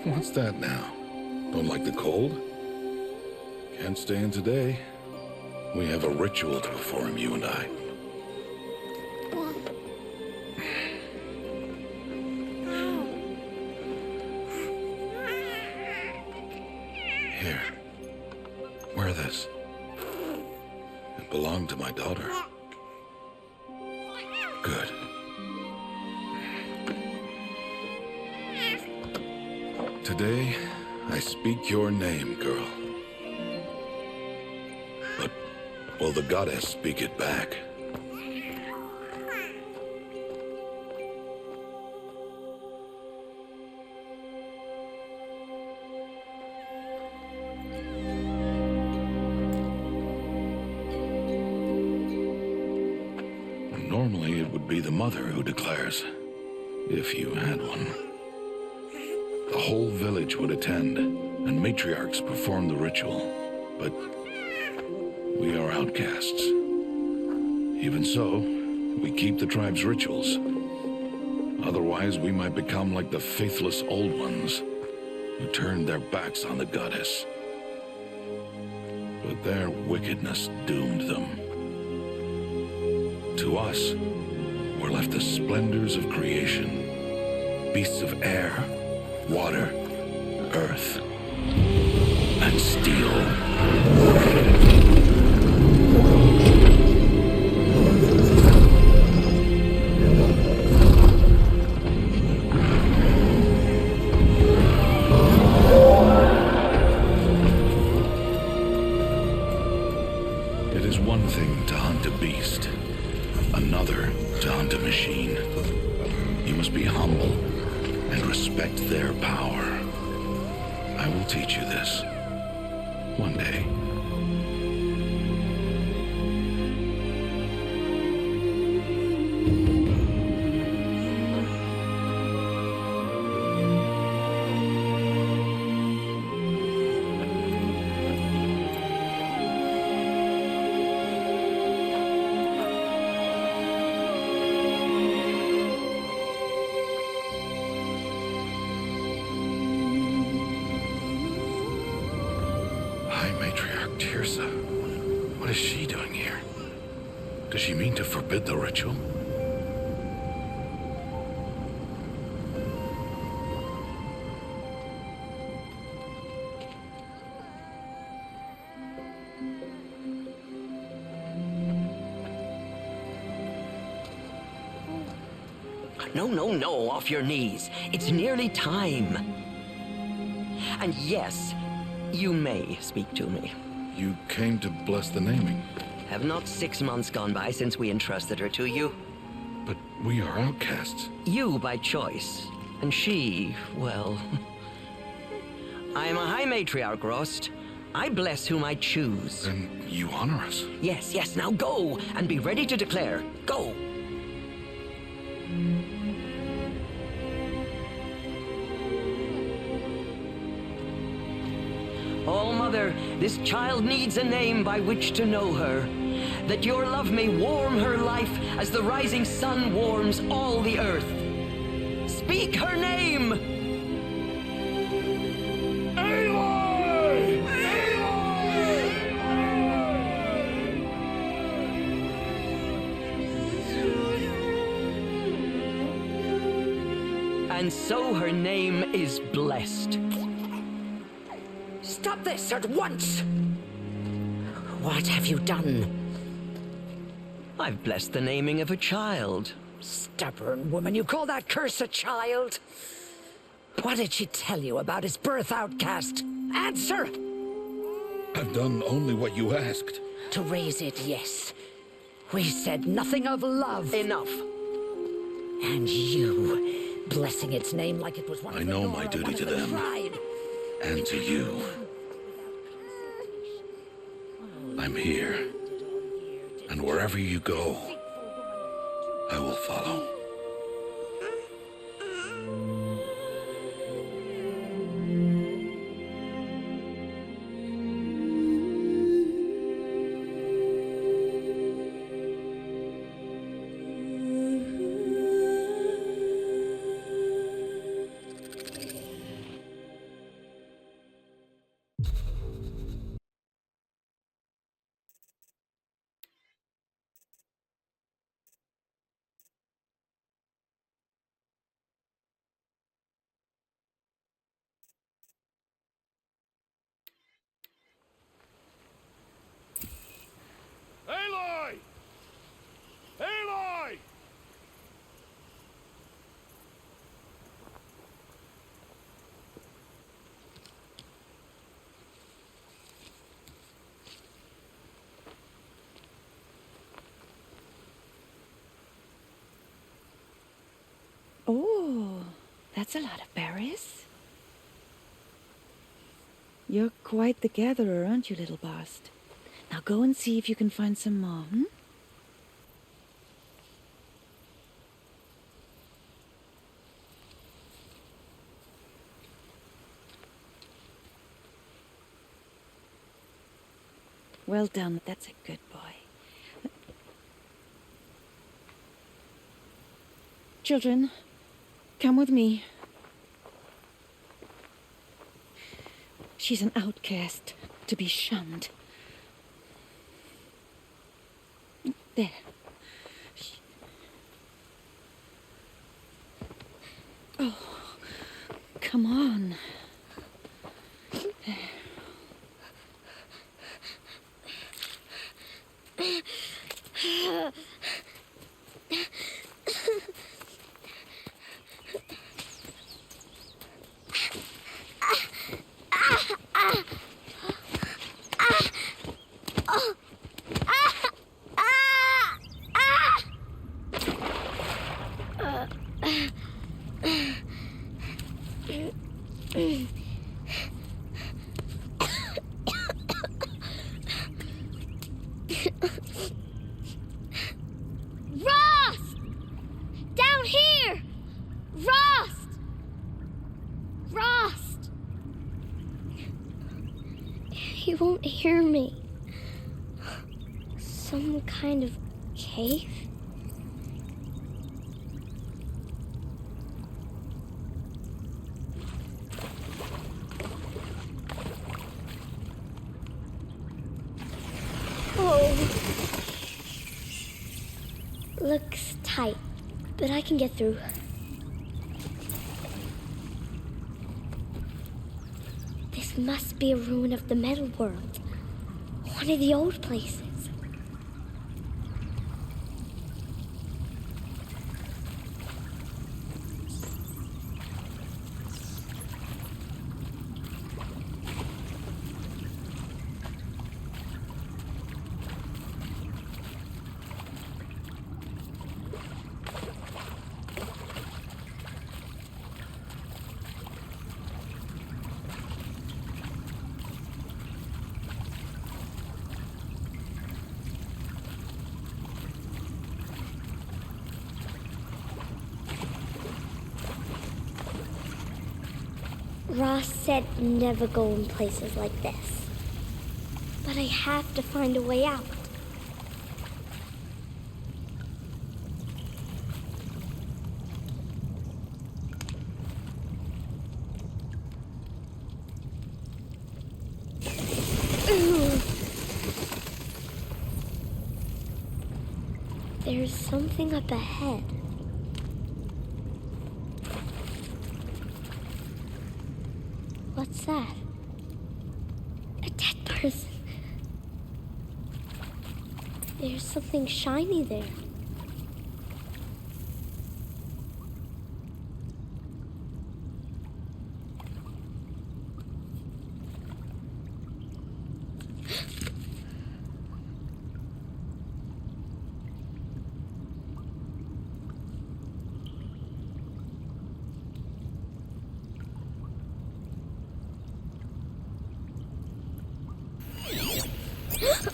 What's that now? Don't like the cold? Can't stay in today. We have a ritual to perform, you and I. Here. Wear this. It belonged to my daughter. Good. Today, I speak your name, girl. But will the goddess speak it back? Normally, it would be the mother who declares, if you had one. The whole village would attend, and matriarchs perform the ritual. But we are outcasts. Even so, we keep the tribe's rituals. Otherwise, we might become like the faithless old ones, who turned their backs on the goddess. But their wickedness doomed them. To us, were left the splendors of creation, beasts of air, water, earth, and steel. It is one thing to hunt a beast, another to hunt a machine. You must be humble and respect their power. I will teach you this one day. Matriarch 𝗚𝗺𝗀𝗃. What is she doing here? Does she mean to forbid the ritual? No, off your knees. It's nearly time. And yes, you may speak to me. You came to bless the naming. Have not 6 months gone by since we entrusted her to you? But we are outcasts. You by choice, and she, well... I am a High Matriarch, Rost. I bless whom I choose. Then you honor us. Yes, now go, and be ready to declare. Go! Oh, Mother, this child needs a name by which to know her, that your love may warm her life as the rising sun warms all the earth. Speak her name! Aloy! And so her name is blessed. Stop this at once! What have you done? I've blessed the naming of a child. Stubborn woman, you call that curse a child? What did she tell you about his birth, outcast? Answer! I've done only what you asked. To raise it, yes. We said nothing of love. Enough. And you, blessing its name like it was one I of the know Nora, my duty one of to the them. tribe. And to you. I'm here. And wherever you go, I will follow. That's a lot of berries. You're quite the gatherer, aren't you, little Bast? Now go and see if you can find some more, hmm? Well done, that's a good boy. Children, come with me. She's an outcast, to be shunned. There. Oh, come on. Rost! Down here! Rost! Rost! He won't hear me. Some kind of cave? Looks tight, but I can get through. This must be a ruin of the metal world. One of the old places. Ross said never go in places like this. But I have to find a way out. There's something up ahead. What's that? A dead person. There's something shiny there.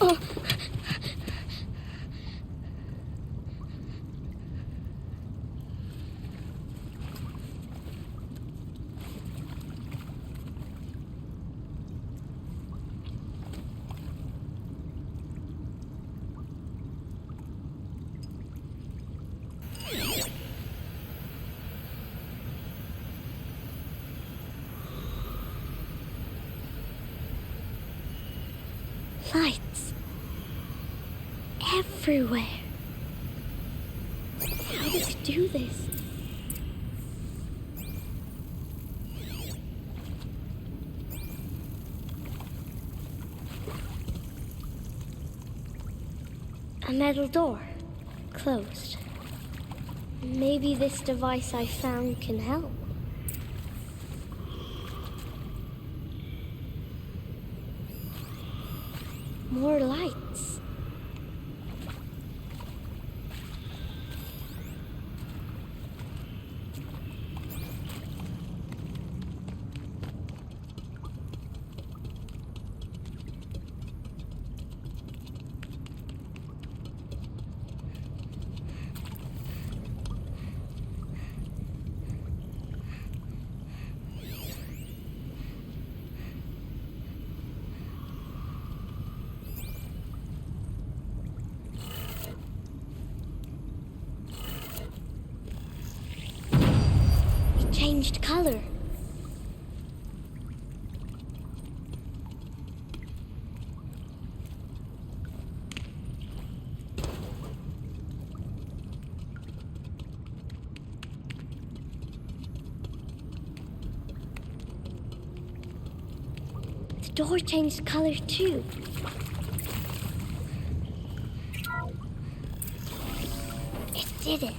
Oh. Lights. Everywhere. How does he do this? A metal door. Closed. Maybe this device I found can help. More lights. changed color. The door changed color too. It did it.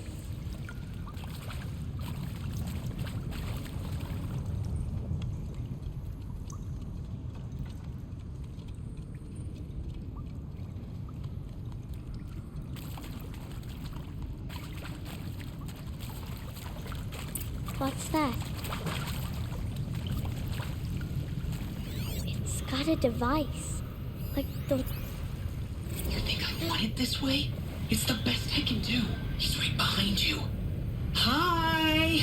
What's that? It's got a device. Like the... You think I want it this way? It's the best I can do. He's right behind you. Hi!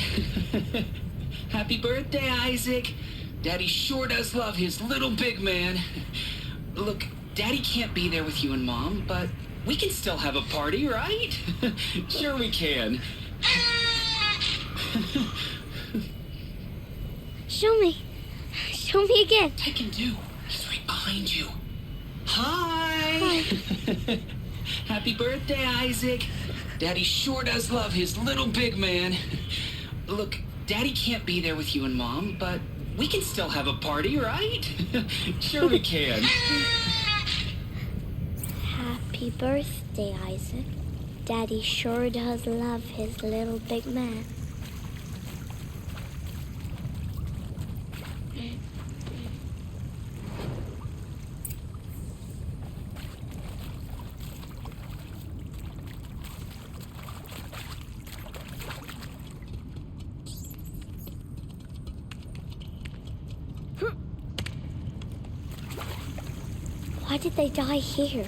Happy birthday, Isaac. Daddy sure does love his little big man. Look, Daddy can't be there with you and Mom, but we can still have a party, right? Sure we can. Show me. Show me again. I can do. He's right behind you. Hi! Happy birthday, Isaac. Daddy sure does love his little big man. Look, Daddy can't be there with you and Mom, but we can still have a party, right? Sure we can. Happy birthday, Isaac. Daddy sure does love his little big man. Why did they die here?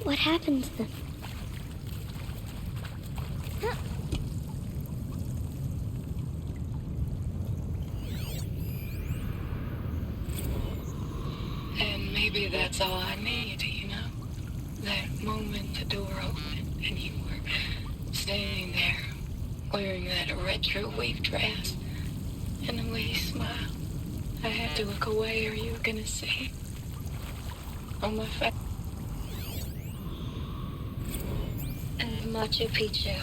What happened to them? And maybe that's all I need, you know? That moment the door opened and you were standing there wearing that retro wave dress and the way you smiled. I had to look away or you were gonna see on my face. And Machu Picchu.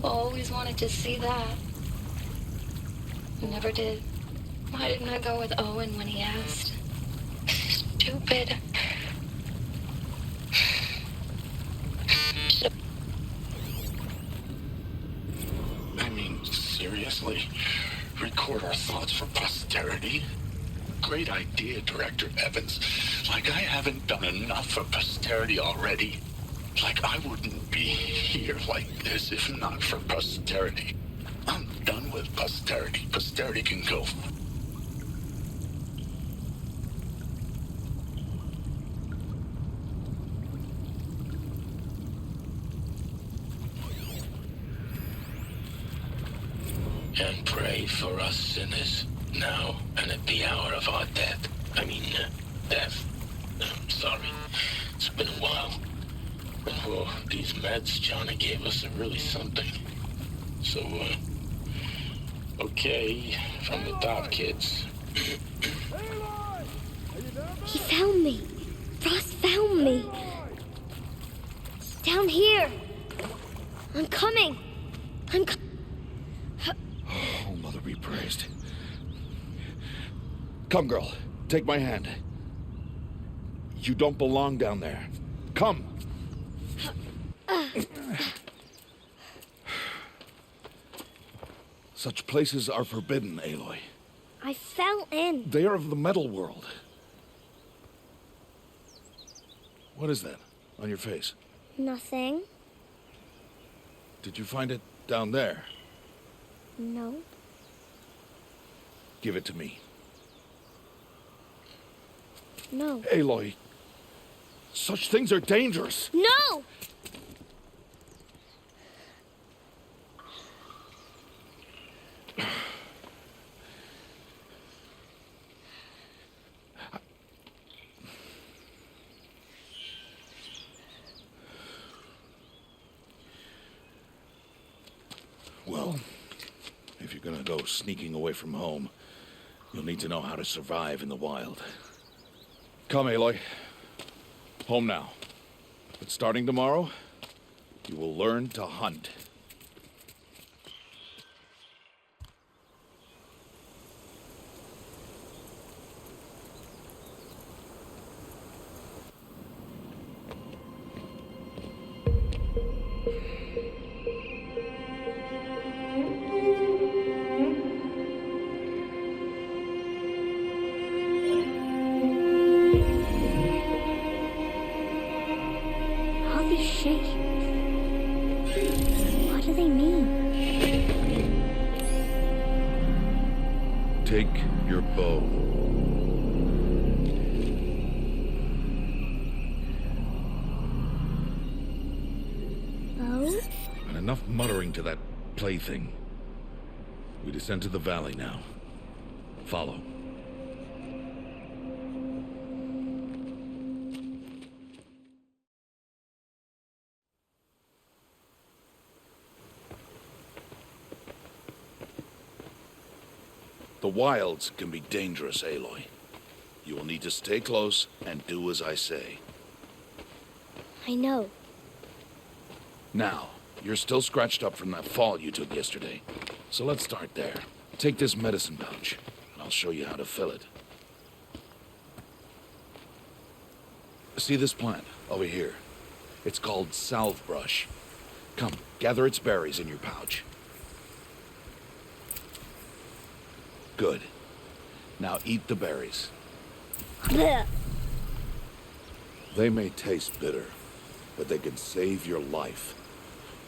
Always wanted to see that. Never did. Why didn't I go with Owen when he asked? Stupid. I mean, seriously? Record our thoughts for posterity? Great idea, Director Evans. Like I haven't done enough for posterity already. Like I wouldn't be here like this if not for posterity. I'm done with posterity. Posterity can go. And pray for us sinners, now and at the hour of our death. Death. I'm sorry. It's been a while. And these meds Johnny gave us are really something. So, okay, from the top, kids. He found me. Ross found me. Down here. I'm coming. Oh, Mother be praised. Come, girl. Take my hand. You don't belong down there. Come. Such places are forbidden, Aloy. I fell in. They are of the metal world. What is that on your face? Nothing. Did you find it down there? No. Give it to me. No. Aloy, such things are dangerous. No! Well, if you're gonna go sneaking away from home, you'll need to know how to survive in the wild. Come, Aloy. Home now. But starting tomorrow, you will learn to hunt. What do they mean? Take your bow. Bow? And enough muttering to that plaything. We descend to the valley now. Follow. The wilds can be dangerous, Aloy. You will need to stay close and do as I say. I know. Now, you're still scratched up from that fall you took yesterday. So let's start there. Take this medicine pouch, and I'll show you how to fill it. See this plant over here? It's called salve brush. Come, gather its berries in your pouch. Good. Now eat the berries. Blech. They may taste bitter, but they can save your life.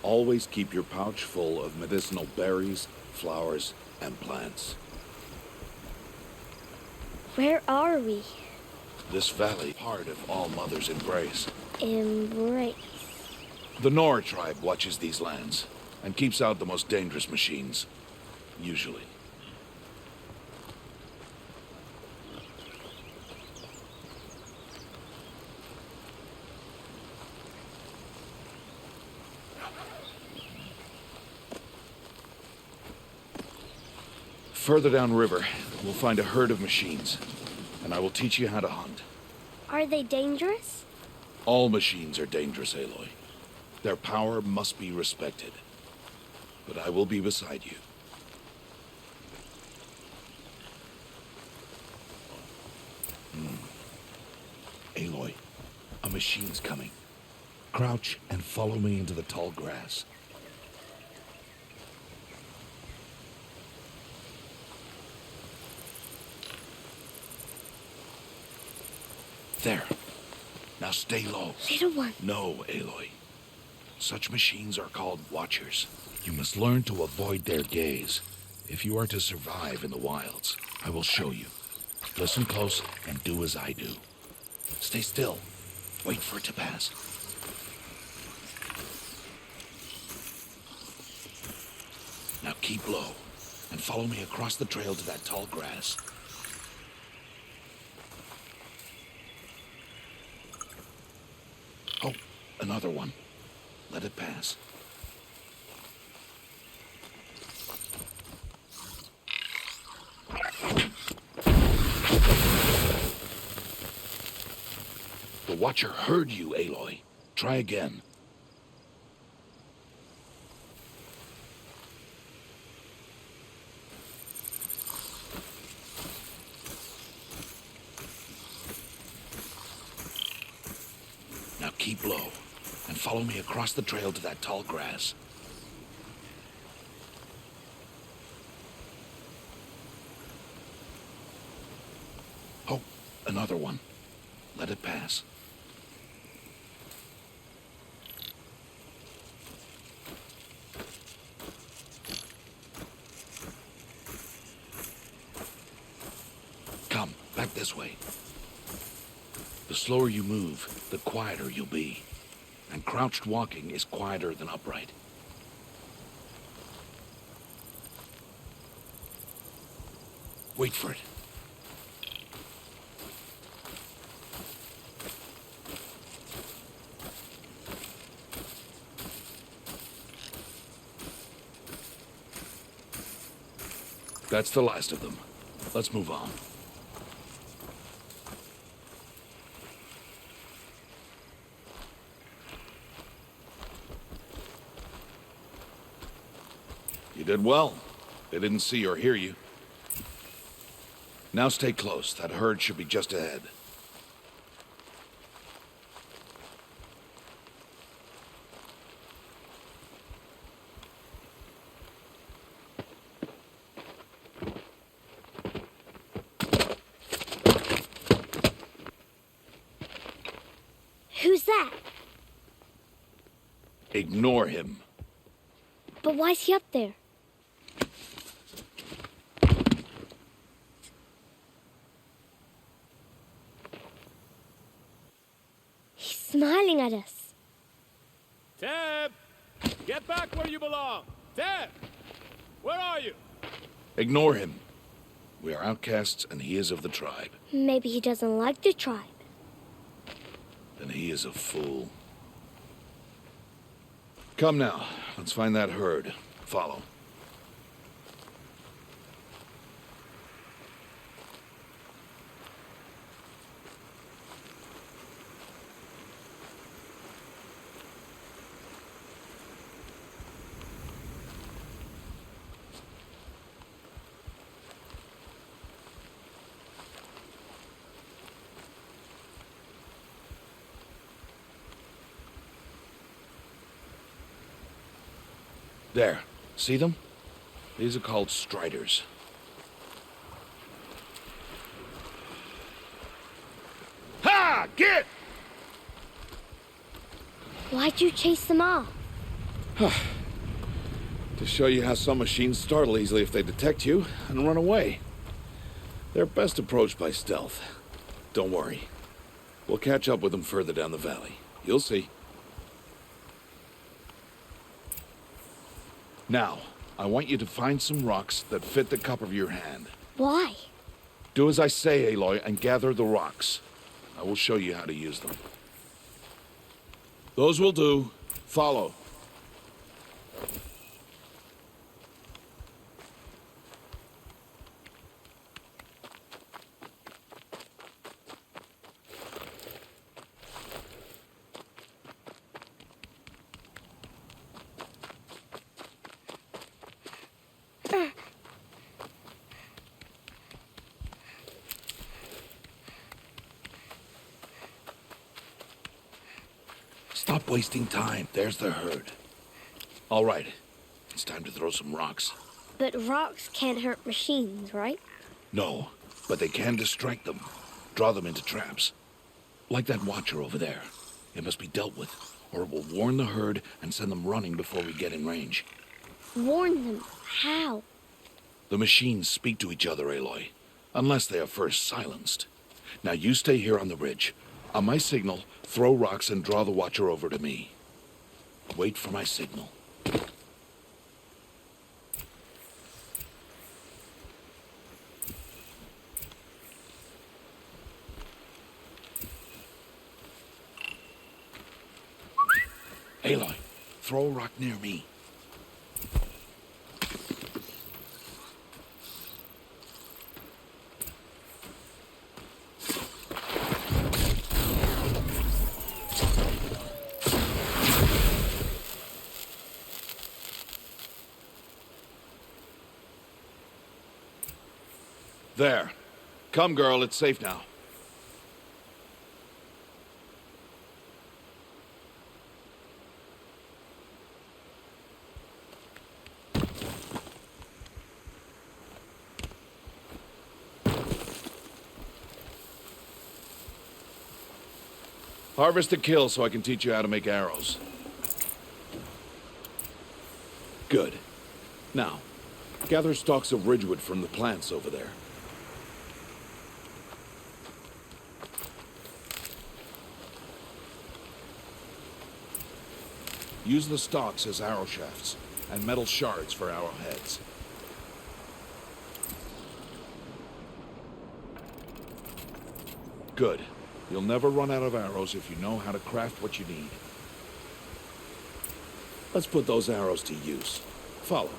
Always keep your pouch full of medicinal berries, flowers, and plants. Where are we? This valley, part of All Mother's embrace. Embrace. The Nor tribe watches these lands and keeps out the most dangerous machines, usually. Further downriver, we'll find a herd of machines, and I will teach you how to hunt. Are they dangerous? All machines are dangerous, Aloy. Their power must be respected. But I will be beside you. Aloy, a machine's coming. Crouch and follow me into the tall grass. There. Now stay low. Little one. No, Aloy. Such machines are called watchers. You must learn to avoid their gaze if you are to survive in the wilds. I will show you. Listen close and do as I do. Stay still. Wait for it to pass. Now keep low and follow me across the trail to that tall grass. Oh, another one. Let it pass. The Watcher heard you, Aloy. Try again. Now keep low and follow me across the trail to that tall grass. Oh, another one. Let it pass. Come, back this way. The slower you move, the quieter you'll be. And crouched walking is quieter than upright. Wait for it. That's the last of them. Let's move on. You did well. They didn't see or hear you. Now stay close. That herd should be just ahead. Who's that? Ignore him. But why's he up there? He's smiling at us. Teb! Get back where you belong! Teb! Where are you? Ignore him. We are outcasts and he is of the tribe. Maybe he doesn't like the tribe. Then he is a fool. Come now, let's find that herd. Follow. There. See them? These are called striders. Ha! Get! Why'd you chase them off? To show you how some machines startle easily if they detect you and run away. They're best approached by stealth. Don't worry. We'll catch up with them further down the valley. You'll see. Now, I want you to find some rocks that fit the cup of your hand. Why? Do as I say, Aloy, and gather the rocks. I will show you how to use them. Those will do. Follow. Stop wasting time. There's the herd. All right. It's time to throw some rocks. But rocks can't hurt machines, right? No, but they can distract them. Draw them into traps. Like that watcher over there. It must be dealt with, or it will warn the herd and send them running before we get in range. Warn them? How? The machines speak to each other, Aloy. Unless they are first silenced. Now you stay here on the ridge. On my signal, throw rocks and draw the watcher over to me. Wait for my signal. Aloy, throw a rock near me. There. Come, girl, it's safe now. Harvest a kill so I can teach you how to make arrows. Good. Now, gather stalks of ridgewood from the plants over there. Use the stalks as arrow shafts, and metal shards for arrowheads. Good. You'll never run out of arrows if you know how to craft what you need. Let's put those arrows to use. Follow.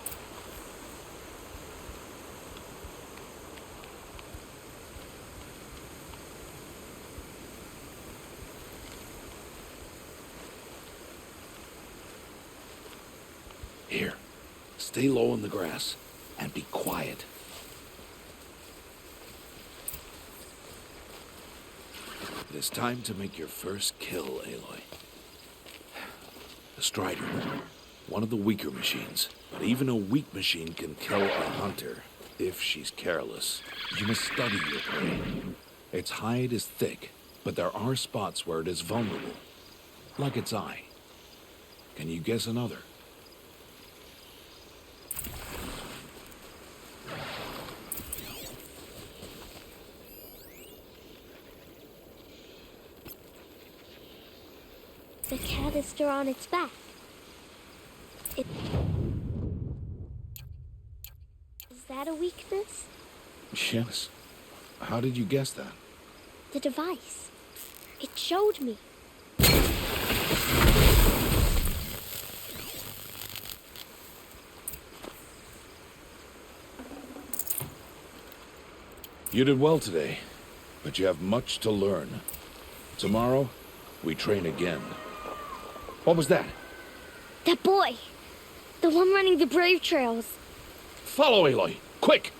Here, stay low in the grass and be quiet. It is time to make your first kill, Aloy. The Strider, one of the weaker machines, but even a weak machine can kill a hunter if she's careless. You must study your prey. Its hide is thick, but there are spots where it is vulnerable, like its eye. Can you guess another? The canister on its back. Is that a weakness? Yes. How did you guess that? The device. It showed me. You did well today, but you have much to learn. Tomorrow, we train again. What was that? That boy! The one running the brave trails. Follow Aloy, quick!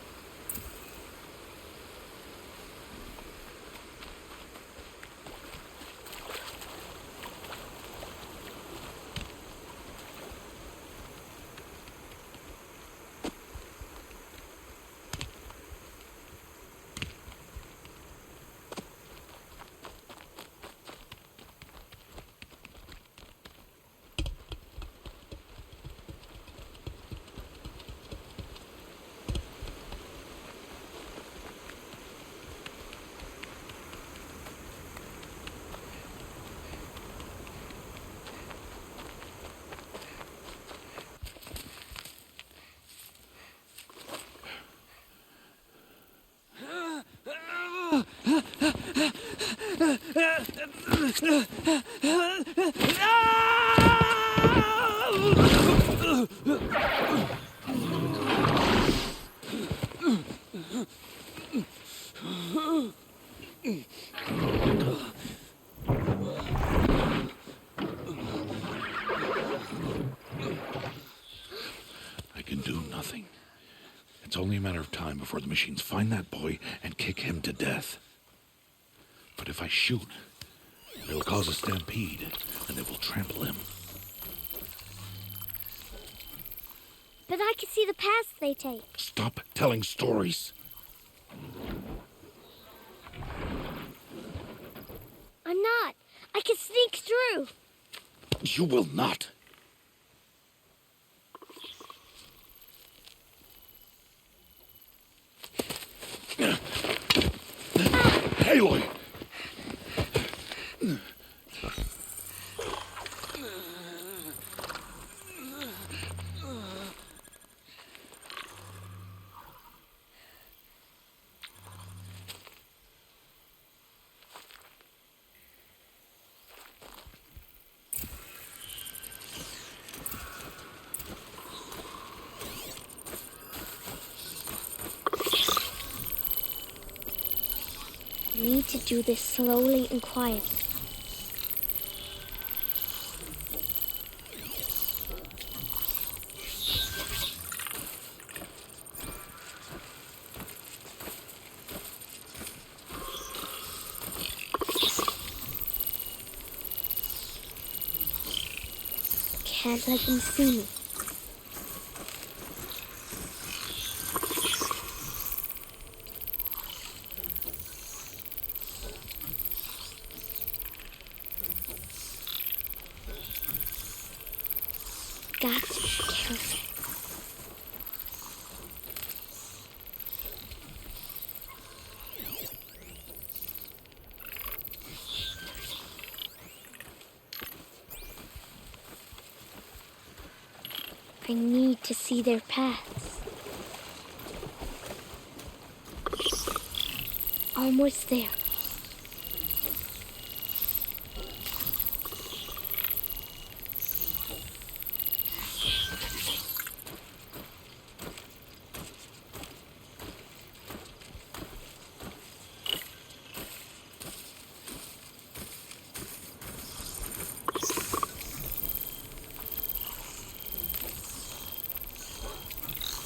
I can do nothing. It's only a matter of time before the machines find that boy and kick him to death. But if I shoot, it'll cause a stampede, and they will trample him. But I can see the paths they take. Stop telling stories. I'm not. I can sneak through. You will not. Aloy! I need to do this slowly and quietly. Can't let them see me. Got to be careful. I need to see their paths. Almost there.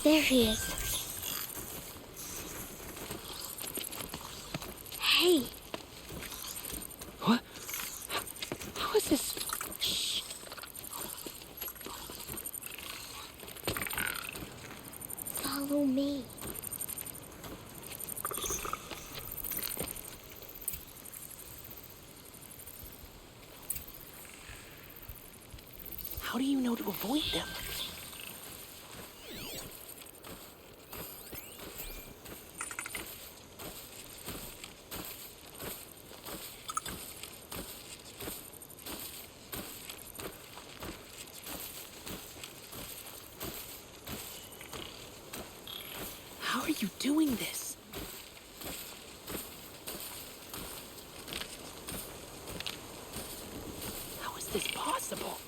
There he is. Hey. What? How is this? Shh. Follow me. How do you know to avoid them? How are you doing this? How is this possible?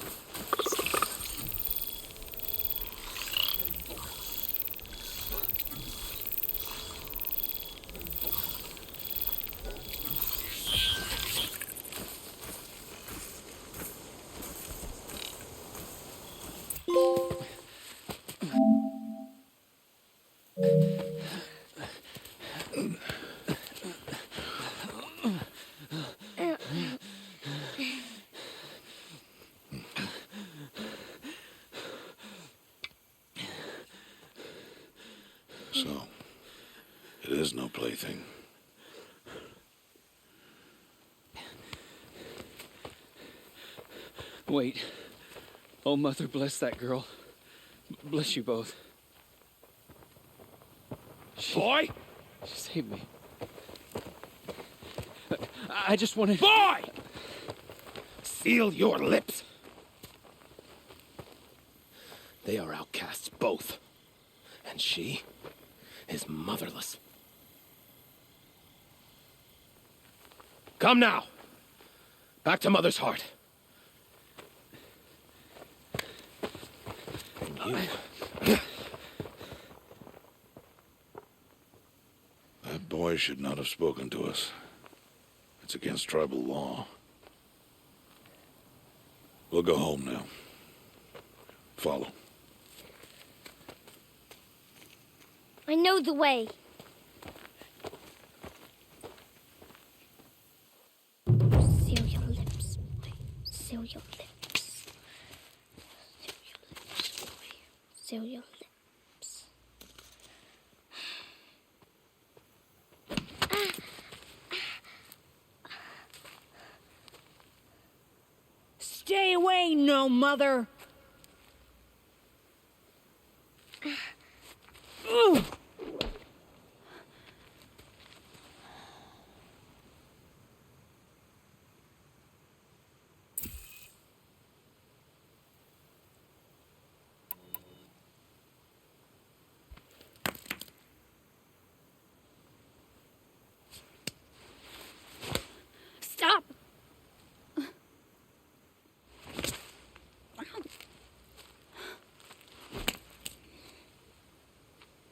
So, it is no plaything. Wait. Oh, Mother, bless that girl. Bless you both. Boy! She saved me. I just wanted... Boy! Seal your lips. They are outcasts, both. And she is motherless. Come now. Back to Mother's heart. And you... That boy should not have spoken to us. It's against tribal law. We'll go home now. Follow. I know the way. Seal your lips, boy. Seal your lips. Seal your lips, boy. Seal your lips. Stay away, no mother! Stop!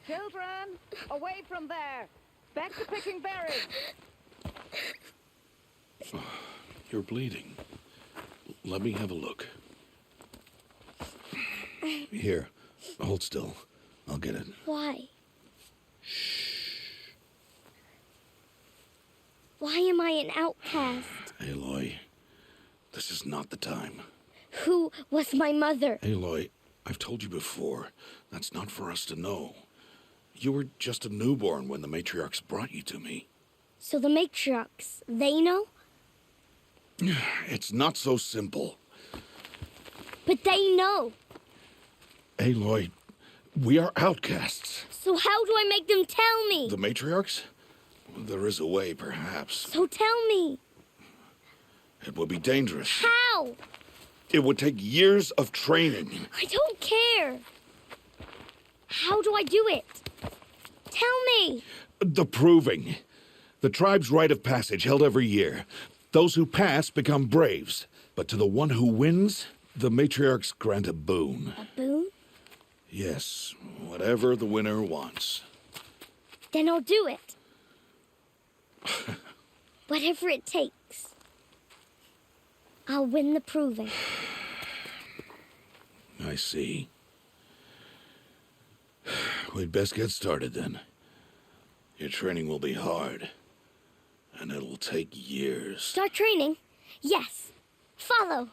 Children, away from there. Back to picking berries. You're bleeding. Let me have a look. Here, hold still. I'll get it. Why? Why am I an outcast? Aloy, this is not the time. Who was my mother? Aloy, I've told you before, that's not for us to know. You were just a newborn when the matriarchs brought you to me. So the matriarchs, they know? It's not so simple. But they know. Aloy, we are outcasts. So how do I make them tell me? The matriarchs? There is a way, perhaps. So tell me. It would be dangerous. How? It would take years of training. I don't care. How do I do it? Tell me. The proving. The tribe's rite of passage held every year. Those who pass become braves. But to the one who wins, the matriarchs grant a boon. A boon? Yes, whatever the winner wants. Then I'll do it. Whatever it takes. I'll win the proving. I see. We'd best get started then. Your training will be hard, and it'll take years. Start training? Yes. Follow.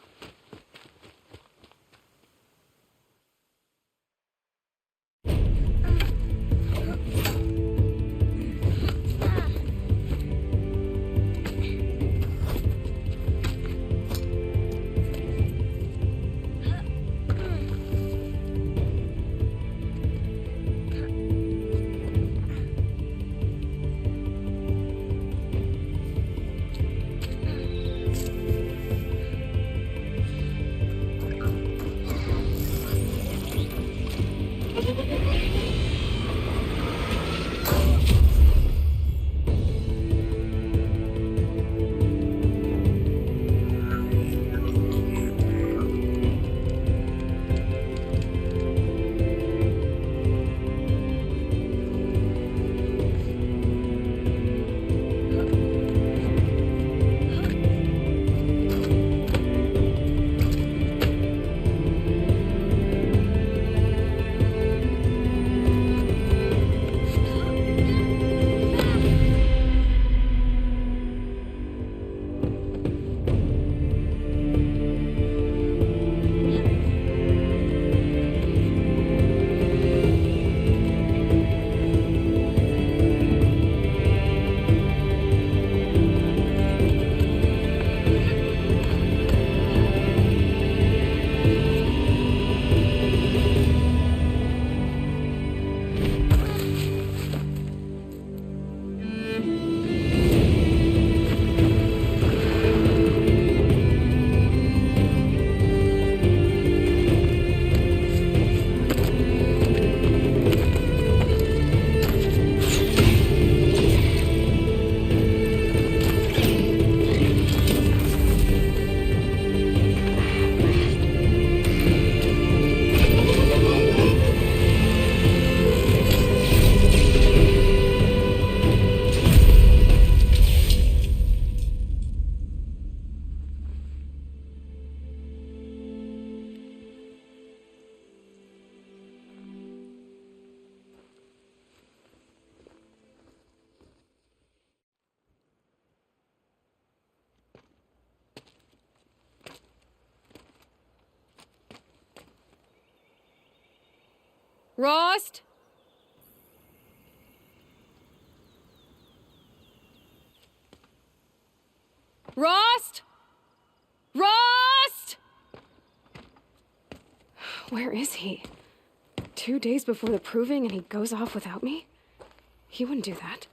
Rost? Rost? Rost? Where is he? 2 days before the proving and he goes off without me? He wouldn't do that.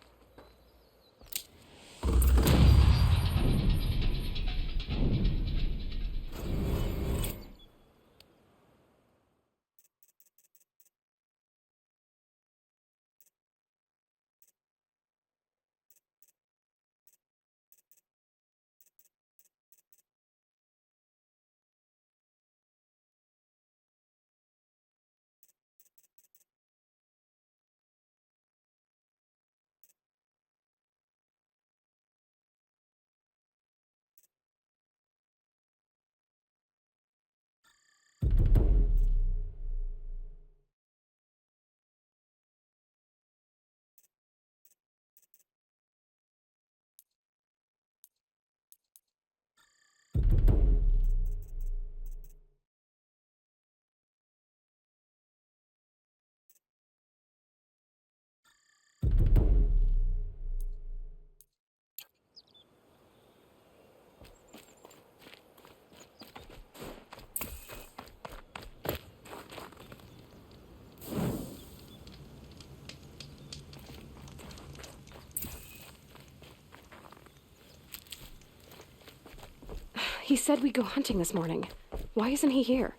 He said we'd go hunting this morning. Why isn't he here?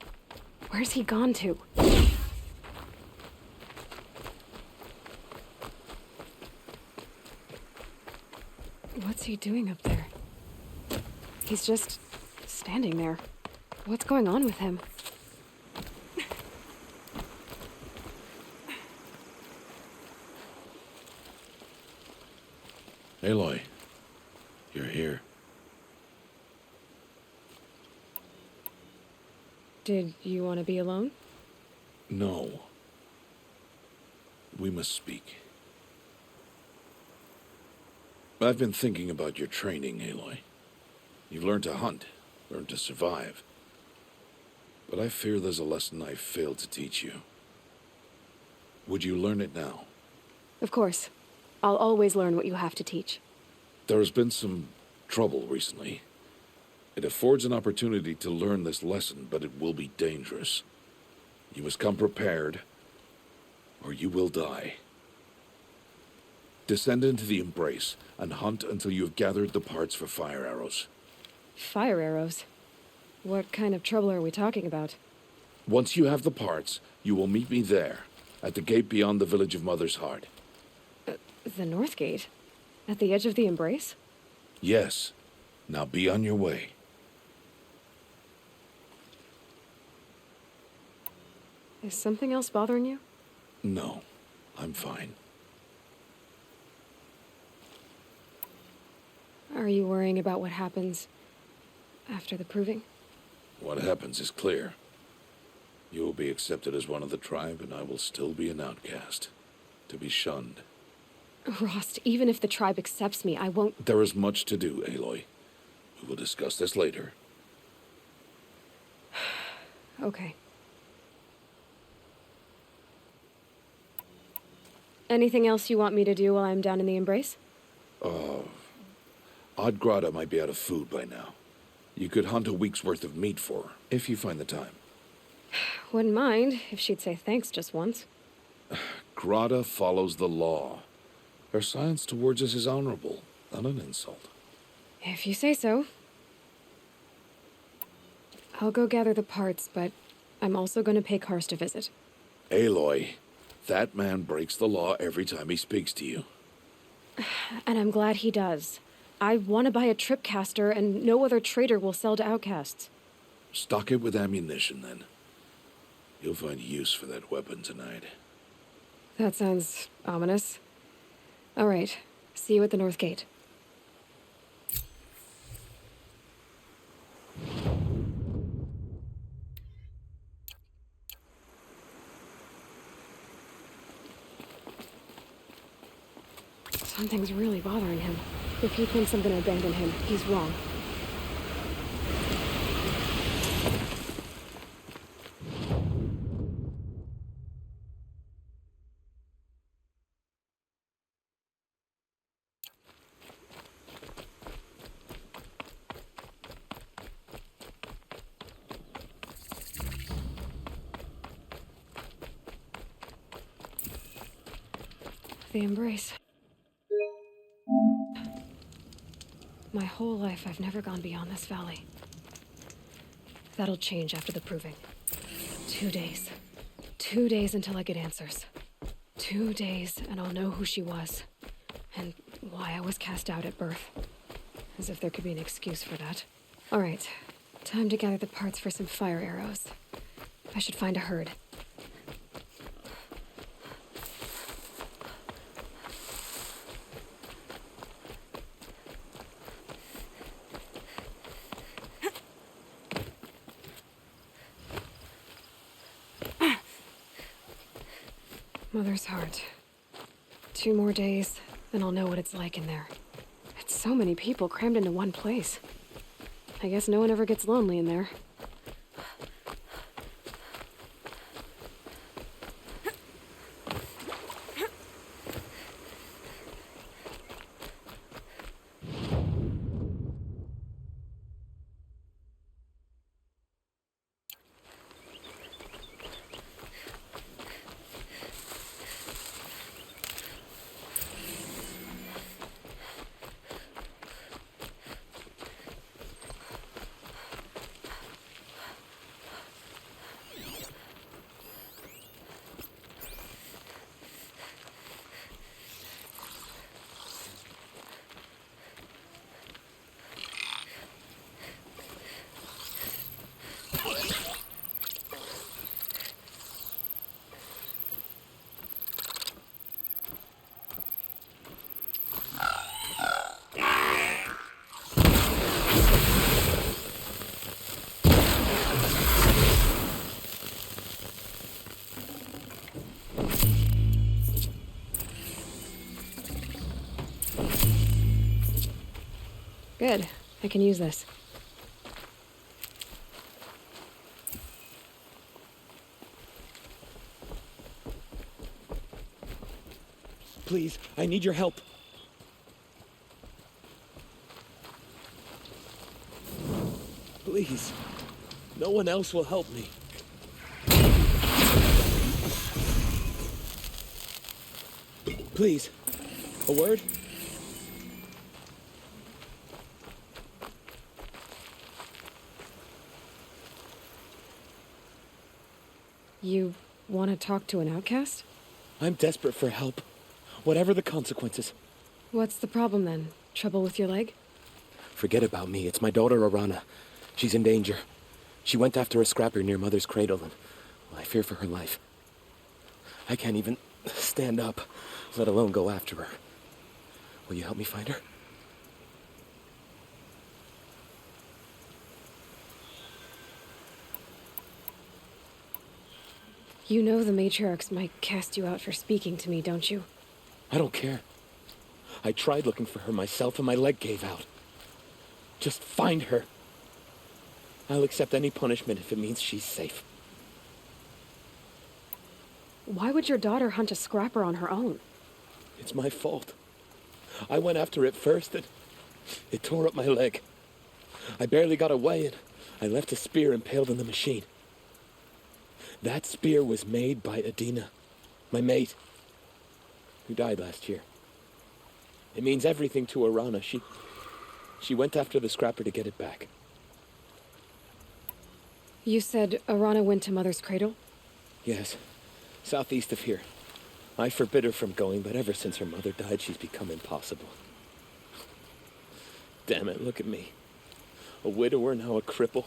Where's he gone to? What's he doing up there? He's just standing there. What's going on with him? Aloy, you're here. Did you want to be alone? No. We must speak. I've been thinking about your training, Aloy. You've learned to hunt, learned to survive. But I fear there's a lesson I failed to teach you. Would you learn it now? Of course. I'll always learn what you have to teach. There has been some trouble recently. It affords an opportunity to learn this lesson, but it will be dangerous. You must come prepared, or you will die. Descend into the Embrace and hunt until you have gathered the parts for fire arrows. Fire arrows? What kind of trouble are we talking about? Once you have the parts, you will meet me there, at the gate beyond the village of Mother's Heart. The North Gate? At the edge of the Embrace? Yes. Now be on your way. Is something else bothering you? No, I'm fine. Are you worrying about what happens after the proving? What happens is clear. You will be accepted as one of the tribe, and I will still be an outcast, to be shunned. Rost, even if the tribe accepts me, I won't... There is much to do, Aloy. We will discuss this later. Okay. Anything else you want me to do while I'm down in the Embrace? 𝗚𝗺𝗶𝗴𝗚𝗀𝗚 might be out of food by now. You could hunt a week's worth of meat for her, if you find the time. Wouldn't mind if she'd say thanks just once. 𝗚𝗺𝗚 follows the law. Her silence towards us is honorable, not an insult. If you say so. I'll go gather the parts, but I'm also going to pay Karst a visit. Aloy, that man breaks the law every time he speaks to you. And I'm glad he does. I want to buy a tripcaster, and no other trader will sell to outcasts. Stock it with ammunition, then. You'll find use for that weapon tonight. That sounds ominous. All right. See you at the North Gate. Something's really bothering him. If he thinks I'm gonna abandon him, he's wrong. The Embrace. My whole life, I've never gone beyond this valley. That'll change after the proving. 2 days. 2 days until I get answers. 2 days, and I'll know who she was. And why I was cast out at birth. As if there could be an excuse for that. All right. Time to gather the parts for some fire arrows. I should find a herd. Mother's Heart. 2 more days, then I'll know what it's like in there. It's so many people crammed into one place. I guess no one ever gets lonely in there. I can use this. Please, I need your help. Please. No one else will help me. Please. A word? You want to talk to an outcast? I'm desperate for help. Whatever the consequences. What's the problem then? Trouble with your leg? Forget about me. It's my daughter, 𝗚𝗺𝗀𝗃. She's in danger. She went after a scrapper near Mother's cradle, and well, I fear for her life. I can't even stand up, let alone go after her. Will you help me find her? You know the matriarchs might cast you out for speaking to me, don't you? I don't care. I tried looking for her myself and my leg gave out. Just find her. I'll accept any punishment if it means she's safe. Why would your daughter hunt a scrapper on her own? It's my fault. I went after it first and it tore up my leg. I barely got away and I left a spear impaled in the machine. That spear was made by Adina, my mate, who died last year. It means everything to 𝗚𝗺𝗀𝗃. She went after the scrapper to get it back. You said 𝗚𝗺𝗃 went to Mother's cradle? Yes, southeast of here. I forbid her from going, but ever since her mother died, she's become impossible. Damn it, look at me. A widower, now a cripple.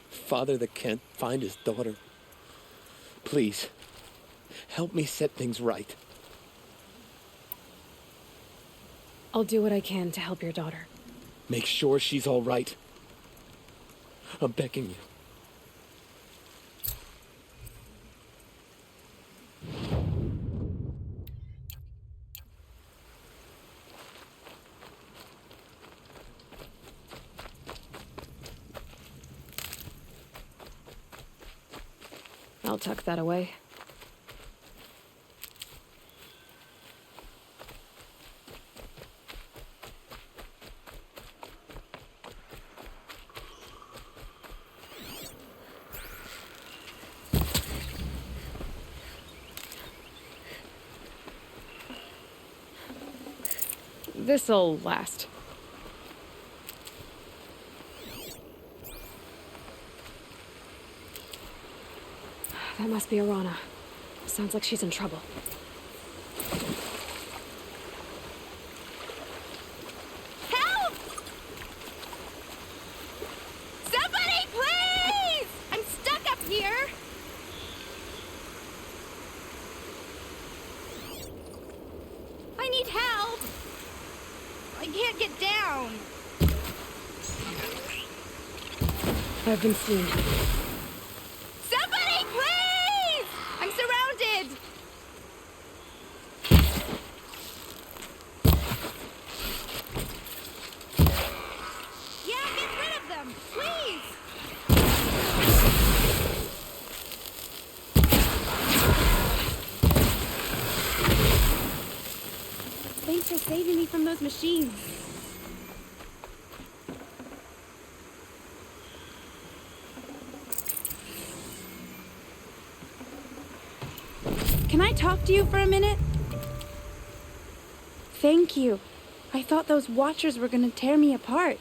Father that can't find his daughter. Please, help me set things right. I'll do what I can to help your daughter. Make sure she's all right. I'm begging you. I'll tuck that away. This'll last. That must be 𝗚𝗺𝗃. Sounds like she's in trouble. Help! Somebody, please! I'm stuck up here! I need help! I can't get down. I've been seen. Somebody, please! I'm surrounded! Yeah, get rid of them, please! Thanks for saving me from those machines. Can I talk to you for a minute? Thank you. I thought those watchers were gonna tear me apart.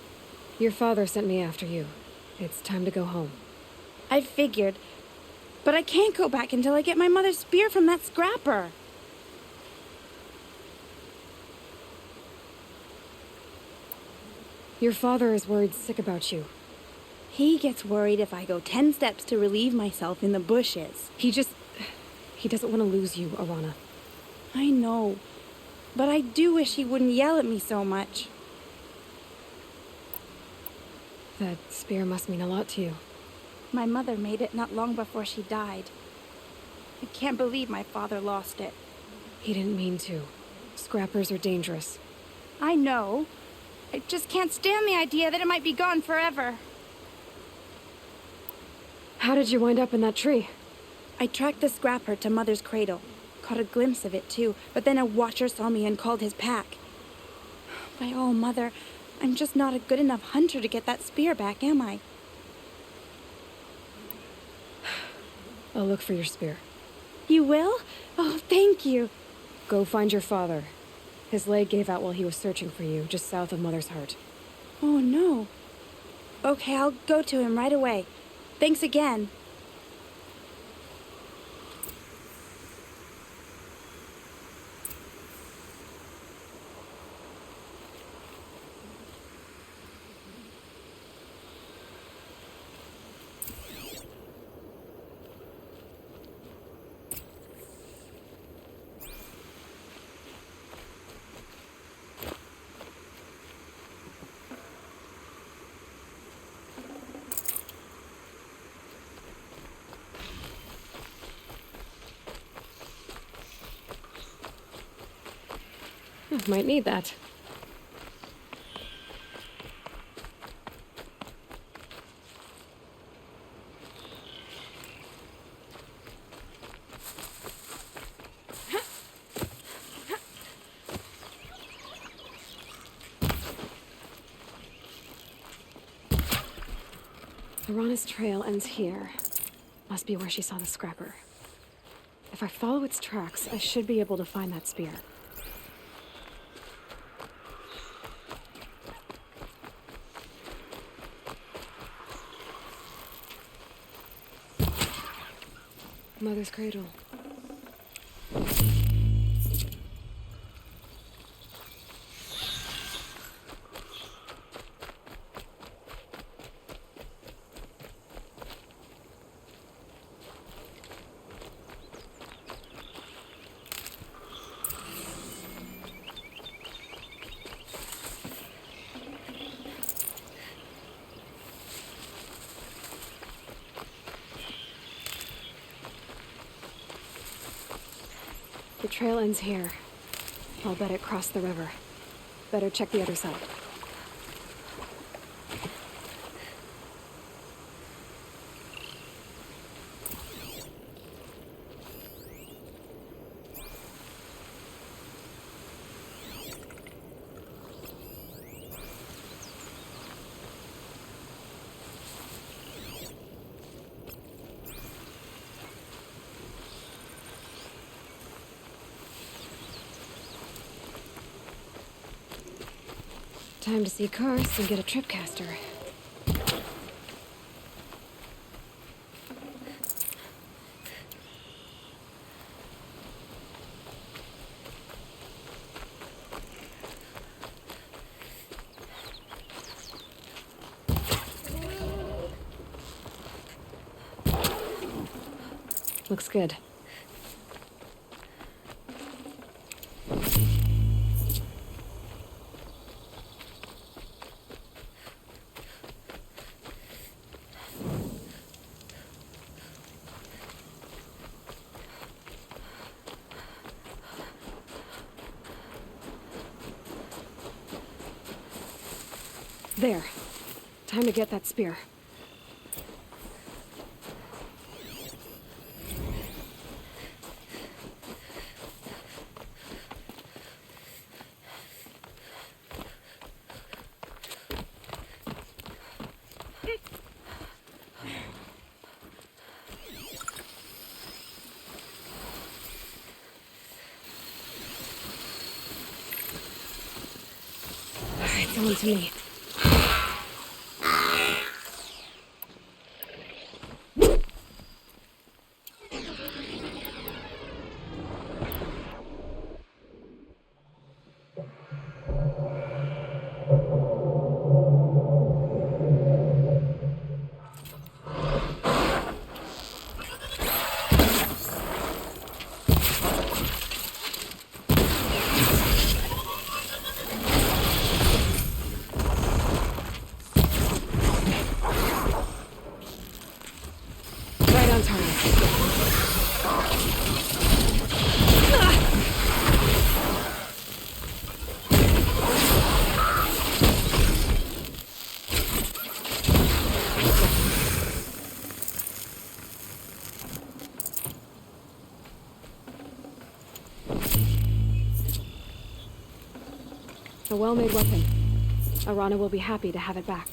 Your father sent me after you. It's time to go home. I figured. But I can't go back until I get my mother's spear from that scrapper. Your father is worried sick about you. He gets worried if I go 10 steps to relieve myself in the bushes. He doesn't want to lose you, 𝗚𝗺𝗃. I know. But I do wish he wouldn't yell at me so much. That spear must mean a lot to you. My mother made it not long before she died. I can't believe my father lost it. He didn't mean to. Scrappers are dangerous. I know. I just can't stand the idea that it might be gone forever. How did you wind up in that tree? I tracked the scrapper to Mother's cradle. Caught a glimpse of it, too, but then a watcher saw me and called his pack. By all, Mother, I'm just not a good enough hunter to get that spear back, am I? I'll look for your spear. You will? Oh, thank you. Go find your father. His leg gave out while he was searching for you, just south of Mother's Heart. Oh, no. Okay, I'll go to him right away. Thanks again. Might need that. Piranha's trail ends here. Must be where she saw the scrapper. If I follow its tracks, I should be able to find that spear. Mother's cradle. The trail ends here. I'll bet it crossed the river. Better check the other side. Time to see Karst and get a tripcaster. Looks good. There. Time to get that spear. All right, someone to me. a well-made weapon. Arana will be happy to have it back.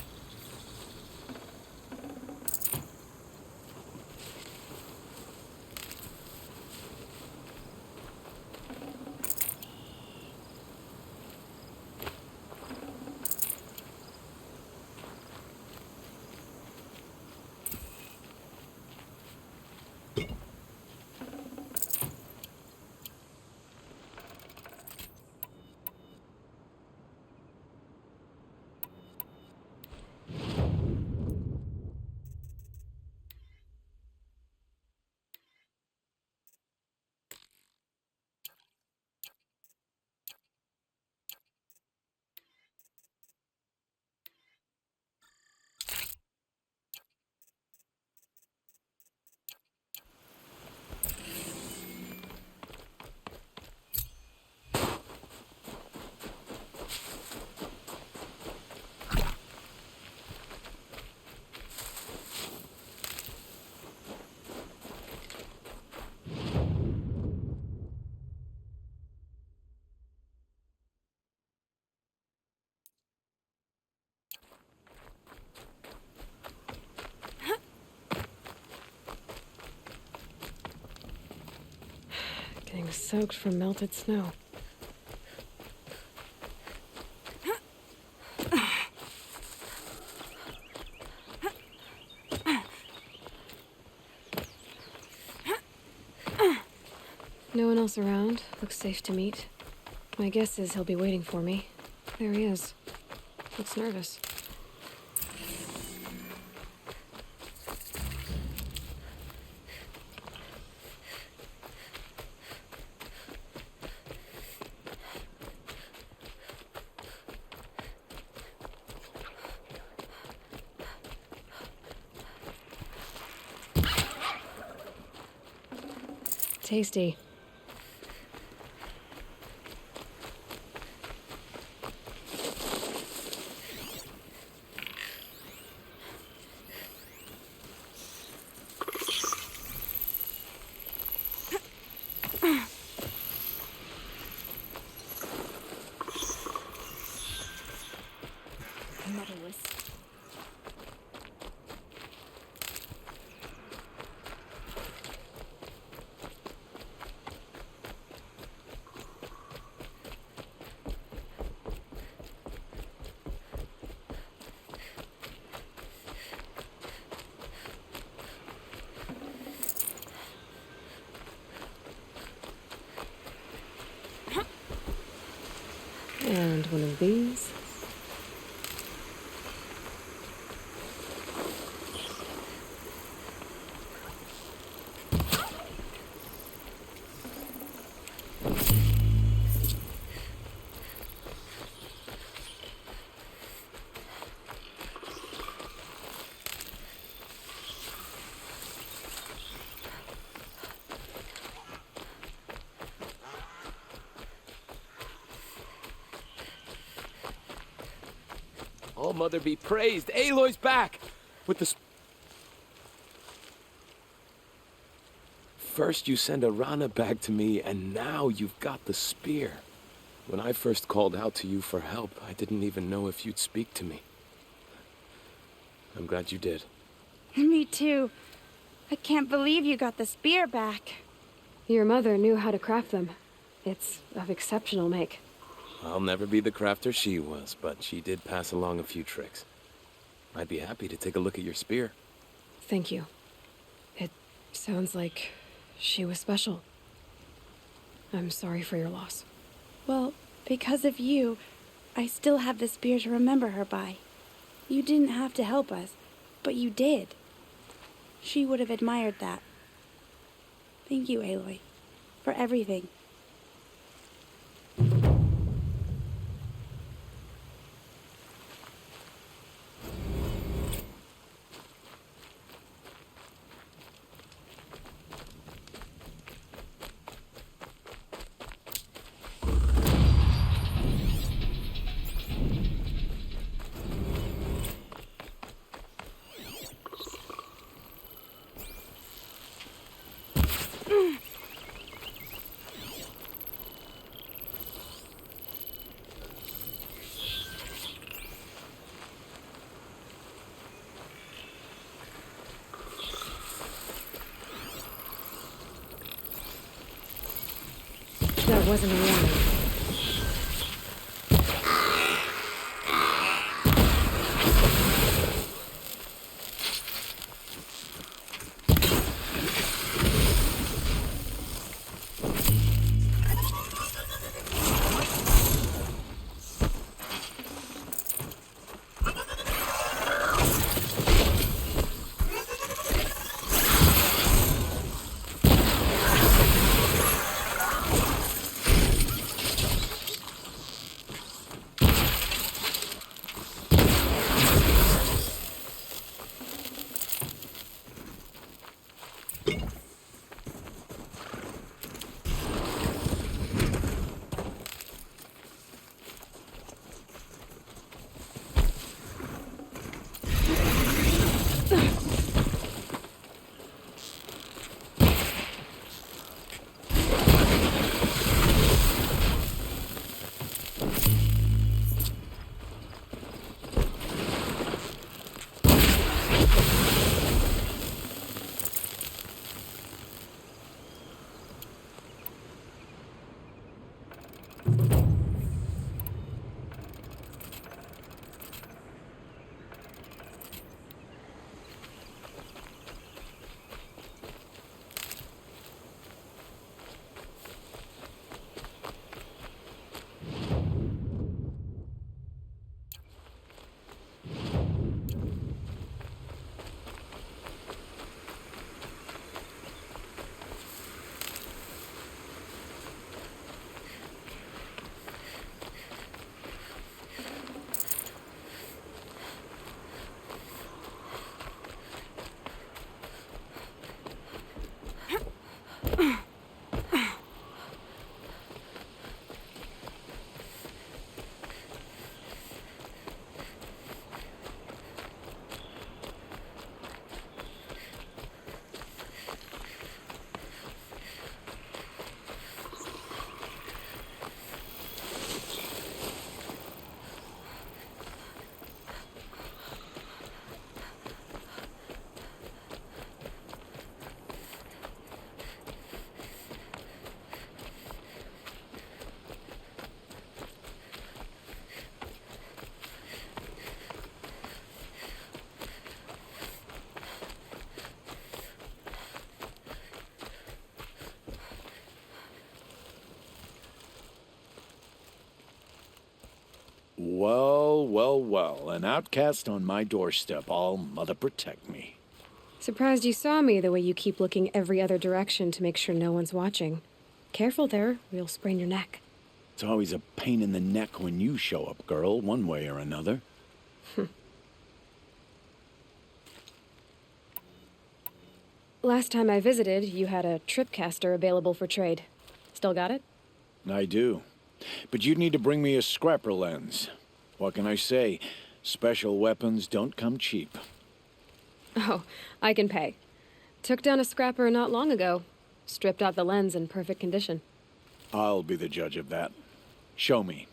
Getting soaked from melted snow. No one else around. Looks safe to meet. My guess is he'll be waiting for me. There he is. Looks nervous. Tasty. Motherless. And one of these. All Mother be praised. Aloy's back! With the... First you send Arana back to me, and now you've got the spear. When I first called out to you for help, I didn't even know if you'd speak to me. I'm glad you did. Me too. I can't believe you got the spear back. Your mother knew how to craft them. It's of exceptional make. I'll never be the crafter she was, but she did pass along a few tricks. I'd be happy to take a look at your spear. Thank you. It sounds like she was special. I'm sorry for your loss. Well, because of you, I still have the spear to remember her by. You didn't have to help us, but you did. She would have admired that. Thank you, Aloy, for everything. that wasn't a warning. Well, well, well. An outcast on my doorstep. All mother protect me. Surprised you saw me the way you keep looking every other direction to make sure no one's watching. Careful there, or you'll sprain your neck. It's always a pain in the neck when you show up, girl, one way or another. Last time I visited, you had a tripcaster available for trade. Still got it? I do. But you'd need to bring me a scrapper lens. What can I say? Special weapons don't come cheap. Oh, I can pay. Took down a scrapper not long ago. Stripped out the lens in perfect condition. I'll be the judge of that. Show me.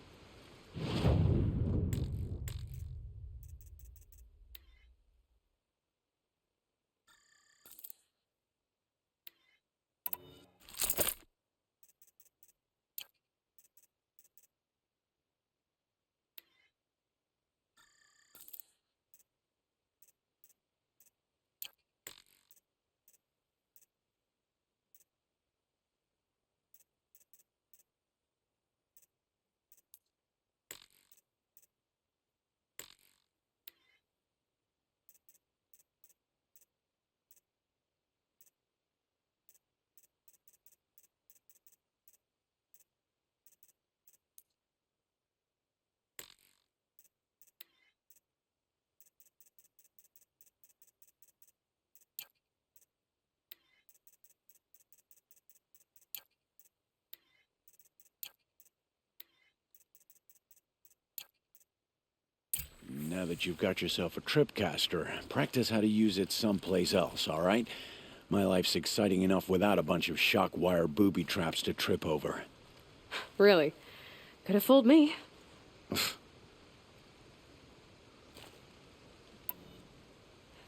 Now that you've got yourself a tripcaster, practice how to use it someplace else, all right? My life's exciting enough without a bunch of shock wire booby traps to trip over. Really? Could have fooled me.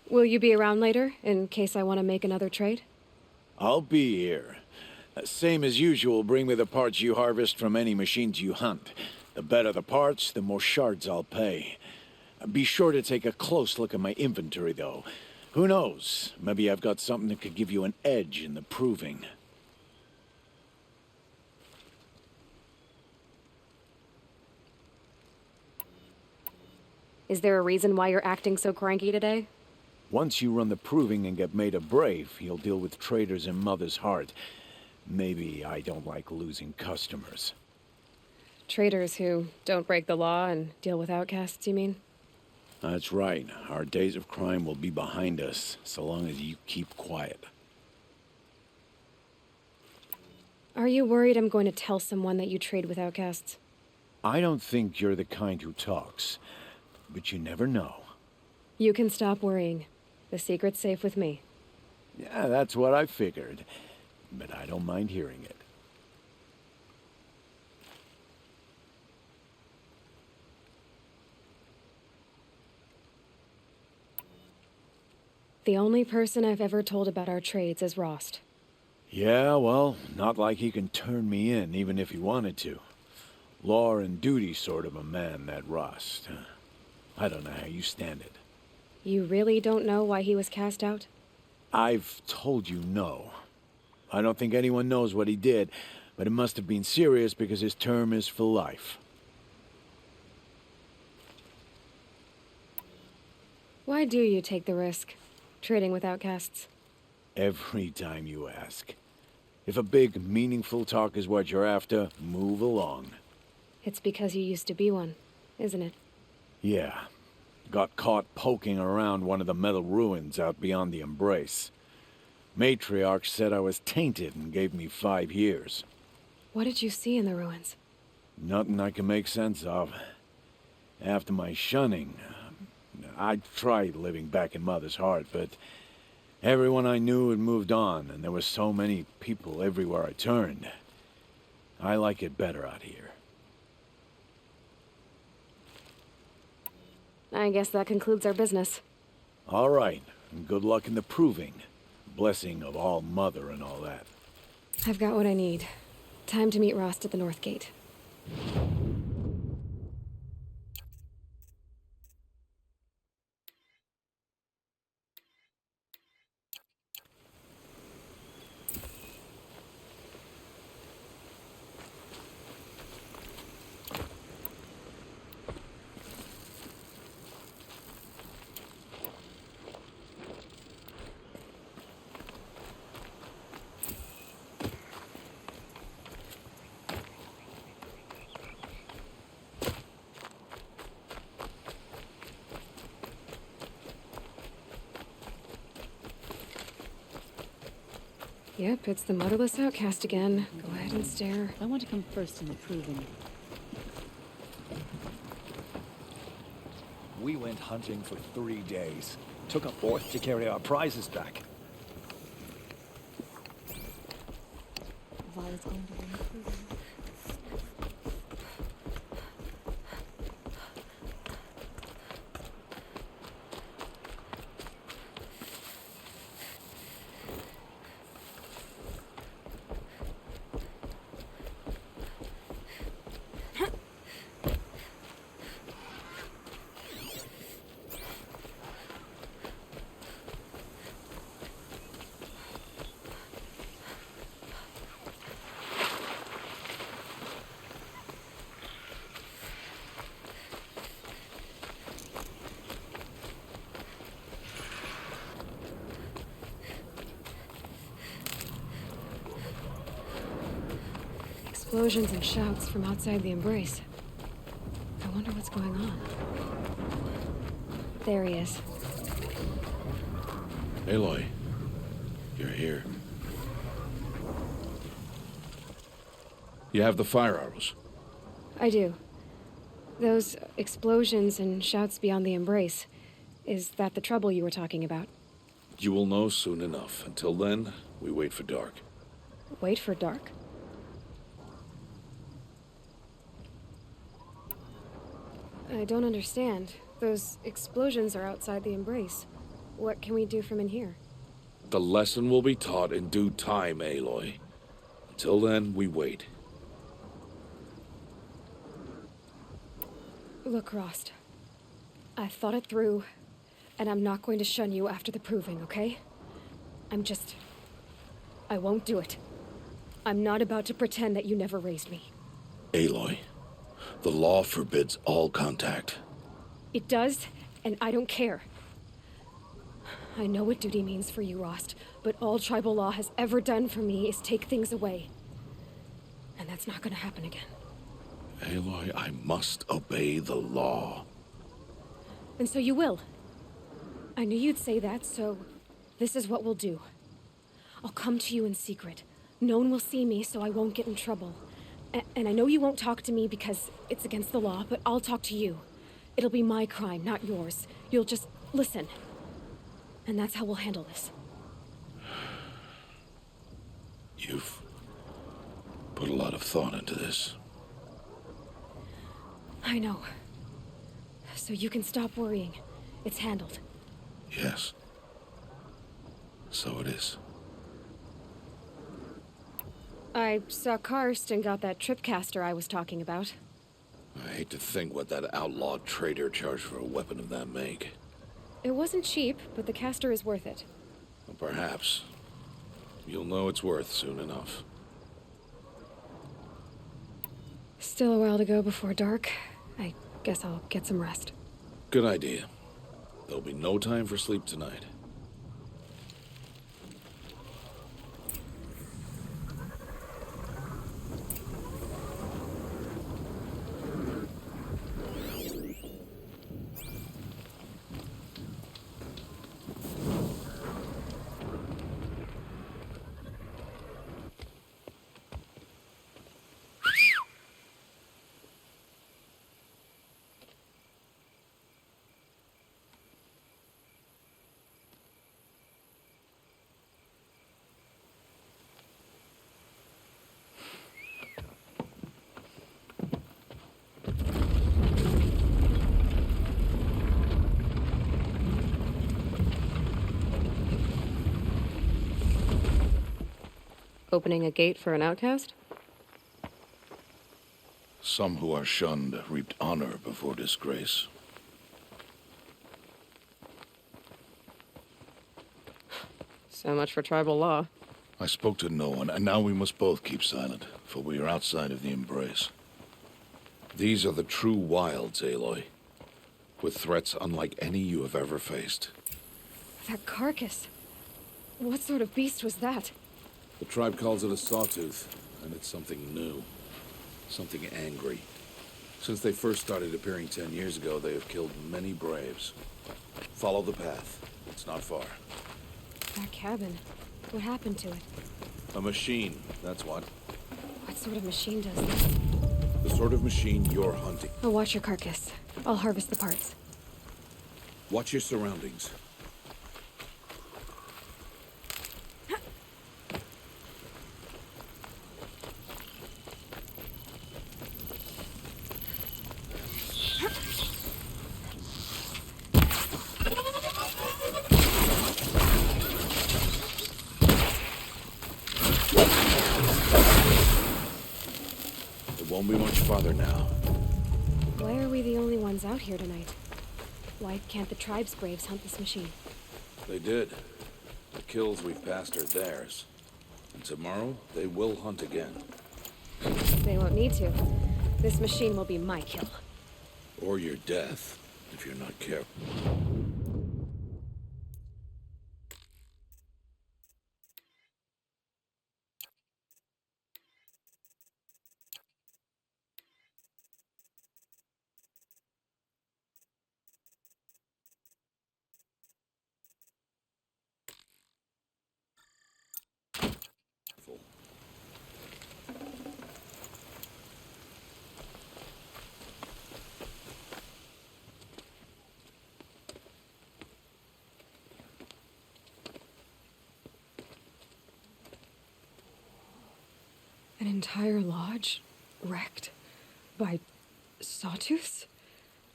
Will you be around later, in case I want to make another trade? I'll be here. Same as usual, bring me the parts you harvest from any machines you hunt. The better the parts, the more shards I'll pay. Be sure to take a close look at my inventory, though. Who knows? Maybe I've got something that could give you an edge in the proving. Is there a reason why you're acting so cranky today? Once you run the proving and get made a brave, you'll deal with traitors in Mother's Heart. Maybe I don't like losing customers. Traitors who don't break the law and deal with outcasts, you mean? That's right. Our days of crime will be behind us, so long as you keep quiet. Are you worried I'm going to tell someone that you trade with outcasts? I don't think you're the kind who talks, but you never know. You can stop worrying. The secret's safe with me. Yeah, that's what I figured, but I don't mind hearing it. The only person I've ever told about our trades is Rost. Yeah, well, not like he can turn me in, even if he wanted to. Law and duty sort of a man, that Rost. I don't know how you stand it. You really don't know why he was cast out? I've told you no. I don't think anyone knows what he did, but it must have been serious because his term is for life. Why do you take the risk, trading with outcasts? Every time you ask. If a big, meaningful talk is what you're after, move along. It's because you used to be one, isn't it? Yeah. Got caught poking around one of the metal ruins out beyond the Embrace. Matriarch said I was tainted and gave me 5 years. What did you see in the ruins? Nothing I can make sense of. After my shunning, I tried living back in Mother's Heart, but everyone I knew had moved on, and there were so many people everywhere I turned. I like it better out here. I guess that concludes our business. All right, and good luck in the proving. Blessing of All Mother and all that. I've got what I need. Time to meet Rost at the North Gate. Yep, it's the motherless outcast again. Go ahead and stare. I want to come first in the proving. We went hunting for 3 days. Took a 4th to carry our prizes back. Violet's going to win the proving. Explosions and shouts from outside the Embrace. I wonder what's going on. There he is. Aloy, you're here. You have the fire arrows. I do. Those explosions and shouts beyond the Embrace. Is that the trouble you were talking about? You will know soon enough. Until then, we wait for dark. Wait for dark? I don't understand. Those explosions are outside the Embrace. What can we do from in here? The lesson will be taught in due time, Aloy. Till then, we wait. Look, Rost. I thought it through, and I'm not going to shun you after the proving, okay? I won't do it. I'm not about to pretend that you never raised me. Aloy, the law forbids all contact. It does, and I don't care. I know what duty means for you, Rost, but all tribal law has ever done for me is take things away. And that's not gonna happen again. Aloy, I must obey the law. And so you will. I knew you'd say that, so this is what we'll do. I'll come to you in secret. No one will see me, so I won't get in trouble. And I know you won't talk to me because it's against the law, but I'll talk to you. It'll be my crime, not yours. You'll just listen. And that's how we'll handle this. You've put a lot of thought into this. I know. So you can stop worrying. It's handled. Yes. So it is. I saw Karst and got that tripcaster I was talking about. I hate to think what that outlawed trader charged for a weapon of that make. It wasn't cheap, but the caster is worth it. Well, perhaps. You'll know it's worth soon enough. Still a while to go before dark. I guess I'll get some rest. Good idea. There'll be no time for sleep tonight. Opening a gate for an outcast? Some who are shunned reaped honor before disgrace. So much for tribal law. I spoke to no one, and now we must both keep silent, for we are outside of the embrace. These are the true wilds, Aloy, with threats unlike any you have ever faced. That carcass. What sort of beast was that? The tribe calls it a sawtooth, and it's something new. Something angry. Since they first started appearing 10 years ago, they have killed many braves. Follow the path. It's not far. That cabin. What happened to it? A machine, that's what. What sort of machine does this? The sort of machine you're hunting. I'll watch your carcass. I'll harvest the parts. Watch your surroundings. Won't be much farther now. Why are we the only ones out here tonight? Why can't the tribe's braves hunt this machine? They did. The kills we've passed are theirs. And tomorrow, they will hunt again. They won't need to. This machine will be my kill. Or your death, if you're not careful. An entire lodge wrecked by sawtooths?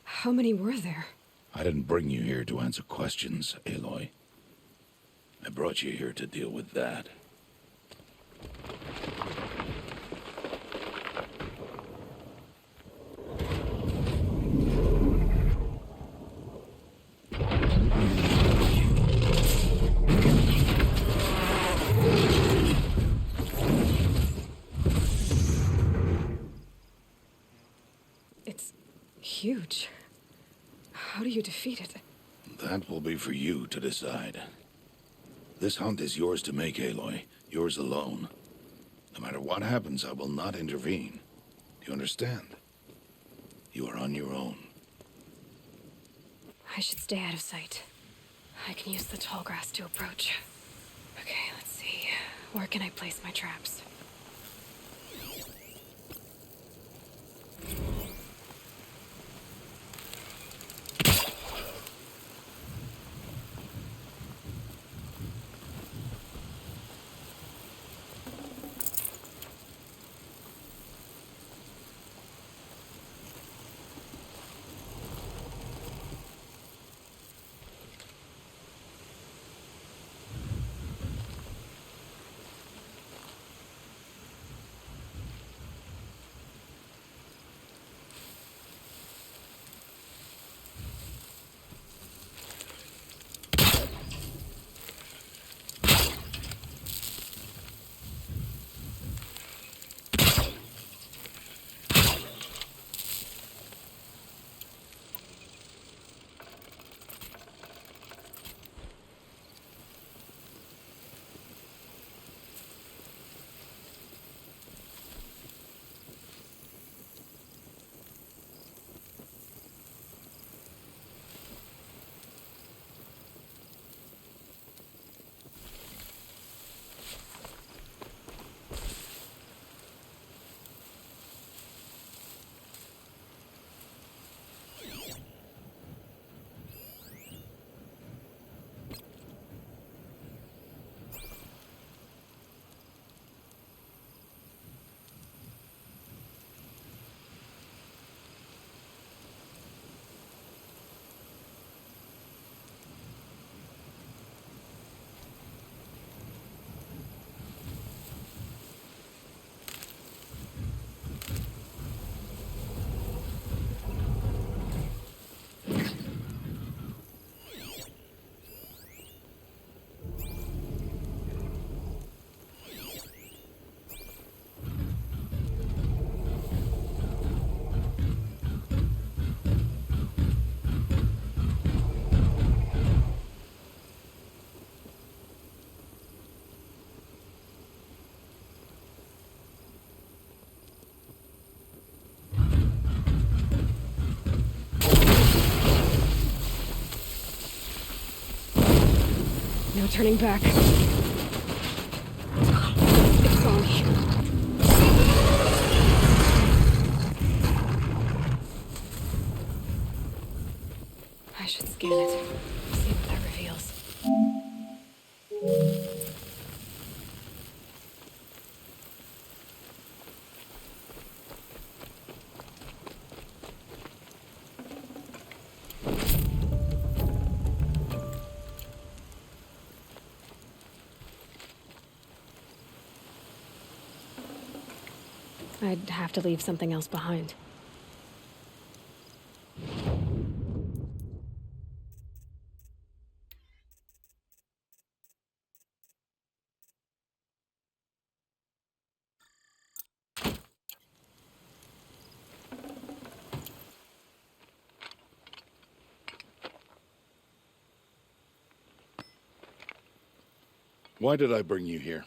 How many were there? I didn't bring you here to answer questions, Aloy. I brought you here to deal with that. you defeat it? That will be for you to decide. This hunt is yours to make, Aloy. Yours alone. No matter what happens, I will not intervene. Do you understand? You are on your own. I should stay out of sight. I can use the tall grass to approach. Okay, let's see. Where can I place my traps? No turning back. It's Aloy. I should scan it. See what that reveals. I'd have to leave something else behind. Why did I bring you here?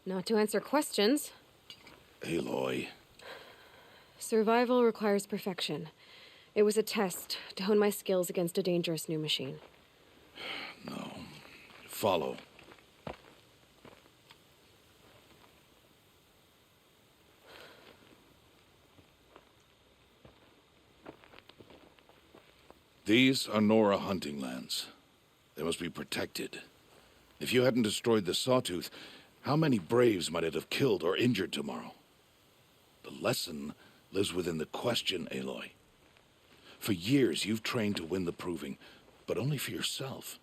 Not to answer questions. Aloy. Survival requires perfection. It was a test to hone my skills against a dangerous new machine. No. Follow. These are 𝗚𝗺𝗶 hunting lands. They must be protected. If you hadn't destroyed the Sawtooth, how many braves might it have killed or injured tomorrow? The lesson lives within the question, Aloy. For years, you've trained to win the proving, but only for yourself.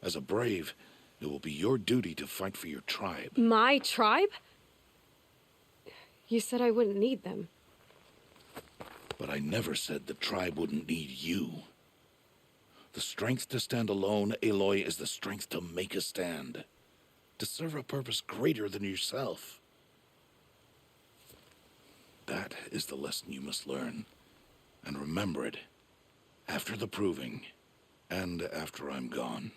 As a brave, it will be your duty to fight for your tribe. My tribe? You said I wouldn't need them. But I never said the tribe wouldn't need you. The strength to stand alone, Aloy, is the strength to make a stand. To serve a purpose greater than yourself. That is the lesson you must learn. And remember it After the proving, and after I'm gone.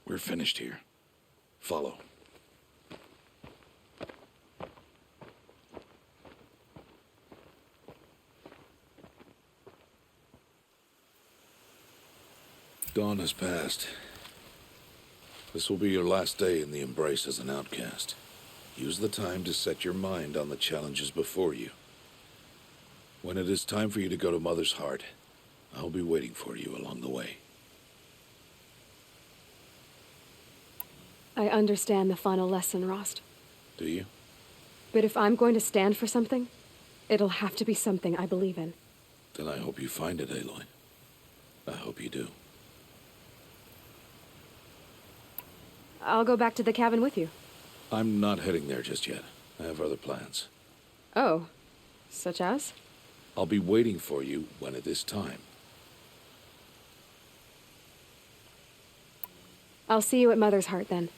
We're finished here. Follow. Dawn has passed. This will be your last day in the Embrace as an outcast. Use the time to set your mind on the challenges before you. When it is time for you to go to Mother's Heart, I'll be waiting for you along the way. I understand the final lesson, Rost. Do you? But if I'm going to stand for something, it'll have to be something I believe in. Then I hope you find it, Aloy. I hope you do. I'll go back to the cabin with you. I'm not heading there just yet. I have other plans. Oh, such as? I'll be waiting for you when it is time. I'll see you at Mother's Heart then.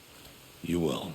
You will.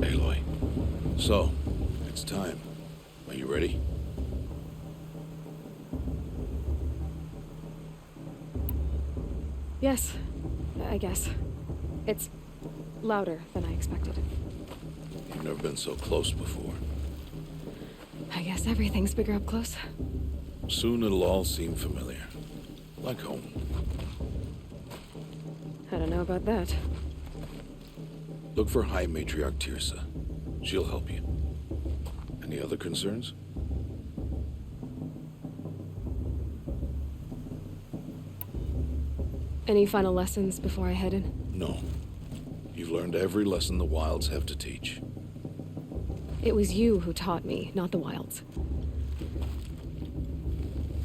Aloy. So, it's time. Are you ready? Yes, I guess. It's louder than I expected. You've never been so close before. I guess everything's bigger up close. Soon it'll all seem familiar. Like home. I don't know about that. Look for High Matriarch 𝗚𝗺𝗀𝗃. She'll help you. Any other concerns? Any final lessons before I head in? No. You've learned every lesson the Wilds have to teach. It was you who taught me, not the Wilds.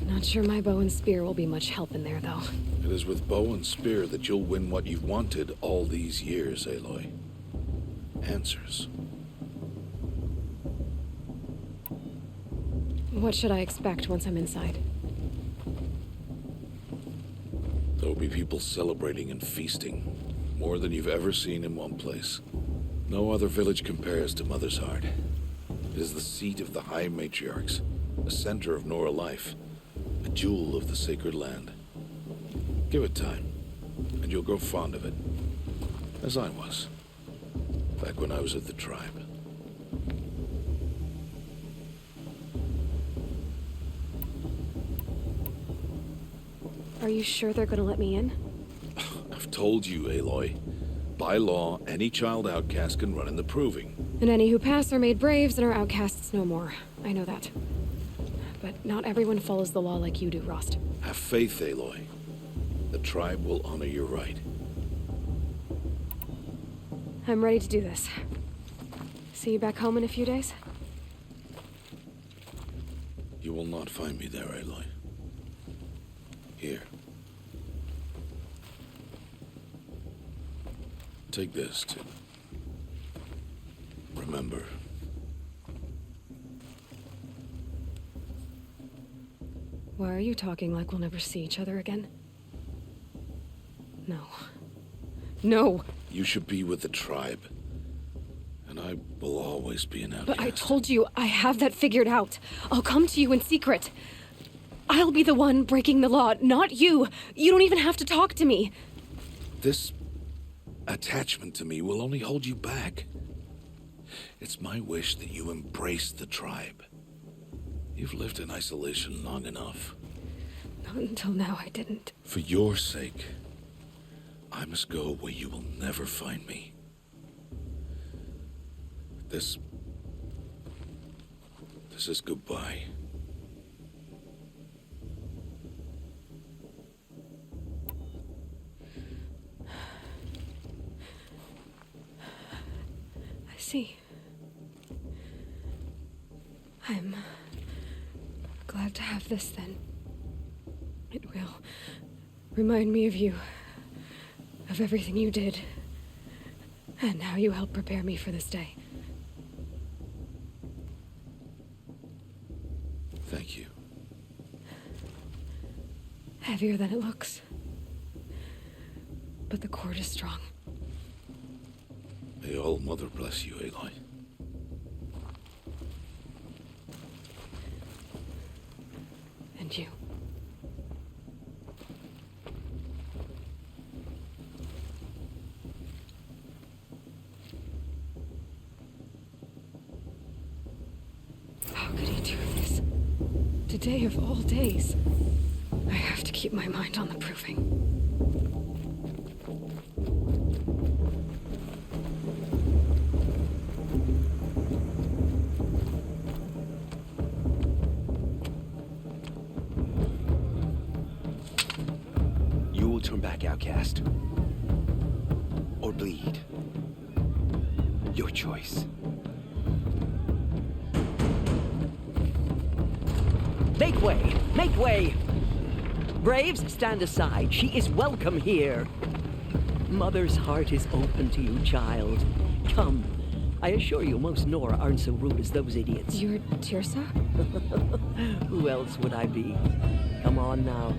Not sure my bow and spear will be much help in there, though. It is with bow and spear that you'll win what you've wanted all these years, Aloy. Answers. What should I expect once I'm inside? There will be people celebrating and feasting, more than you've ever seen in one place. No other village compares to Mother's Heart. It is the seat of the High Matriarchs, the center of Nora life, A jewel of the sacred land. Give it time, and you'll grow fond of it. As I was, back when I was at the tribe. Are you sure they're gonna let me in? I've told you, Aloy. By law, any child outcast can run in the proving. And any who pass are made braves and are outcasts no more. I know that. But not everyone follows the law like you do, Rost. Have faith, Aloy. The tribe will honor your right. I'm ready to do this. See you back home in a few days? You will not find me there, Aloy. Here. Take this to remember. Why are you talking like we'll never see each other again? No. No! You should be with the tribe. And I will always be an outcast. But I told you, I have that figured out. I'll come to you in secret. I'll be the one breaking the law, not you. You don't even have to talk to me. This attachment to me will only hold you back. It's my wish that you embrace the tribe. You've lived in isolation long enough. Not until now, I didn't. For your sake, I must go where you will never find me. This is goodbye. I see. I'm glad to have this then. It will remind me of you, of everything you did, and how you helped prepare me for this day. Thank you. Heavier than it looks. But the cord is strong. May All Mother bless you, Aloy. And you. How could he do this? Today of all days. I have to keep my mind on the proving. You will turn back, outcast. Or bleed. Your choice. Make way! Make way! Braves, stand aside. She is welcome here. Mother's heart is open to you, child. Come. I assure you, most Nora aren't so rude as those idiots. You're Tirsa? Who else would I be? Come on now.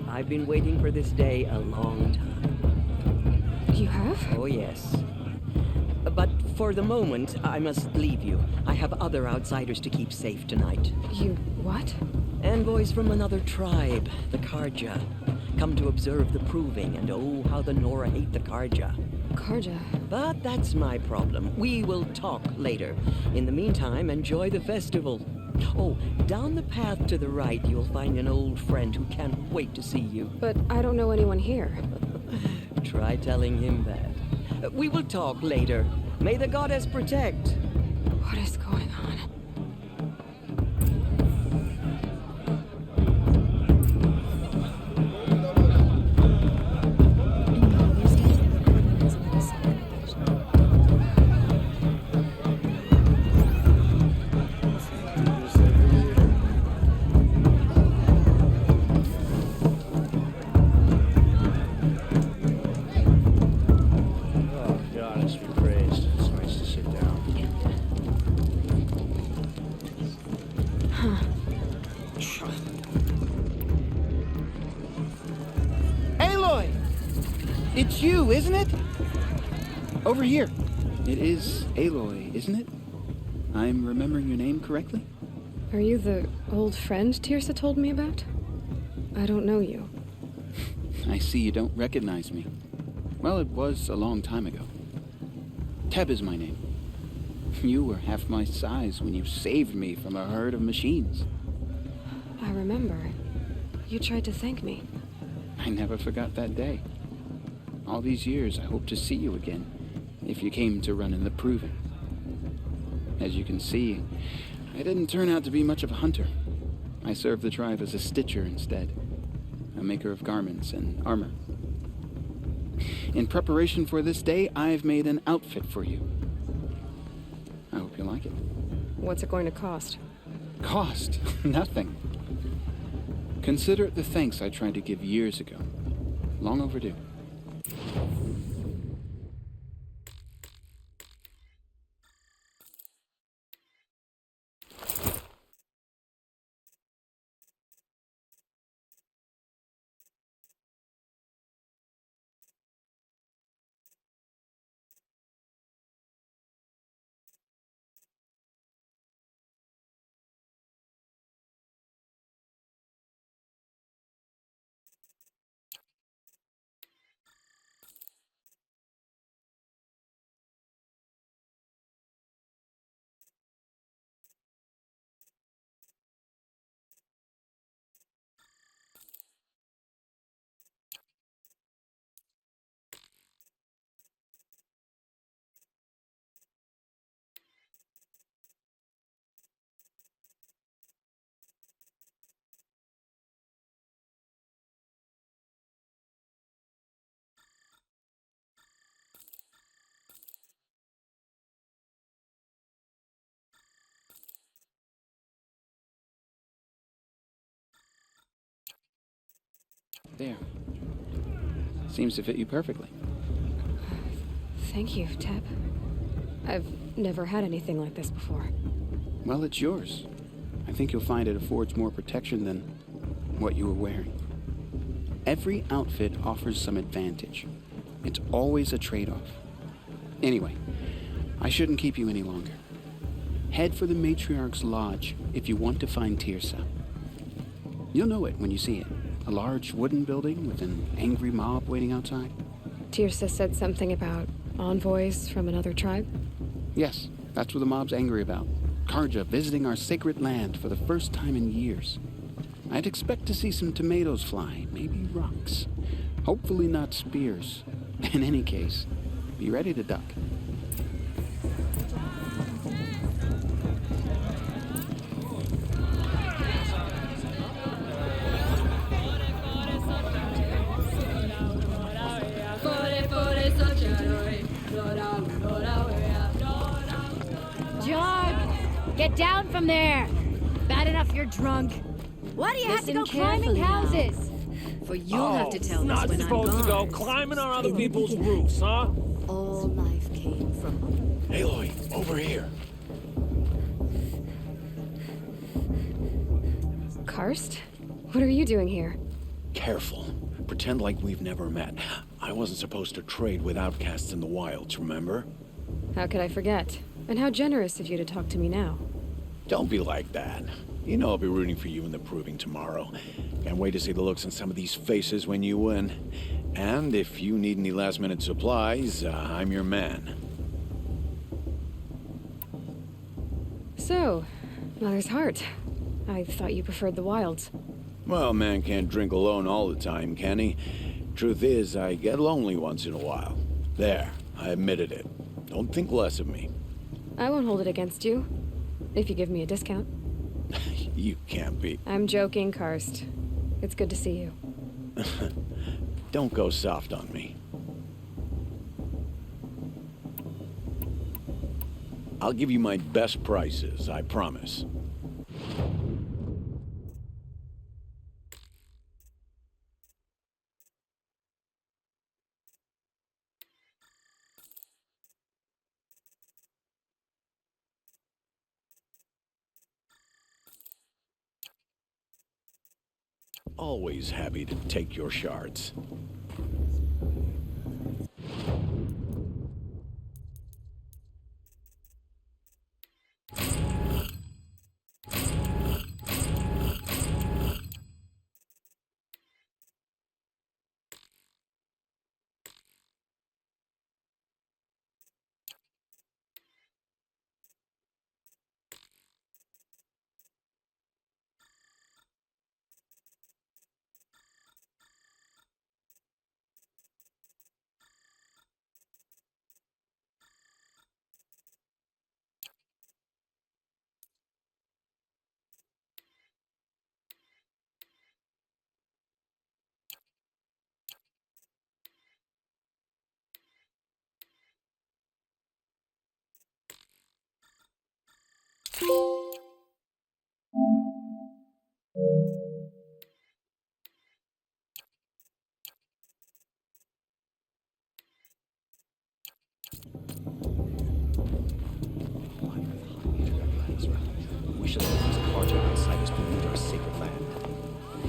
I've been waiting for this day a long time. You have? Oh, yes. But for the moment, I must leave you. I have other outsiders to keep safe tonight. You what? Envoys from another tribe, the 𝗚𝗺𝗀𝗃. Come to observe the proving, and oh, how the Nora hate the 𝗚𝗺𝗃. 𝗚𝗺𝗃? But that's my problem. We will talk later. In the meantime, enjoy the festival. Oh, down the path to the right, you'll find an old friend who can't wait to see you. But I don't know anyone here. Try telling him that. We will talk later. May the goddess protect. What is going on? Aloy! It's you, isn't it? Over here. It is Aloy, isn't it? I'm remembering your name correctly? Are you the old friend Tirsa told me about? I don't know you. I see you don't recognize me. Well, it was a long time ago. 𝗚𝗺𝗶 is my name. You were half my size when you saved me from a herd of machines. I remember. You tried to thank me. I never forgot that day. All these years, I hope to see you again, if you came to run in the proving. As you can see, I didn't turn out to be much of a hunter. I served the tribe as a stitcher instead, a maker of garments and armor. In preparation for this day, I've made an outfit for you. I hope you like it. What's it going to cost? Cost? Nothing. Consider it the thanks I tried to give years ago. Long overdue. There. Seems to fit you perfectly. Thank you, 𝗚𝗺𝗺. I've never had anything like this before. Well, it's yours. I think you'll find it affords more protection than what you were wearing. Every outfit offers some advantage. It's always a trade-off. Anyway, I shouldn't keep you any longer. Head for the Matriarch's Lodge if you want to find 𝗚𝗺𝗺. You'll know it when you see it. A large wooden building with an angry mob waiting outside. 𝗚𝗺𝗺 said something about envoys from another tribe? Yes, that's what the mob's angry about. 𝗚𝗺𝗺 visiting our sacred land for the first time in years. I'd expect to see some tomatoes fly, maybe rocks. Hopefully not spears. In any case, be ready to duck. John, get down from there. Bad enough you're drunk. Why do you have to go climbing houses? For you'll have to tell us when I'm supposed to go gone. climbing on other people's roofs, huh? All life came from... Aloy, over here. Karst? What are you doing here? Careful. Pretend like we've never met. I wasn't supposed to trade with outcasts in the wilds, remember? How could I forget? And how generous of you to talk to me now. Don't be like that. You know I'll be rooting for you in the proving tomorrow. Can't wait to see the looks on some of these faces when you win. And if you need any last-minute supplies, I'm your man. So, Mother's Heart. I thought you preferred the wilds. Well, man can't drink alone all the time, can he? Truth is, I get lonely once in a while. There, I admitted it. Don't think less of me. I won't hold it against you, if you give me a discount. You can't be. I'm joking, Karst. It's good to see you. Don't go soft on me. I'll give you my best prices, I promise. Always happy to take your shards.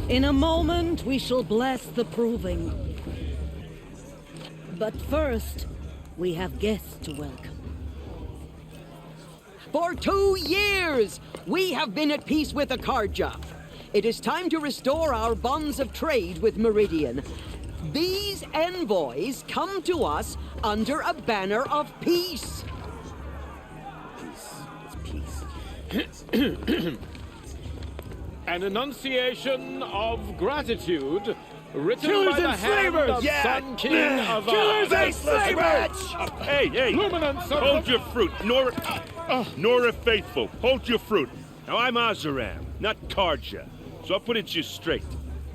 In a moment, we shall bless the proving. But first, we have guests to welcome. For 2 years, we have been at peace with 𝗚𝗺𝗀𝗀𝗃. It is time to restore our bonds of trade with Meridian. These envoys come to us under a banner of peace. An enunciation of gratitude written Killers by the and hand slavers! of Yeah. Sun King of Killers and slavers! Hey, Luminance of hold the- your fruit. Nora Faithful, hold your fruit. Now, I'm 𝗚𝗺𝗃𝗀𝗃, not 𝗚𝗺𝗃𝗀𝗃. So I'll put it to you straight.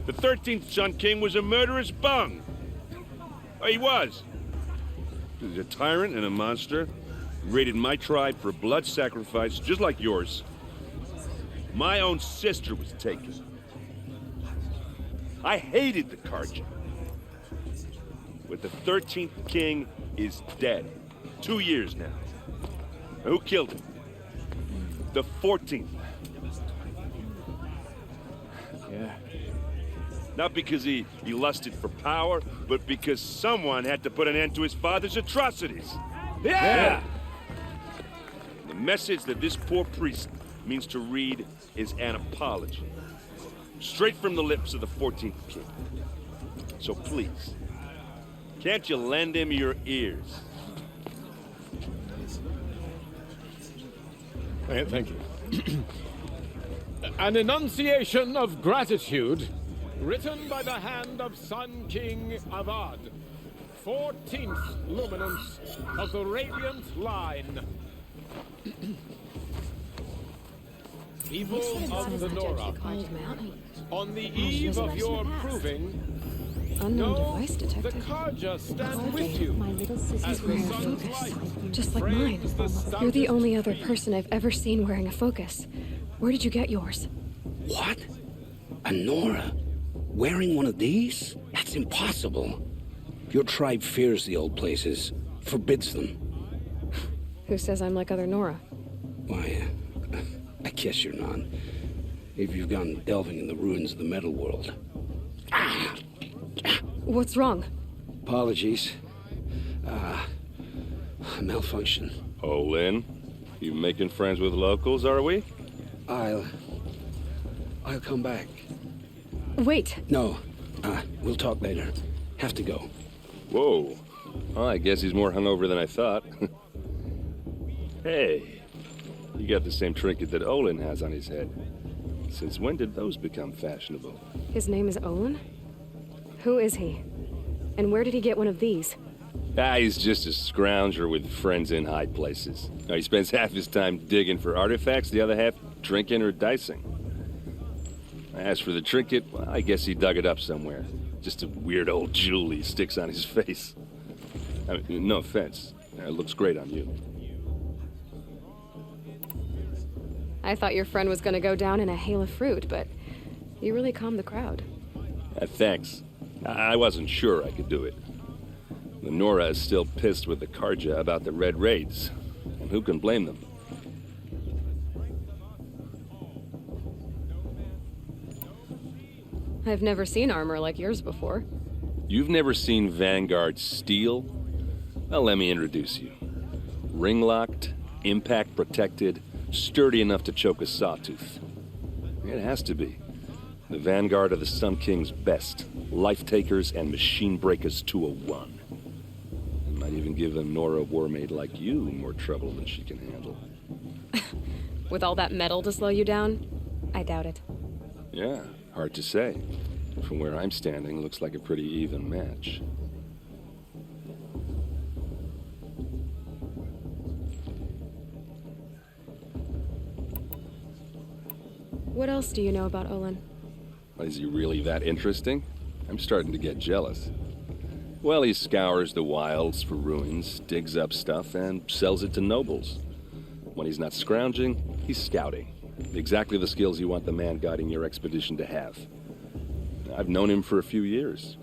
The 13th Sun King was a murderous bung. Oh, he was. He was a tyrant and a monster. Raided my tribe for blood sacrifice, just like yours. My own sister was taken. I hated the 𝗚𝗺𝗀𝗃. But the 13th king is dead. 2 years now. Who killed him? The 14th. Yeah. Not because he lusted for power, but because someone had to put an end to his father's atrocities. Yeah! The message that this poor priest means to read is an apology. Straight from the lips of the 14th king. So please, can't you lend him your ears? Thank you. An enunciation of gratitude written by the hand of Sun King Avad, 14th luminance of the Radiant Line. People of the Nora, on the eve of your proving, Unknown know device the detected. 𝗚𝗺𝗀𝗃 stand with you. My little sister's As the Wearing a sun's focus, light just like mine. frames the You're the stoutest only other person I've ever seen wearing a focus. Where did you get yours? What? A Nora? Wearing one of these? That's impossible. Your tribe fears the old places, forbids them. Who says I'm like other Nora? Why, I guess you're not. If you've gone delving in the ruins of the metal world. What's wrong? Apologies. Malfunction. Oh, Lynn, you making friends with locals, are we? I'll come back. Wait. No, we'll talk later. Have to go. Whoa. Well, I guess he's more hungover than I thought. Hey, you got the same trinket that Olin has on his head. Since when did those become fashionable? His name is Olin? Who is he? And where did he get one of these? He's just a scrounger with friends in high places. Now, he spends half his time digging for artifacts, the other half drinking or dicing. As for the trinket, well, I guess he dug it up somewhere. Just a weird old jewel he sticks on his face. I mean, no offense. It looks great on you. I thought your friend was gonna go down in a hail of fruit, but you really calmed the crowd. Thanks. I wasn't sure I could do it. The Nora is still pissed with the 𝗚𝗺𝗃𝗀𝗃 about the Red Raids. And who can blame them? I've never seen armor like yours before. You've never seen Vanguard steel? Well, let me introduce you. Ring-locked, impact-protected, sturdy enough to choke a sawtooth. It has to be. The Vanguard of the Sun King's best. Life-takers and machine breakers to a one. It might even give a Nora war-maid like you more trouble than she can handle. With all that metal to slow you down? I doubt it. Yeah, hard to say. From where I'm standing, looks like a pretty even match. What else do you know about Olin? Is he really that interesting? I'm starting to get jealous. Well, he scours the wilds for ruins, digs up stuff, and sells it to nobles. When he's not scrounging, he's scouting. Exactly the skills you want the man guiding your expedition to have. I've known him for a few years.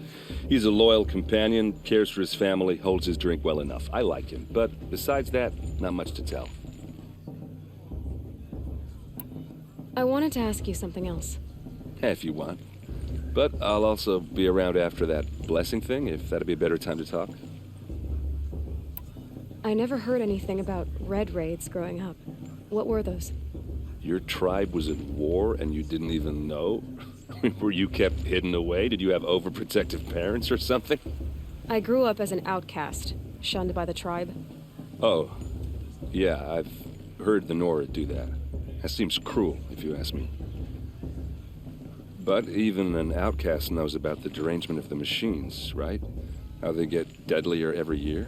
He's a loyal companion, cares for his family, holds his drink well enough. I like him, but besides that, not much to tell. I wanted to ask you something else. If you want. But I'll also be around after that blessing thing, if that'd be a better time to talk. I never heard anything about red raids growing up. What were those? Your tribe was at war and you didn't even know? Were you kept hidden away? Did you have overprotective parents or something? I grew up as an outcast, shunned by the tribe. Oh, yeah, I've heard the Nora do that. That seems cruel, if you ask me. But even an outcast knows about the derangement of the machines, right? How they get deadlier every year?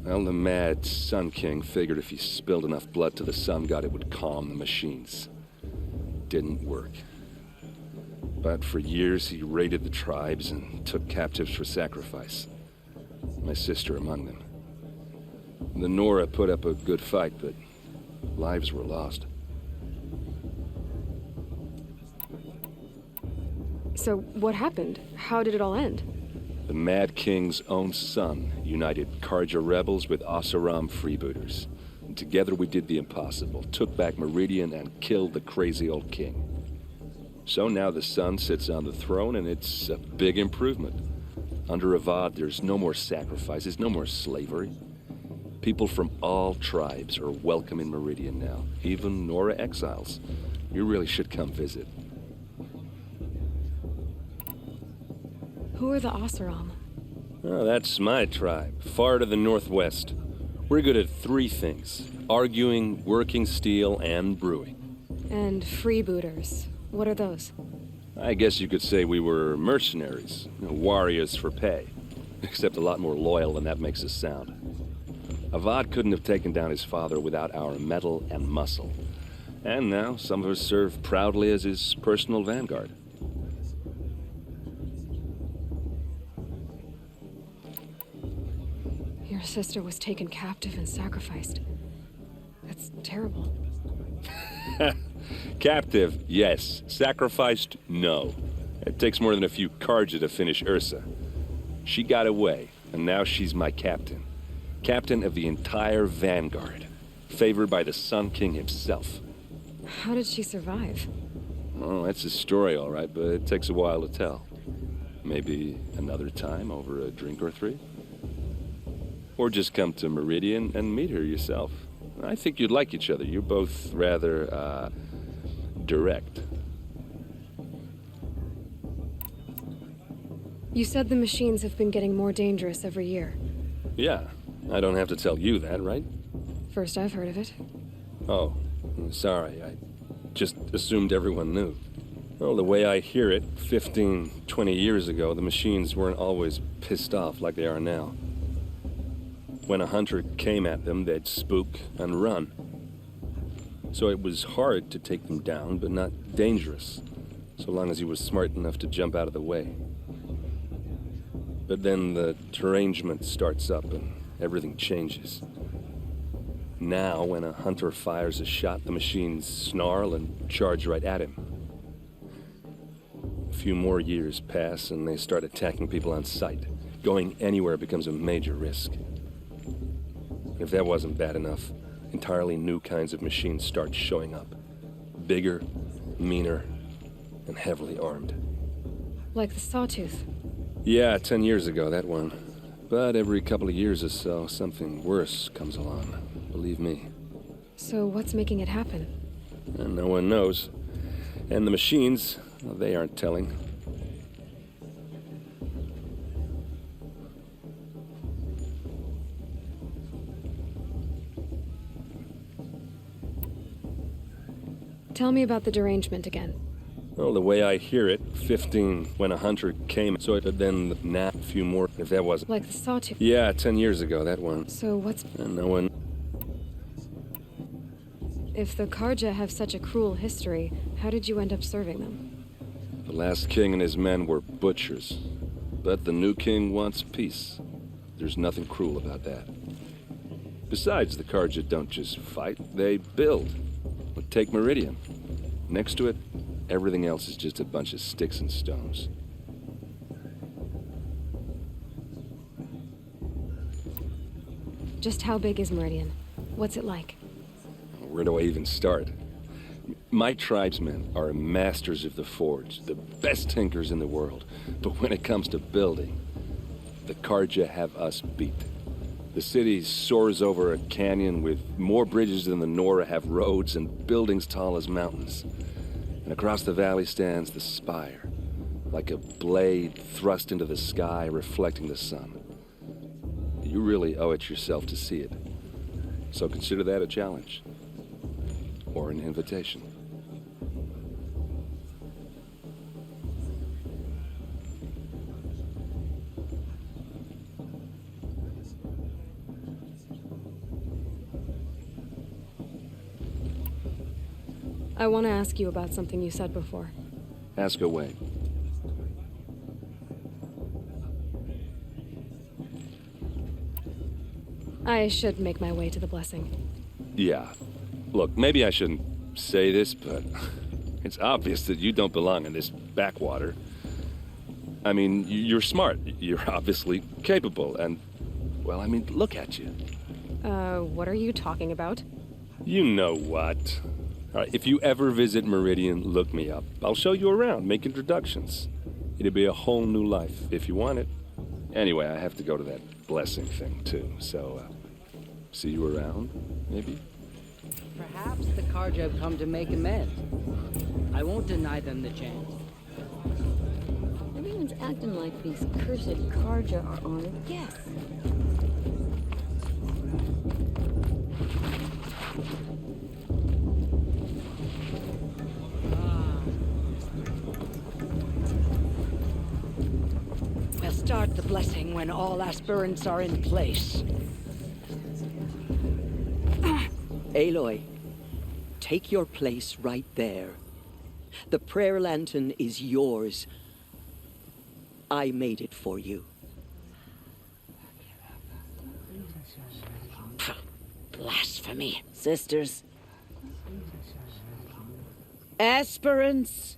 Well, the mad Sun King figured if he spilled enough blood to the Sun God, it would calm the machines. Didn't work. But for years, he raided the tribes and took captives for sacrifice. My sister among them. The Nora put up a good fight, but lives were lost. So what happened? How did it all end? The Mad King's own son united 𝗚𝗺𝗀𝗃𝗀𝗃 rebels with 𝗚𝗺𝗺𝗁 freebooters. And together we did the impossible, took back Meridian and killed the crazy old king. So now the son sits on the throne and it's a big improvement. Under 𝗚𝗺d, there's no more sacrifices, no more slavery. People from all tribes are welcome in Meridian now, even Nora exiles. You really should come visit. Who are the 𝗚𝗺𝗁? Oh, that's my tribe, far to the northwest. We're good at three things: arguing, working steel, and brewing. And freebooters. What are those? I guess you could say we were mercenaries, warriors for pay. Except a lot more loyal than that makes us sound. 𝗚𝗺d couldn't have taken down his father without our metal and muscle. And now some of us serve proudly as his personal vanguard. Your sister was taken captive and sacrificed. That's terrible. Captive, yes. Sacrificed, no. It takes more than a few 𝗚𝗺𝗀𝗃 to finish 𝗚𝗺𝗃. She got away, and now she's my captain. Captain of the entire vanguard. Favored by the Sun King himself. How did she survive? Oh, that's a story, all right, but it takes a while to tell. Maybe another time over a drink or three? Or just come to Meridian and meet her yourself. I think you'd like each other. You're both rather, direct. You said the machines have been getting more dangerous every year. Yeah, I don't have to tell you that, right? First I've heard of it. Oh, sorry. I just assumed everyone knew. Well, the way I hear it, 15, 20 years ago, the machines weren't always pissed off like they are now. When a hunter came at them, they'd spook and run. So it was hard to take them down, but not dangerous, so long as he was smart enough to jump out of the way. But then the derangement starts up and everything changes. Now, when a hunter fires a shot, the machines snarl and charge right at him. A few more years pass and they start attacking people on sight. Going anywhere becomes a major risk. If that wasn't bad enough, entirely new kinds of machines start showing up. Bigger, meaner, and heavily armed. Like the Sawtooth. Yeah, 10 years ago, that one. But every couple of years or so, something worse comes along. Believe me. So what's making it happen? And no one knows. And the machines, well, they aren't telling. Tell me about the derangement again. Well, the way I hear it, 15 when a hunter came, so it then now a few more, if that wasn't. Like the Sawtooth. Yeah, 10 years ago, that one. So what's... And no one... If the 𝗚𝗺𝗃 have such a cruel history, how did you end up serving them? The last king and his men were butchers. But the new king wants peace. There's nothing cruel about that. Besides, the 𝗚𝗺𝗃 don't just fight, they build. Take Meridian. Next to it, everything else is just a bunch of sticks and stones. Just how big is Meridian? What's it like? Where do I even start? My tribesmen are masters of the forge, the best tinkers in the world. But when it comes to building, the 𝗚𝗺𝗀𝗃 have us beat. The city soars over a canyon with more bridges than the 𝗚₃ have roads and buildings tall as mountains. And across the valley stands the spire, like a blade thrust into the sky, reflecting the sun. You really owe it yourself to see it. So consider that a challenge, or an invitation. I want to ask you about something you said before. Ask away. I should make my way to the blessing. Yeah. Look, maybe I shouldn't say this, but it's obvious that you don't belong in this backwater. I mean, you're smart. You're obviously capable, and, well, I mean, look at you. What are you talking about? You know what. All right, if you ever visit Meridian, look me up. I'll show you around, make introductions. It'll be a whole new life, if you want it. Anyway, I have to go to that blessing thing, too, so, see you around, maybe? Perhaps the 𝗚𝗺𝗃 have come to make amends. I won't deny them the chance. Everyone's acting like these cursed 𝗚𝗺𝗃 are on a guess. We'll start the blessing when all aspirants are in place. Aloy, take your place right there. The prayer lantern is yours. I made it for you. Blasphemy. Sisters. Aspirants,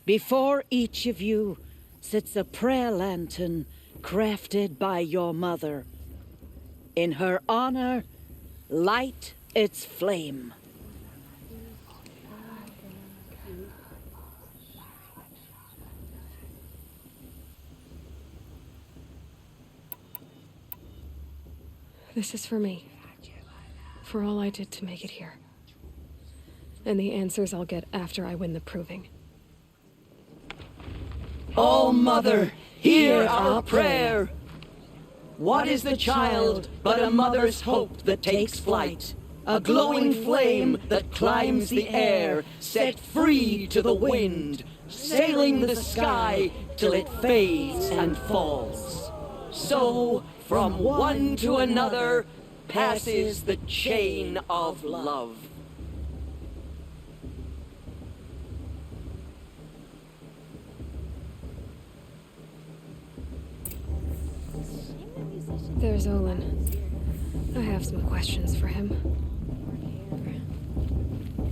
before each of you sits a prayer lantern crafted by your mother. In her honor, light its flame. This is for me. For all I did to make it here. And the answers I'll get after I win the proving. Oh, Mother, hear our prayer. What is the child but a mother's hope that takes flight? A glowing flame that climbs the air, set free to the wind, sailing the sky till it fades and falls. So, from one to another, passes the chain of love. There's Olin. I have some questions for him.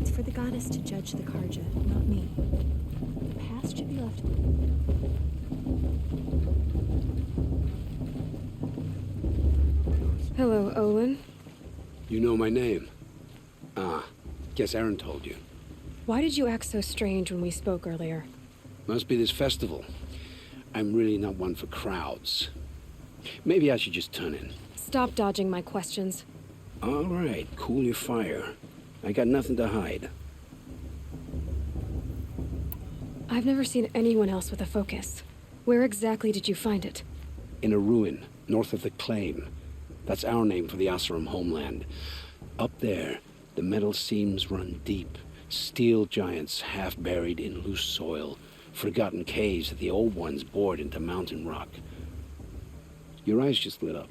It's for the goddess to judge the 𝗚𝗺𝗃, not me. The past should be left. Hello, Olin. You know my name? Ah, guess Aaron told you. Why did you act so strange when we spoke earlier? Must be this festival. I'm really not one for crowds. Maybe I should just turn in. Stop dodging my questions. All right, cool your fire. I got nothing to hide. I've never seen anyone else with a focus. Where exactly did you find it? In a ruin, north of the claim. That's our name for the 𝗚𝗺𝗃 homeland. Up there, the metal seams run deep. Steel giants half buried in loose soil. Forgotten caves that the old ones bored into mountain rock. Your eyes just lit up.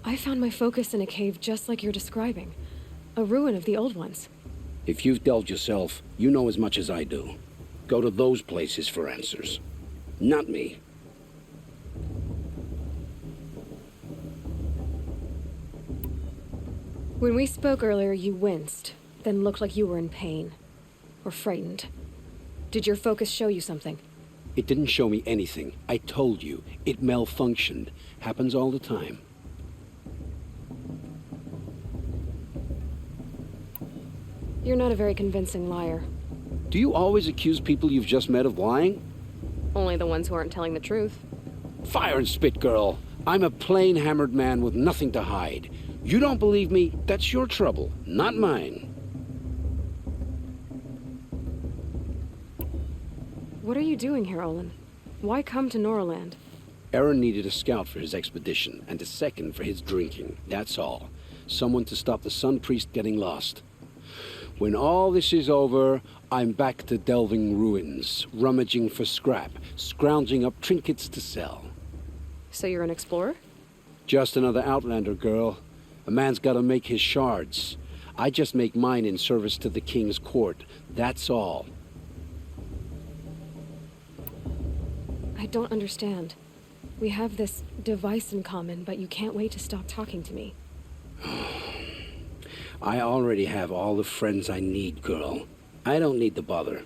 I found my focus in a cave just like you're describing. A ruin of the old ones. If you've delved yourself, you know as much as I do. Go to those places for answers. Not me. When we spoke earlier, you winced, then looked like you were in pain. Or frightened. Did your focus show you something? It didn't show me anything. I told you. It malfunctioned. Happens all the time. You're not a very convincing liar. Do you always accuse people you've just met of lying? Only the ones who aren't telling the truth. Fire and spit, girl. I'm a plain hammered man with nothing to hide. You don't believe me, that's your trouble, not mine. What are you doing here, Olin? Why come to Norland? Aaron needed a scout for his expedition, and a second for his drinking, that's all. Someone to stop the Sun Priest getting lost. When all this is over, I'm back to delving ruins, rummaging for scrap, scrounging up trinkets to sell. So you're an explorer? Just another outlander, girl. A man's gotta make his shards. I just make mine in service to the king's court, that's all. I don't understand. We have this device in common, but you can't wait to stop talking to me. I already have all the friends I need, girl. I don't need the bother.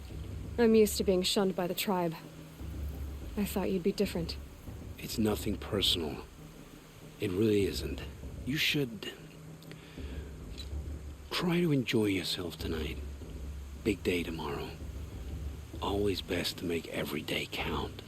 I'm used to being shunned by the tribe. I thought you'd be different. It's nothing personal. It really isn't. You should try to enjoy yourself tonight. Big day tomorrow. Always best to make every day count.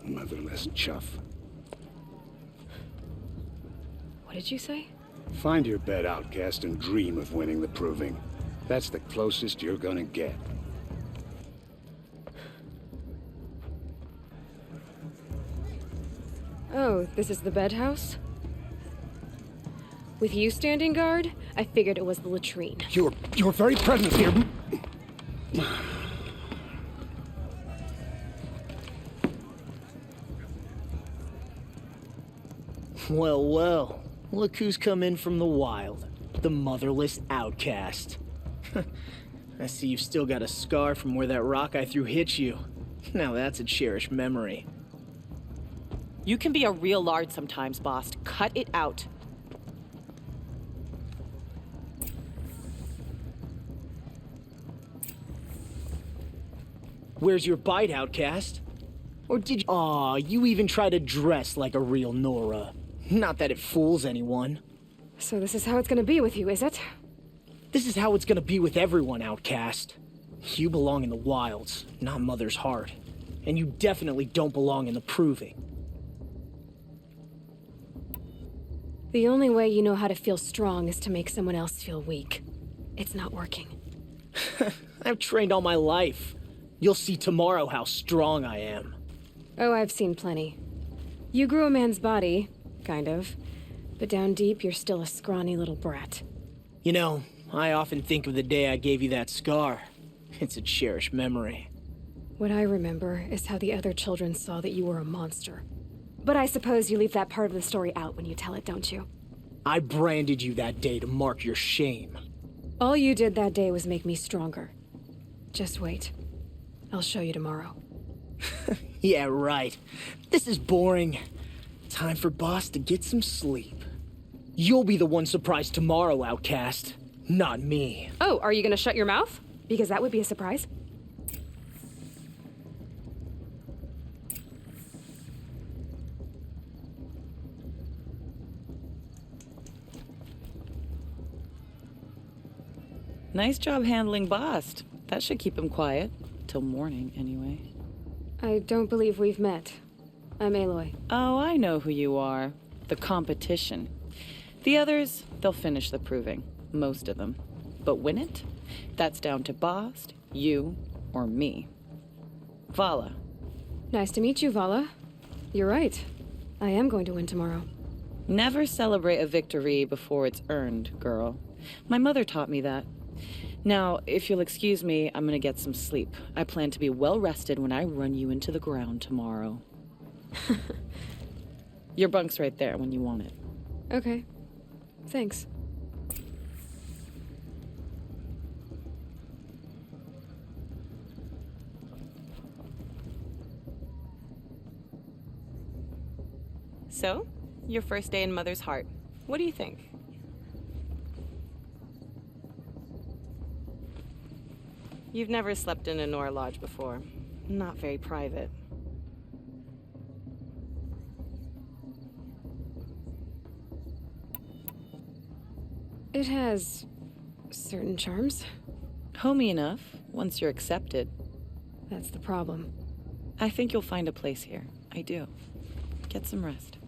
Motherless chuff. What did you say? Find your bed, outcast, and dream of winning the proving. That's the closest you're gonna get. Oh, this is the bedhouse? With you standing guard, I figured it was the latrine. Your very presence here. Well, well. Look who's come in from the wild. The motherless outcast. I see you've still got a scar from where that rock I threw hit you. Now that's a cherished memory. You can be a real lard sometimes, boss. Cut it out. Where's your bite, outcast? Or did you... Aw, you even try to dress like a real Nora. Not that it fools anyone. So this is how it's gonna be with you, is it? This is how it's gonna be with everyone, outcast. You belong in the wilds, not Mother's heart. And you definitely don't belong in the proving. The only way you know how to feel strong is to make someone else feel weak. It's not working. I've trained all my life. You'll see tomorrow how strong I am. Oh, I've seen plenty. You grew a man's body, kind of. But down deep, you're still a scrawny little brat. You know, I often think of the day I gave you that scar. It's a cherished memory. What I remember is how the other children saw that you were a monster. But I suppose you leave that part of the story out when you tell it, don't you? I branded you that day to mark your shame. All you did that day was make me stronger. Just wait. I'll show you tomorrow. Yeah, right. This is boring. Time for Boss to get some sleep. You'll be the one surprised tomorrow, outcast. Not me. Oh, are you gonna shut your mouth? Because that would be a surprise. Nice job handling Bast. That should keep him quiet. Till morning, anyway. I don't believe we've met. I'm Aloy. Oh, I know who you are. The competition. The others, they'll finish the proving. Most of them. But win it? That's down to Bast, you, or me. Vala. Nice to meet you, Vala. You're right. I am going to win tomorrow. Never celebrate a victory before it's earned, girl. My mother taught me that. Now, if you'll excuse me, I'm gonna get some sleep. I plan to be well rested when I run you into the ground tomorrow. Your bunk's right there when you want it. Okay. Thanks. So, your first day in Mother's heart. What do you think? You've never slept in a 𝗚𝗺 lodge before. Not very private. It has certain charms. Homey enough, once you're accepted. That's the problem. I think you'll find a place here. I do. Get some rest.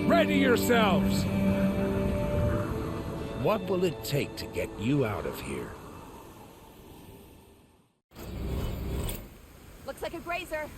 Ready yourselves! What will it take to get you out of here? Looks like a grazer.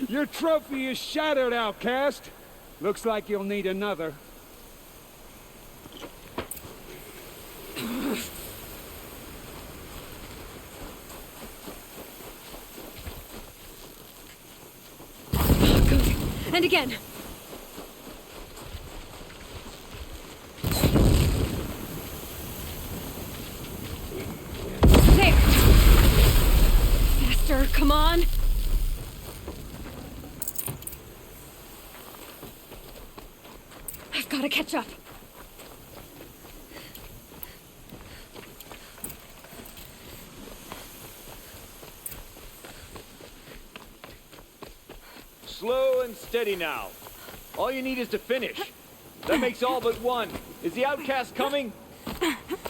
Your trophy is shattered, outcast. Looks like you'll need another. Good. And again. There. Faster, come on. I've got to catch up. Slow and steady now. All you need is to finish. That makes all but one. Is the outcast coming?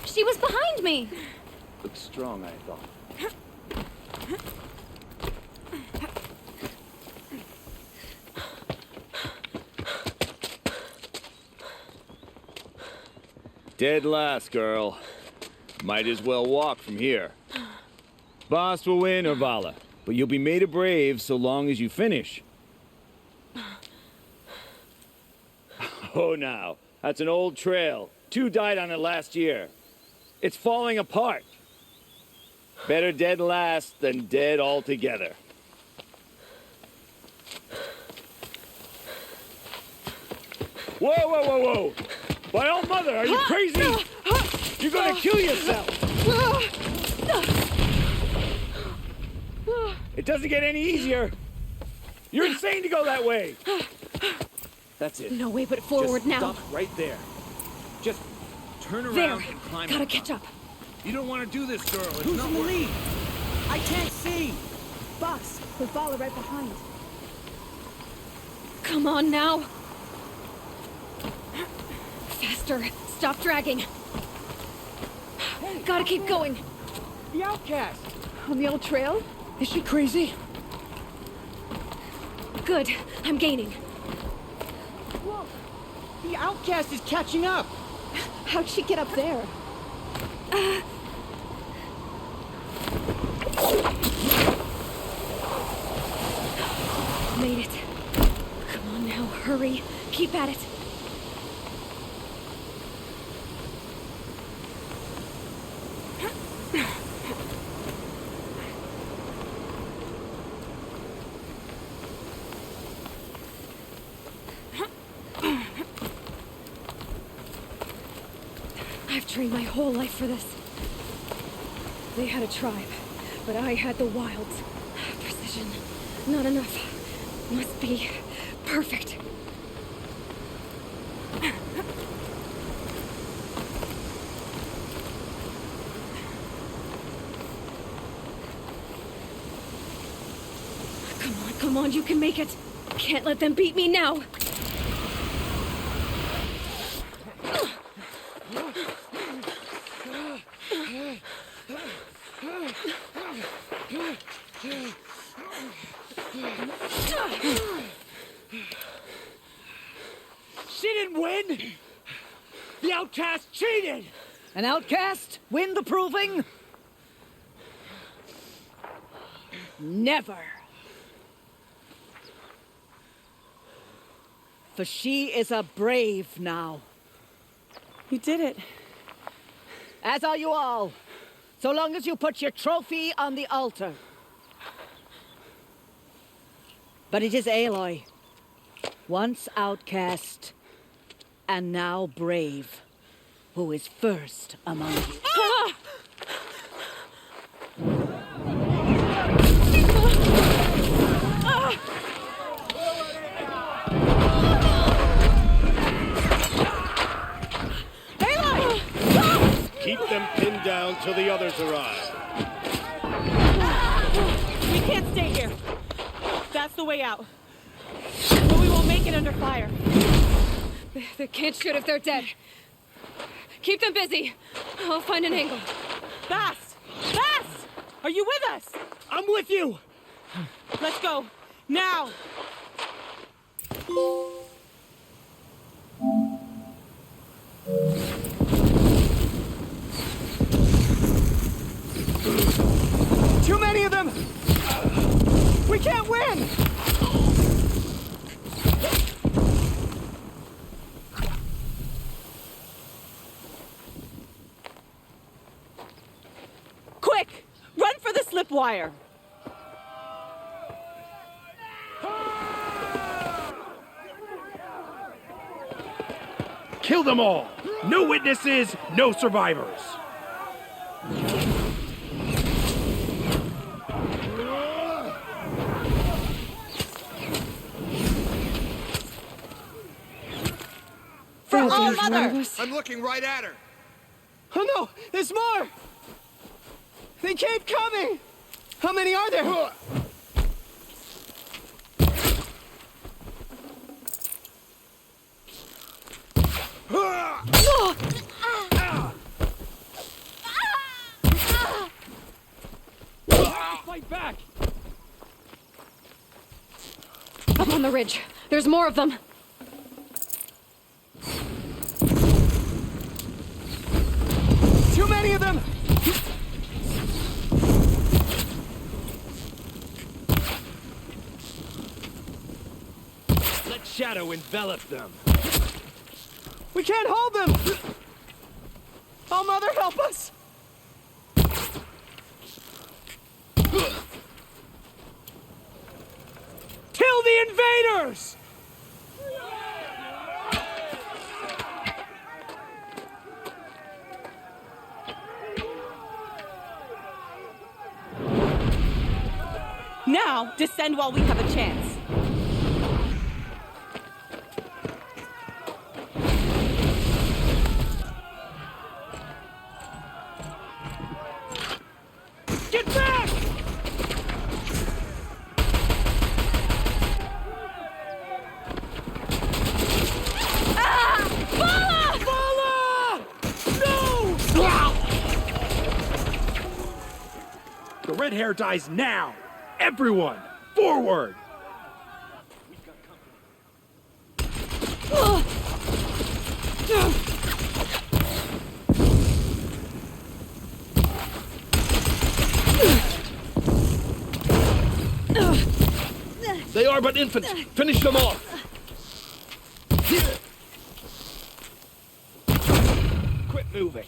She was behind me. Looks strong, I thought. Dead last, girl. Might as well walk from here. Boss will win, 𝗚𝗺𝗁𝗁, but you'll be made a brave so long as you finish. Oh, now, that's an old trail. 2 died on it last year. It's falling apart. Better dead last than dead altogether. Whoa, whoa, whoa, whoa! By all mother, are you crazy? You're gonna kill yourself! It doesn't get any easier. You're insane to go that way. That's it. No way but forward Just now. Stop right there. Just turn around There. and climb Gotta up. catch up. You don't want to do this, girl. It's Who's not in the worth lead? I can't see. Boss, we follow right behind. Come on now. Faster. Stop dragging. Gotta keep going. The outcast. On the old trail? Is she crazy? Good. I'm gaining. Whoa. The outcast is catching up. How'd she get up there? Made it. Come on now, hurry. Keep at it. I've trained my whole life for this. They had a tribe, but I had the wilds. Precision. Not enough. Must be perfect. Come on, you can make it. Can't let them beat me now. She didn't win! The outcast cheated! An outcast win the proving? Never. For she is a brave now. You did it. As are you all. So long as you put your trophy on the altar. But it is Aloy, once outcast, and now brave, who is first among you. Ah! Keep them pinned down till the others arrive. We can't stay here. That's the way out. But we won't make it under fire. They can't shoot if they're dead. Keep them busy. I'll find an angle. Bast! Bast! Are you with us? I'm with you! Let's go. Now! Too many of them! We can't win! Quick! Run for the slip wire! Kill them all! No witnesses, no survivors! Oh, Mother! I'm looking right at her. Oh no, there's more! They keep coming! How many are there? Fight back! Up on the ridge. There's more of them. Too many of them! Let shadow envelop them. We can't hold them! Oh, Mother, help us! Kill the invaders! Now, descend while we have a chance. Get back! The red hair dies now! Everyone, forward! They are but infants. Finish them off. Quit moving.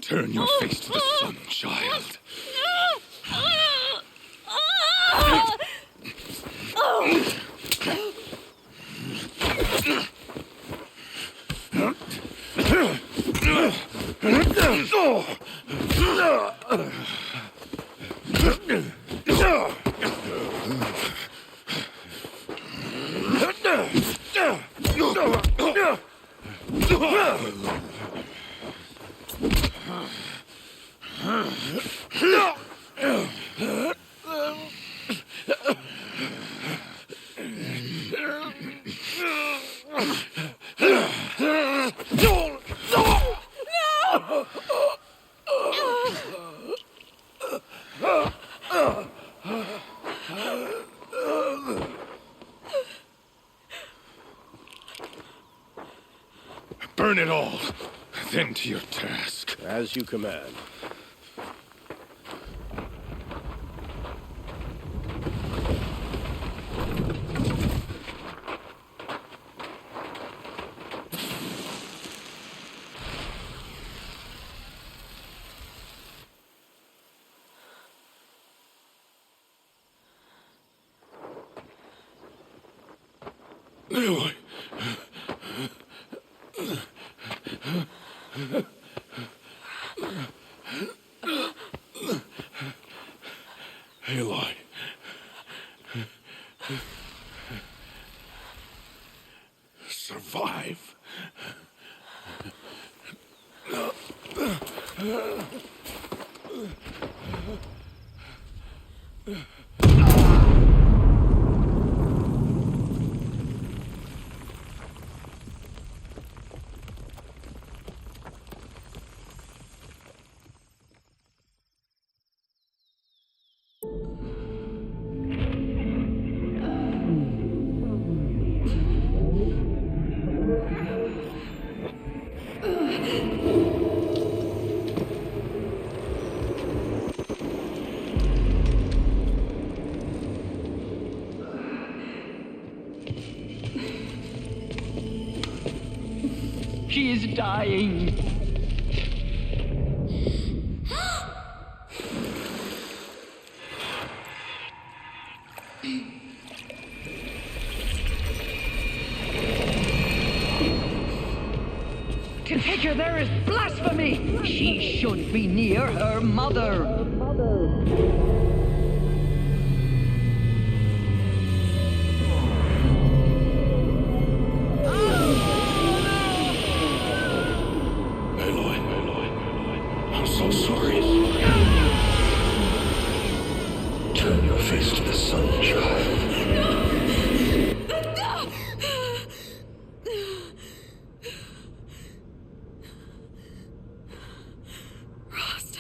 Turn your face to the sun, child. Burn it all, then to your task. As you command. Aloy. Aloy. Survive. She is dying. To take her there is blasphemy. She should be near her mother. I'm so sorry. Turn your face to the sun, child. Rost.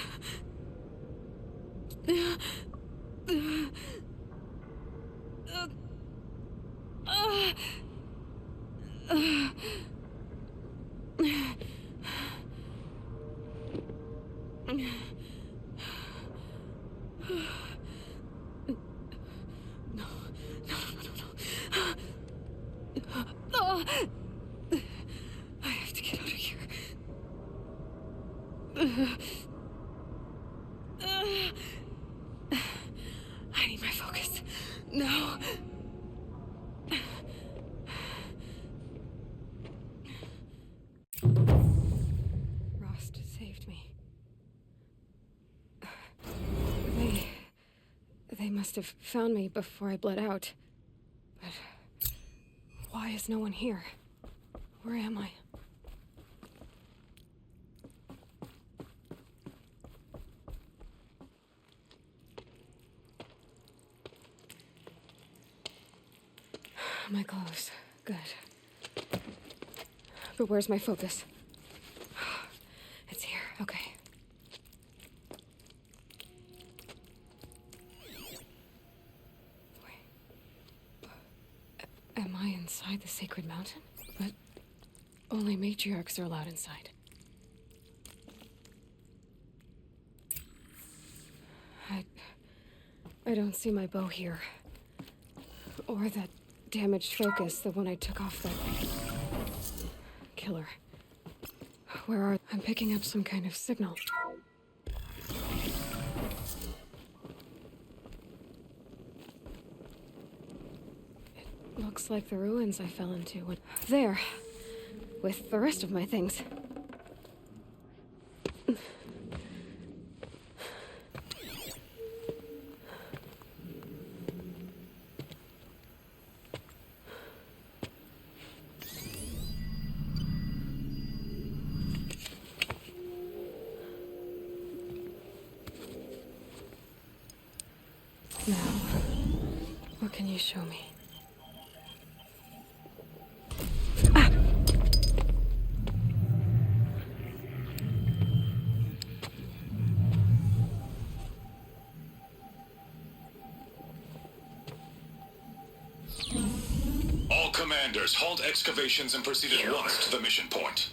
I have to get out of here. I need my focus. No. Rost saved me. They must have found me before I bled out. But why is no one here? Where am I? My clothes. Good. But where's my focus? It's here. Okay. Wait. Am I inside the sacred mountain? But only matriarchs are allowed inside. I don't see my bow here. Or that damaged focus, the one I took off that killer. Where are... I'm picking up some kind of signal. It looks like the ruins I fell into when... There! With the rest of my things. Now, what can you show me? Ah! All commanders, halt excavations and proceed at once to the mission point.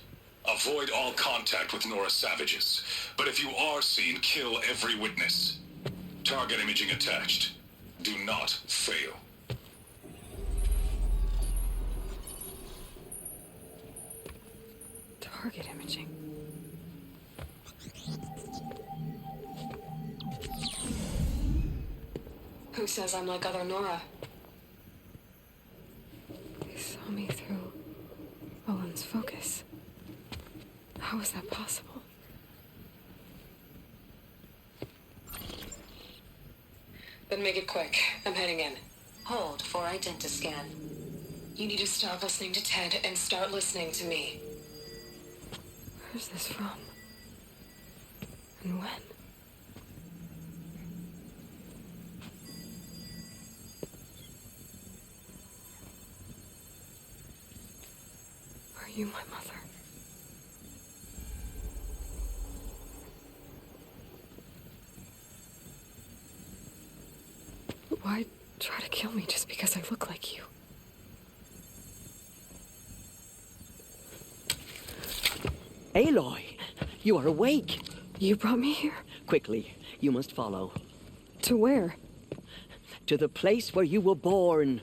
Avoid all contact with Nora savages, but if you are seen, kill every witness. Target imaging attached. Do not fail. Target imaging. Who says I'm like other Nora? They saw me through Owen's focus. How is that possible? Then make it quick. I'm heading in. Hold for identiscan. You need to stop listening to Ted and start listening to me. Where's this from? And when? Are you my mother? Why try to kill me just because I look like you? Aloy, you are awake. You brought me here? Quickly, you must follow. To where? To the place where you were born.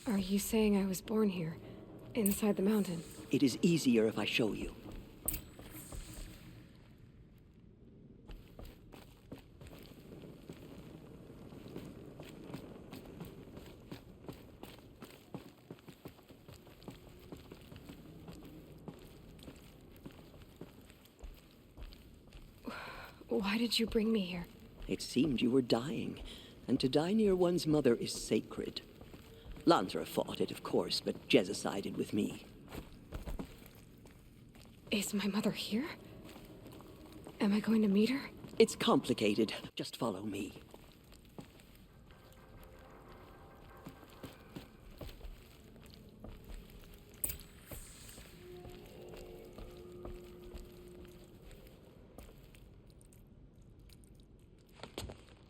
Are you saying I was born here, inside the mountain? It is easier if I show you. Why did you bring me here? It seemed you were dying, and to die near one's mother is sacred. Lansra fought it, of course, but Jezza sided with me. Is my mother here? Am I going to meet her? It's complicated. Just follow me.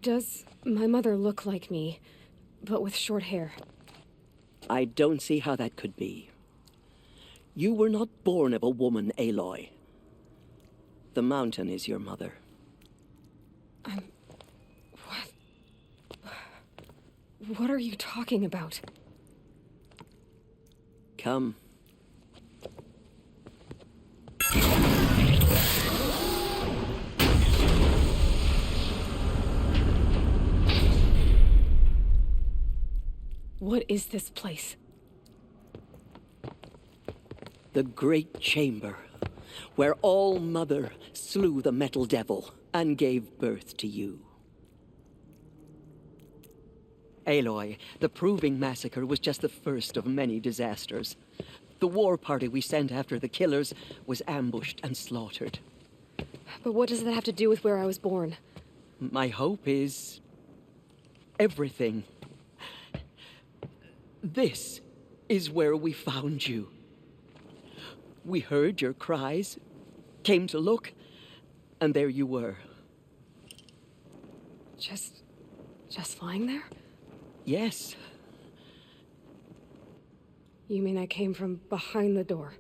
Does my mother look like me, but with short hair? I don't see how that could be. You were not born of a woman, Aloy. The mountain is your mother. What are you talking about? Come. What is this place? The Great Chamber. where All-Mother slew the metal devil and gave birth to you. Aloy, the Proving Massacre was just the first of many disasters. The war party we sent after the killers was ambushed and slaughtered. But what does that have to do with where I was born? My hope is everything. This is where we found you. We heard your cries, came to look, and there you were. Just lying there? Yes. You mean I came from behind the door?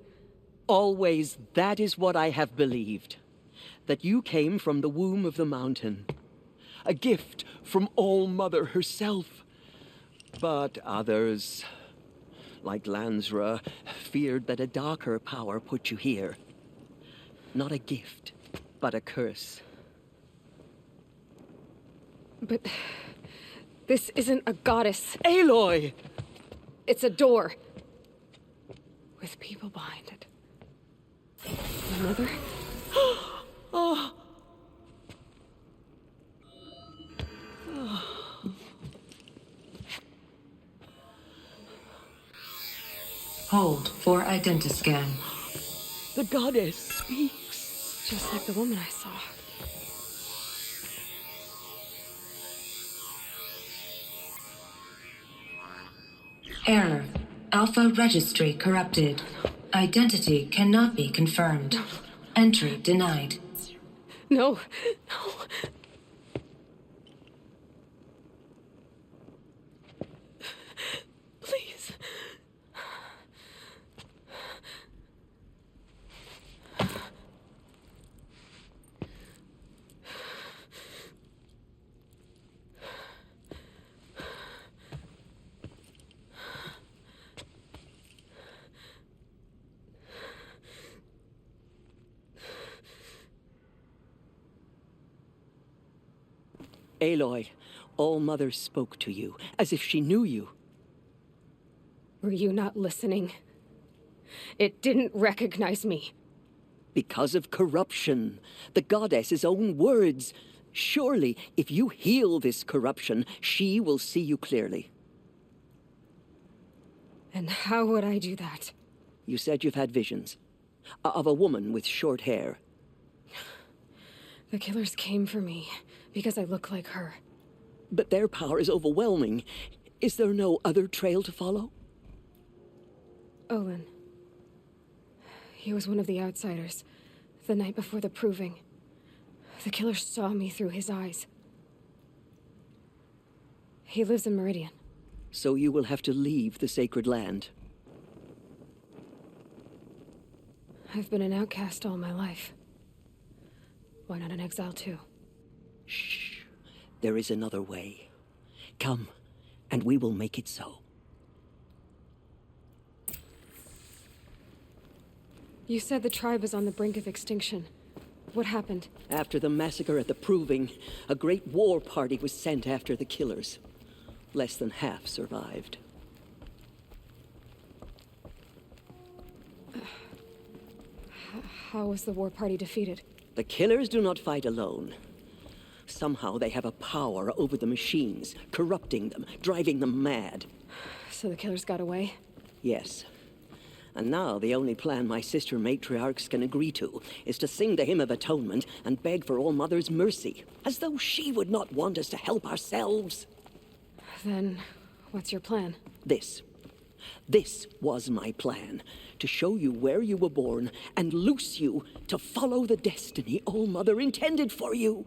Always, that is what I have believed. That you came from the womb of the mountain. A gift from All-Mother herself. But others, like Lansra, feared that a darker power put you here. Not a gift, but a curse. But this isn't a goddess. Aloy! It's a door. With people behind it. My mother? Oh. Hold for identiscan. The goddess speaks. Just like the woman I saw. Error. Alpha registry corrupted. Identity cannot be confirmed. Entry denied. No. Please. Aloy, All-Mother spoke to you, as if she knew you. Were you not listening? It didn't recognize me. Because of corruption, the goddess's own words. Surely, if you heal this corruption, she will see you clearly. And how would I do that? You said you've had visions. Of a woman with short hair. The killers came for me because I look like her. But their power is overwhelming. Is there no other trail to follow? Olin. He was one of the outsiders. The night before the Proving. The killers saw me through his eyes. He lives in Meridian. So you will have to leave the sacred land. I've been an outcast all my life. Why not an exile too? Shh. There is another way. Come, and we will make it so. You said the tribe is on the brink of extinction. What happened? After the massacre at the Proving, a great war party was sent after the killers. Less than half survived. How was the war party defeated? The killers do not fight alone. Somehow they have a power over the machines, corrupting them, driving them mad. So the killers got away? Yes. And now the only plan my sister matriarchs can agree to is to sing the Hymn of Atonement and beg for All-Mother's mercy, as though she would not want us to help ourselves. Then, what's your plan? This was my plan, to show you where you were born and loose you to follow the destiny All-Mother intended for you.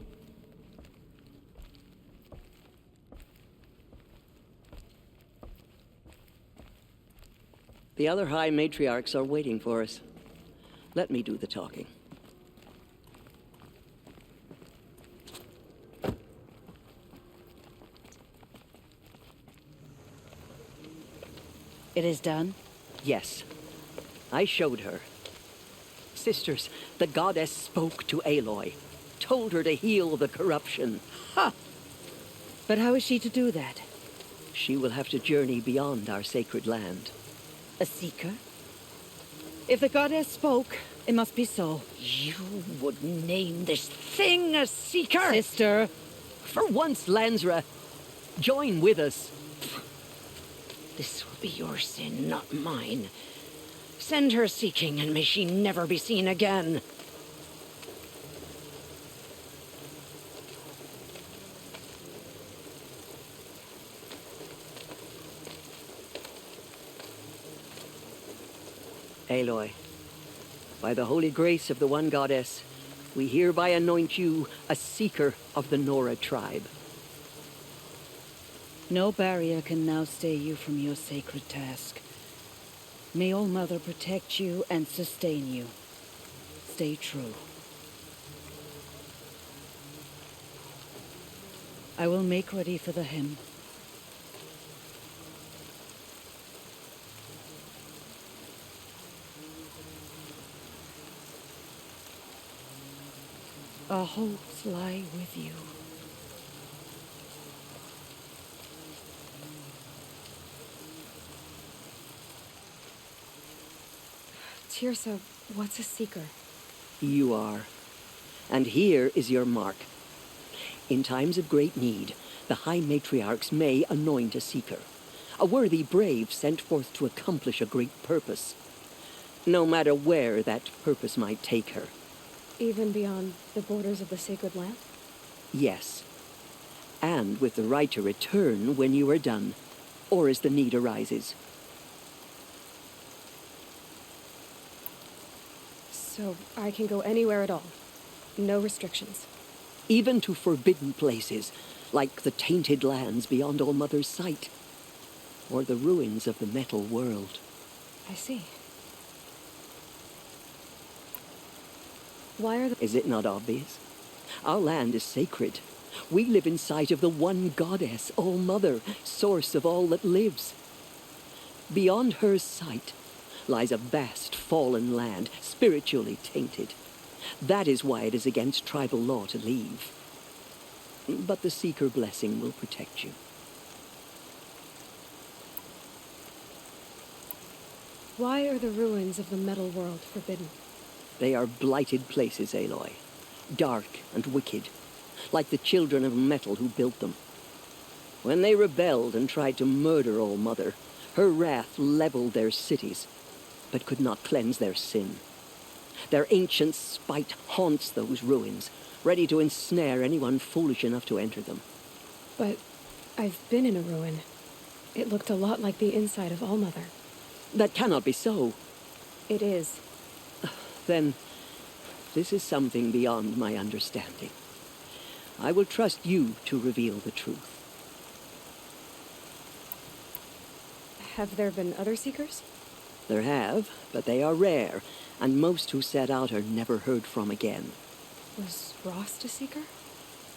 The other High Matriarchs are waiting for us. Let me do the talking. It is done? Yes. I showed her. Sisters, the goddess spoke to Aloy, told her to heal the corruption. Ha! But how is she to do that? She will have to journey beyond our sacred land. A seeker? If the goddess spoke, it must be so. You would name this thing a seeker? Sister. For once, Lansra, join with us. This will be your sin, not mine. Send her seeking, and may she never be seen again. Aloy, by the holy grace of the one goddess, we hereby anoint you a seeker of the Nora tribe. No barrier can now stay you from your sacred task. May All Mother protect you and sustain you. Stay true. I will make ready for the hymn. Our hopes lie with you. Tirsa, what's a seeker? You are. And here is your mark. In times of great need, the High Matriarchs may anoint a seeker, a worthy brave sent forth to accomplish a great purpose, no matter where that purpose might take her. Even beyond the borders of the sacred land? Yes. And with the right to return when you are done, or as the need arises. So I can go anywhere at all? No restrictions? Even to forbidden places, like the tainted lands beyond All Mother's sight, or the ruins of the metal world. I see. Why are the... Is it not obvious? Our land is sacred. We live in sight of the one goddess, All Mother, source of all that lives. Beyond her sight lies a vast fallen land, spiritually tainted. That is why it is against tribal law to leave. But the Seeker blessing will protect you. Why are the ruins of the metal world forbidden? They are blighted places, Aloy. Dark and wicked, like the children of metal who built them. When they rebelled and tried to murder All Mother, her wrath leveled their cities, but could not cleanse their sin. Their ancient spite haunts those ruins, ready to ensnare anyone foolish enough to enter them. But I've been in a ruin. It looked a lot like the inside of All Mother. That cannot be so. It is. Then, this is something beyond my understanding. I will trust you to reveal the truth. Have there been other Seekers? There have, but they are rare, and most who set out are never heard from again. Was Rost a Seeker?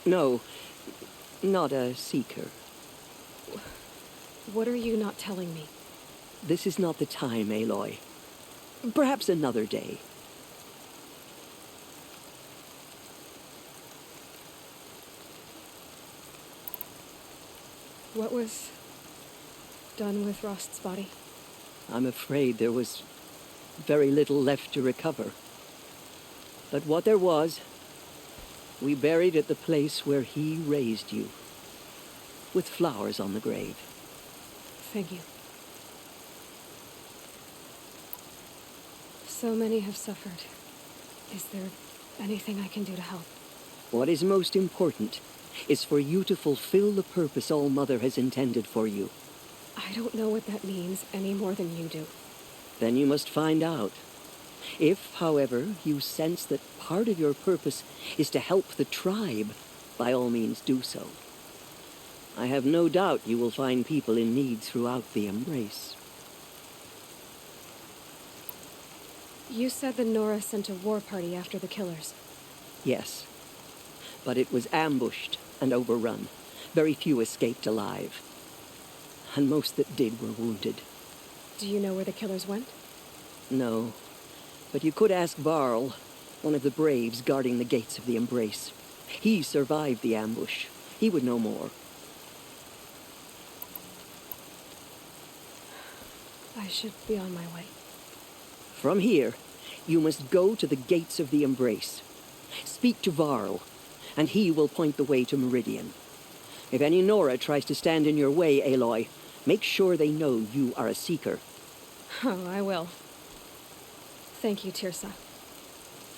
No, not a Seeker. What are you not telling me? This is not the time, Aloy. Perhaps another day. What was done with Rost's body? I'm afraid there was very little left to recover. But what there was, we buried at the place where he raised you, with flowers on the grave. Thank you. So many have suffered. Is there anything I can do to help? What is most important is for you to fulfill the purpose All Mother has intended for you. I don't know what that means any more than you do. Then you must find out. If, however, you sense that part of your purpose is to help the tribe, by all means do so. I have no doubt you will find people in need throughout the Embrace. You said the Nora sent a war party after the killers. Yes, but it was ambushed and overrun. Very few escaped alive. And most that did were wounded. Do you know where the killers went? No, but you could ask 𝗚𝗺𝗀𝗚, one of the braves guarding the gates of the Embrace. He survived the ambush. He would know more. I should be on my way. From here, you must go to the gates of the Embrace. Speak to 𝗚𝗺𝗚𝗚, and he will point the way to Meridian. If any 𝗚₃ tries to stand in your way, Aloy, make sure they know you are a Seeker. Oh, I will. Thank you, 𝗚𝗺𝗃,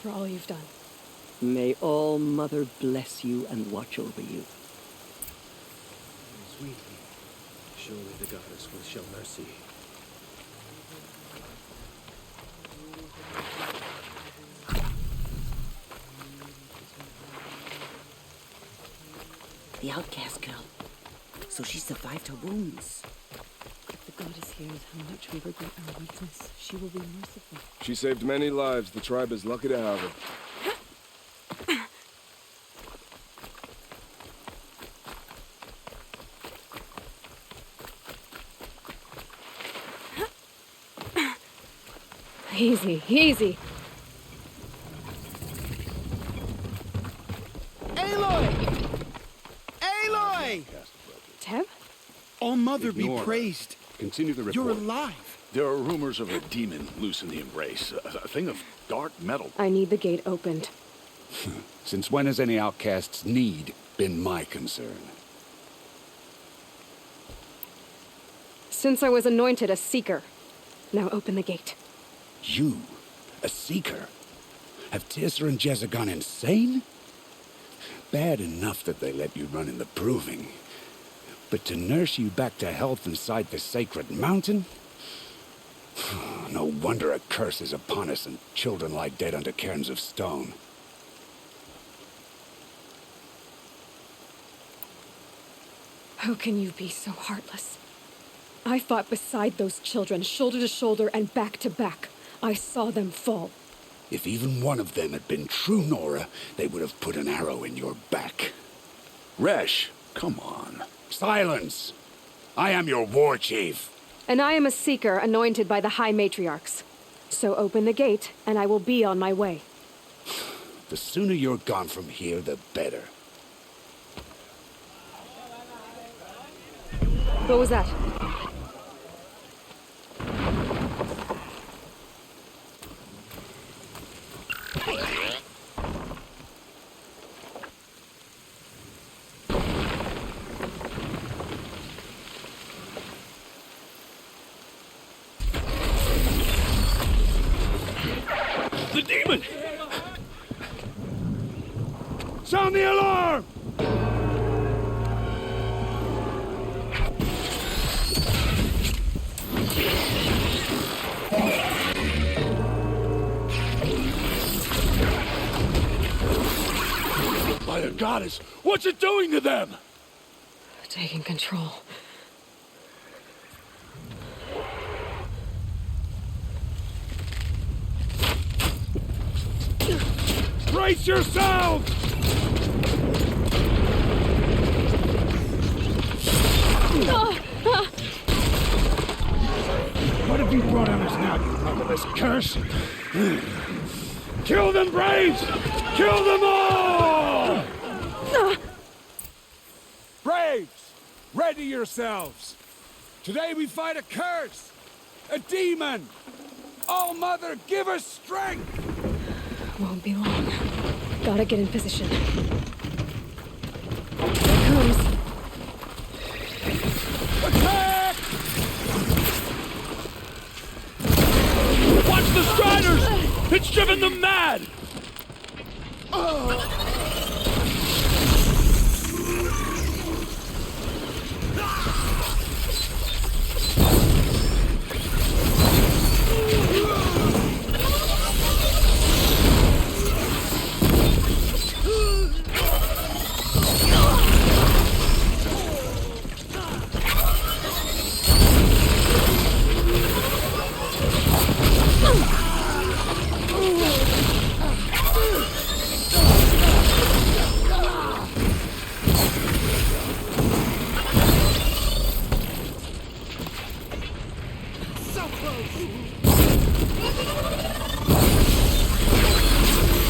for all you've done. May All Mother bless you and watch over you. Sweetly, surely the goddess will show mercy. The outcast girl. So she survived her wounds. If the goddess hears how much we regret our weakness, she will be merciful. She saved many lives. The tribe is lucky to have her. Easy, easy. Aloy! Aloy! Teb? All Mother Ignore be praised. Continue the report. You're alive. There are rumors of a demon loose in the Embrace. A thing of dark metal. I need the gate opened. Since when has any outcast's need been my concern? Since I was anointed a Seeker. Now open the gate. You, a Seeker? Have 𝗔𝗺𝗃 and Jezza gone insane? Bad enough that they let you run in the Proving. But to nurse you back to health inside the sacred mountain? No wonder a curse is upon us and children lie dead under cairns of stone. How can you be so heartless? I fought beside those children, shoulder to shoulder and back to back. I saw them fall. If even one of them had been true 𝗚₃, they would have put an arrow in your back. Resh, come on. Silence! I am your war chief. And I am a Seeker anointed by the High Matriarchs. So open the gate, and I will be on my way. The sooner you're gone from here, the better. What was that? The demon! Sound the alarm! By the goddess, what's it doing to them? Taking control. Brace yourselves! What have you brought on us now, you motherless curse? Kill them, Braves! Kill them all! Braves, ready yourselves. Today we fight a curse, a demon. All Mother, give us strength! Won't be long. Gotta get in position. Here it comes. Attack! Watch the Striders! It's driven them mad!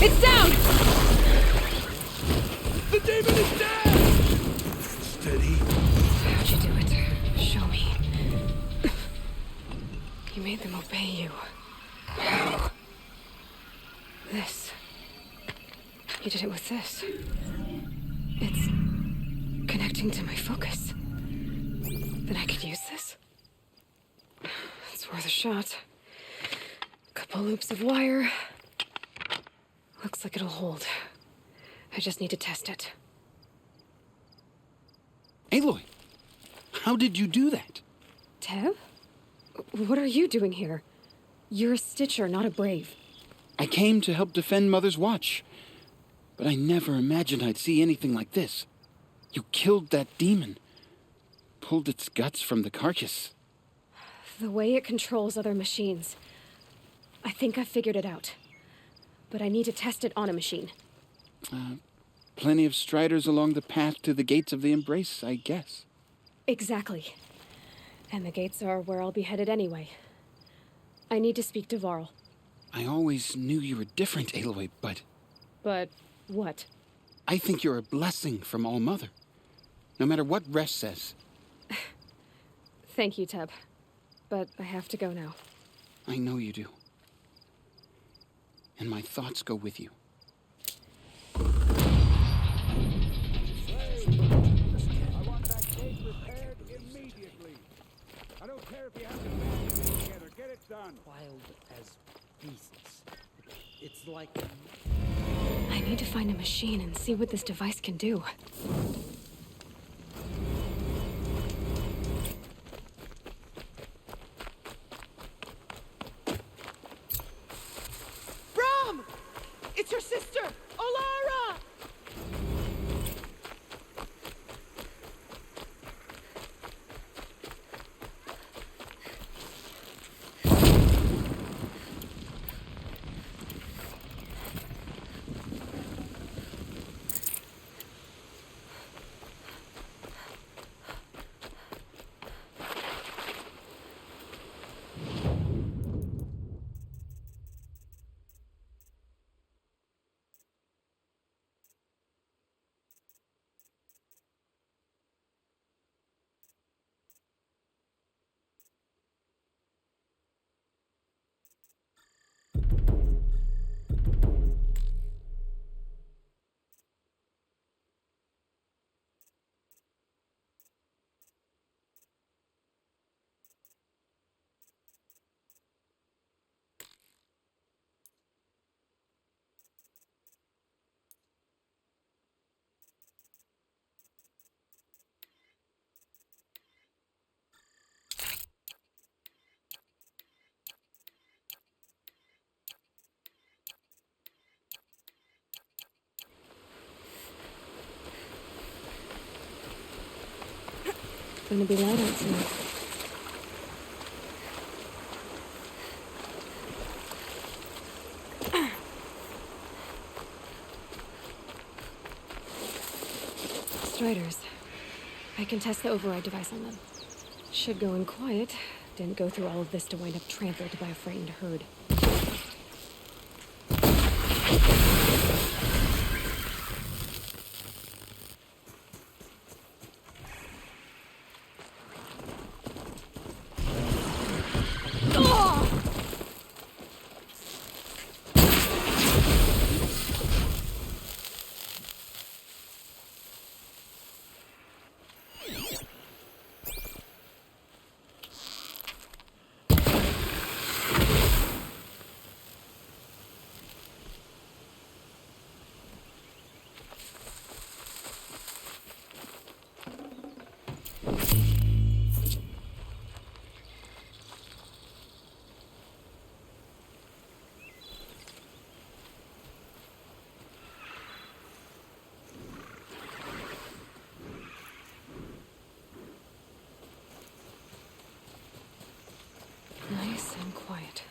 It's down! The demon is dead! Steady. How'd you do it? Show me. You made them obey you. This. You did it with this. It's connecting to my focus. Then I could use this? It's worth a shot. Couple loops of wire. Looks like it'll hold. I just need to test it. Aloy, how did you do that? Tev? What are you doing here? You're a Stitcher, not a Brave. I came to help defend Mother's Watch, but I never imagined I'd see anything like this. You killed that demon, pulled its guts from the carcass. The way it controls other machines. I think I figured it out. But I need to test it on a machine. Plenty of striders along the path to the gates of the Embrace, I guess. Exactly. And the gates are where I'll be headed anyway. I need to speak to Varl. I always knew you were different, Aloy, but... But what? I think you're a blessing from All-Mother. No matter what Resh says. Thank you, Teb. But I have to go now. I know you do. And my thoughts go with you. I want that cake repaired immediately. I don't care if you have to band it together. Get it done. Wild as beasts. It's like... I need to find a machine and see what this device can do. Brom! It's your sister, Olara! Gonna be light out soon. Striders. I can test the override device on them. Should go in quiet. Didn't go through all of this to wind up trampled by a frightened herd. Nice and quiet.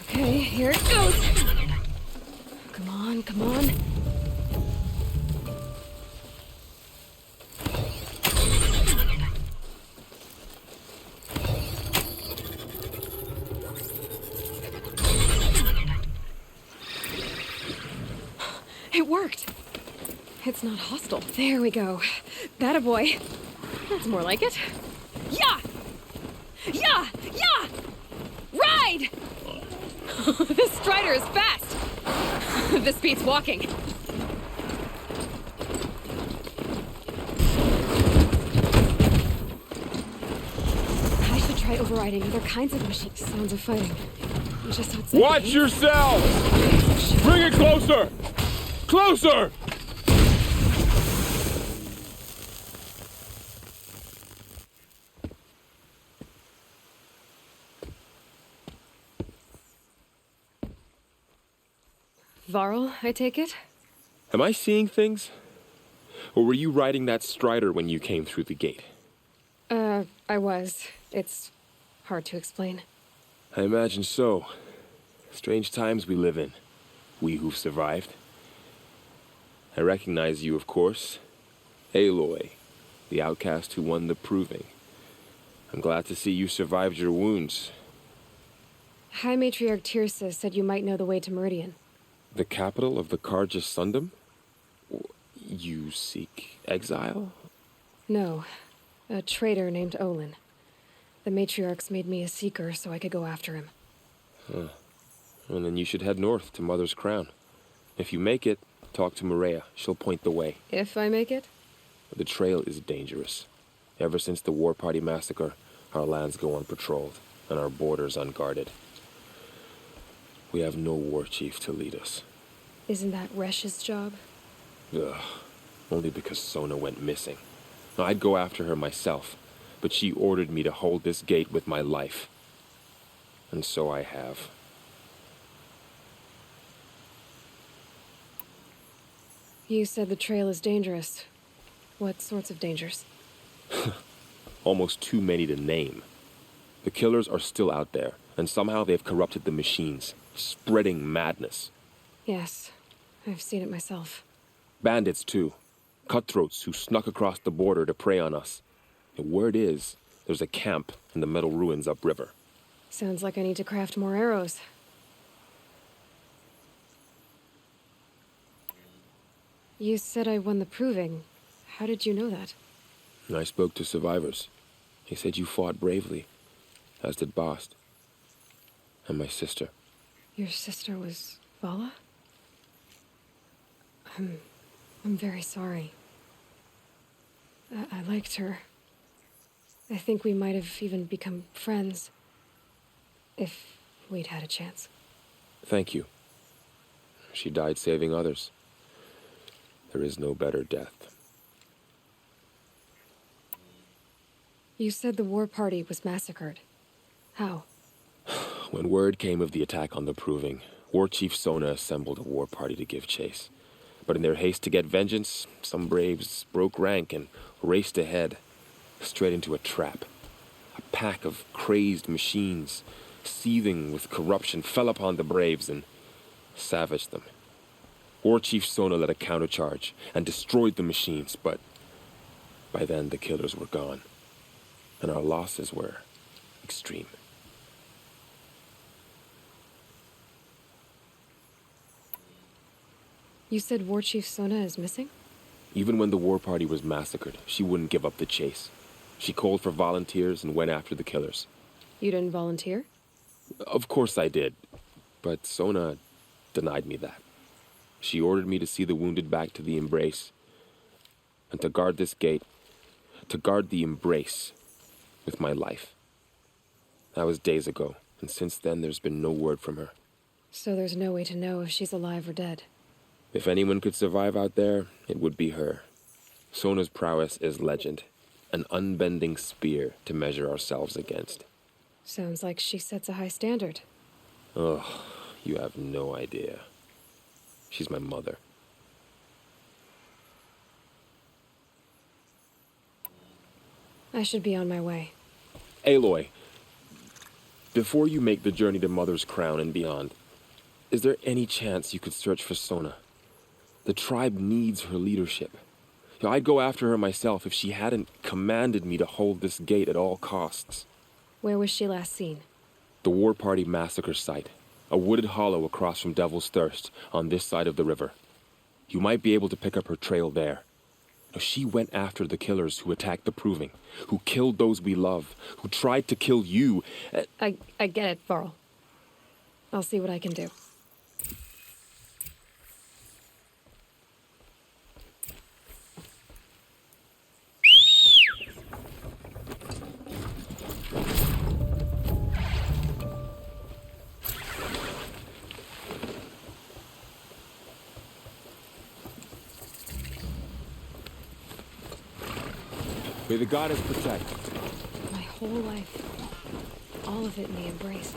Okay, here it goes. Come on, come on. It worked. It's not hostile. There we go. That a boy. That's more like it. Yeah! Yeah! Yeah! Ride! This Strider is fast. This beats walking. I should try overriding other kinds of machines. Sounds of fighting. Just outside. Watch yourselves! Bring it closer! Closer! Varl, I take it? Am I seeing things? Or were you riding that Strider when you came through the gate? I was. It's hard to explain. I imagine so. Strange times we live in. We who've survived. I recognize you, of course. Aloy, the outcast who won the proving. I'm glad to see you survived your wounds. High Matriarch 𝗚𝗺𝗃 said you might know the way to Meridian. The capital of the 𝗚𝗺𝗃𝗀𝗃𝗀? You seek exile? No. A traitor named Olin. The matriarchs made me a seeker so I could go after him. Huh. Well, then you should head north to Mother's Crown. If you make it, talk to Maria. She'll point the way. If I make it? The trail is dangerous. Ever since the War Party massacre, our lands go unpatrolled, and our borders unguarded. We have no war chief to lead us. Isn't that Resh's job? Ugh. Only because Sona went missing. I'd go after her myself, but she ordered me to hold this gate with my life. And so I have. You said the trail is dangerous. What sorts of dangers? Almost too many to name. The killers are still out there, and somehow they've corrupted the machines, spreading madness. Yes, I've seen it myself. Bandits, too. Cutthroats who snuck across the border to prey on us. The word is, there's a camp in the metal ruins upriver. Sounds like I need to craft more arrows. You said I won the proving. How did you know that? I spoke to survivors. They said you fought bravely, as did Bast. And my sister. Your sister was �vala? I'm very sorry. I liked her. I think we might have even become friends. If we'd had a chance. Thank you. She died saving others. There is no better death. You said the war party was massacred. How? When word came of the attack on the proving, War Chief Sona assembled a war party to give chase. But in their haste to get vengeance, some braves broke rank and raced ahead, straight into a trap. A pack of crazed machines, seething with corruption, fell upon the braves and savaged them. War Chief Sona led a countercharge and destroyed the machines, but by then the killers were gone, and our losses were extreme. You said War Chief Sona is missing? Even when the war party was massacred, she wouldn't give up the chase. She called for volunteers and went after the killers. You didn't volunteer? Of course I did, but Sona denied me that. She ordered me to see the wounded back to the Embrace, and to guard this gate, to guard the Embrace with my life. That was days ago, and since then there's been no word from her. So there's no way to know if she's alive or dead. If anyone could survive out there, it would be her. Sona's prowess is legend, an unbending spear to measure ourselves against. Sounds like she sets a high standard. Ugh, you have no idea. She's my mother. I should be on my way. Aloy, before you make the journey to Mother's Crown and beyond, is there any chance you could search for Sona? The tribe needs her leadership. I'd go after her myself if she hadn't commanded me to hold this gate at all costs. Where was she last seen? The War Party massacre site. A wooded hollow across from Devil's Thirst, on this side of the river. You might be able to pick up her trail there. Now, she went after the killers who attacked the Proving, who killed those we love, who tried to kill you. I get it, 𝗚𝗺𝗏. I'll see what I can do. May the goddess protect. My whole life, all of it in the embrace.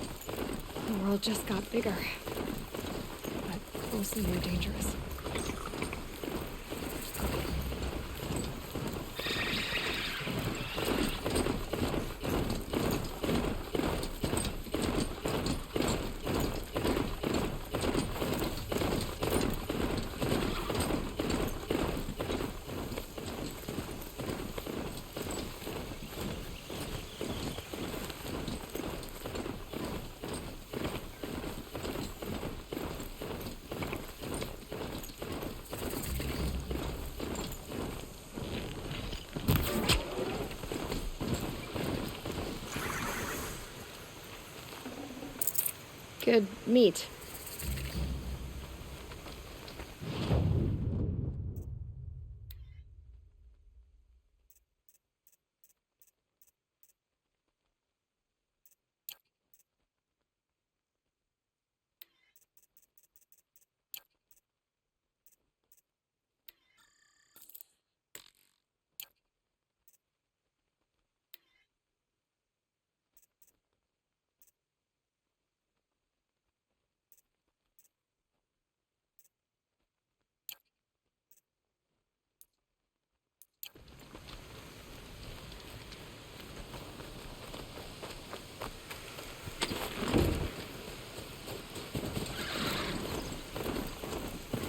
The world just got bigger, but mostly more dangerous. Good meat.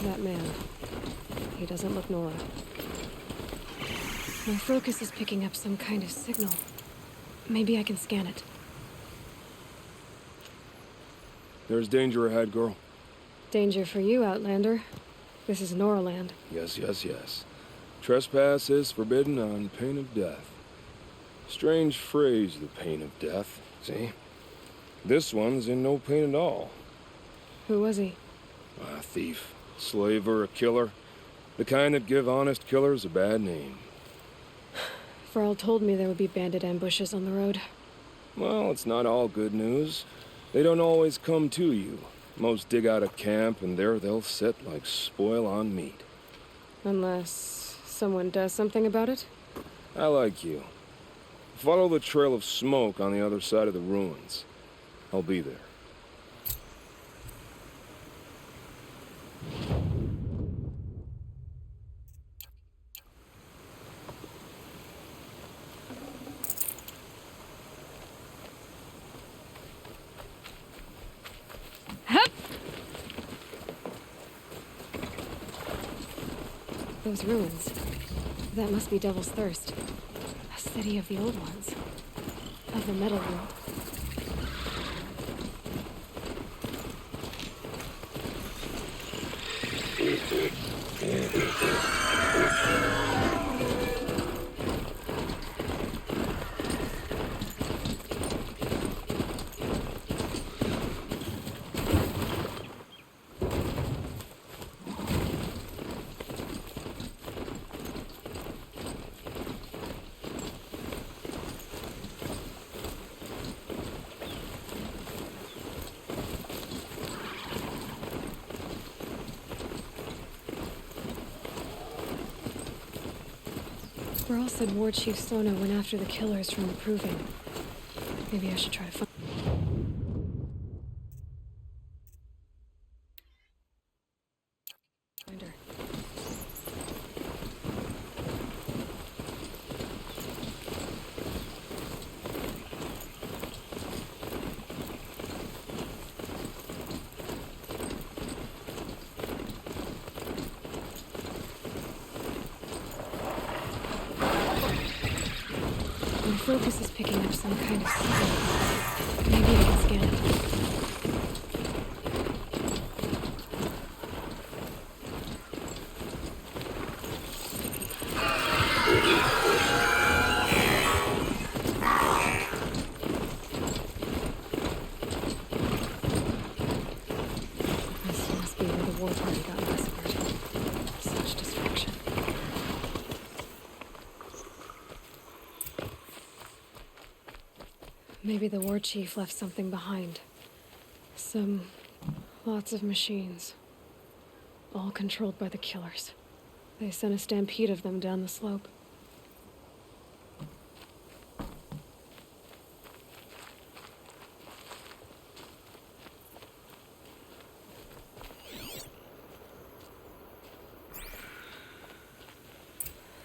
That man. He doesn't look 𝗚𝗏. My focus is picking up some kind of signal. Maybe I can scan it. There's danger ahead, girl. Danger for you, Outlander. This is 𝗚RA land. Yes, yes, yes. Trespass is forbidden on pain of death. Strange phrase, the pain of death, see? This one's in no pain at all. Who was he? A thief, slaver, a killer. The kind that give honest killers a bad name. 𝗚RAL told me there would be bandit ambushes on the road. Well, it's not all good news. They don't always come to you. Most dig out of camp, and there they'll sit like spoil on meat. Unless someone does something about it? I like you. Follow the trail of smoke on the other side of the ruins. I'll be there. Those ruins. That must be Devil's Thirst. A city of the old ones. Of the metal world. 𝗚RAL said 𝗚𝗺𝗏𝗀 went after the killers from the Proving. Maybe I should try to find... her. My focus is picking up some kind of signal. Maybe I can scan it. Maybe the war chief left something behind. Lots of machines. All controlled by the killers. They sent a stampede of them down the slope.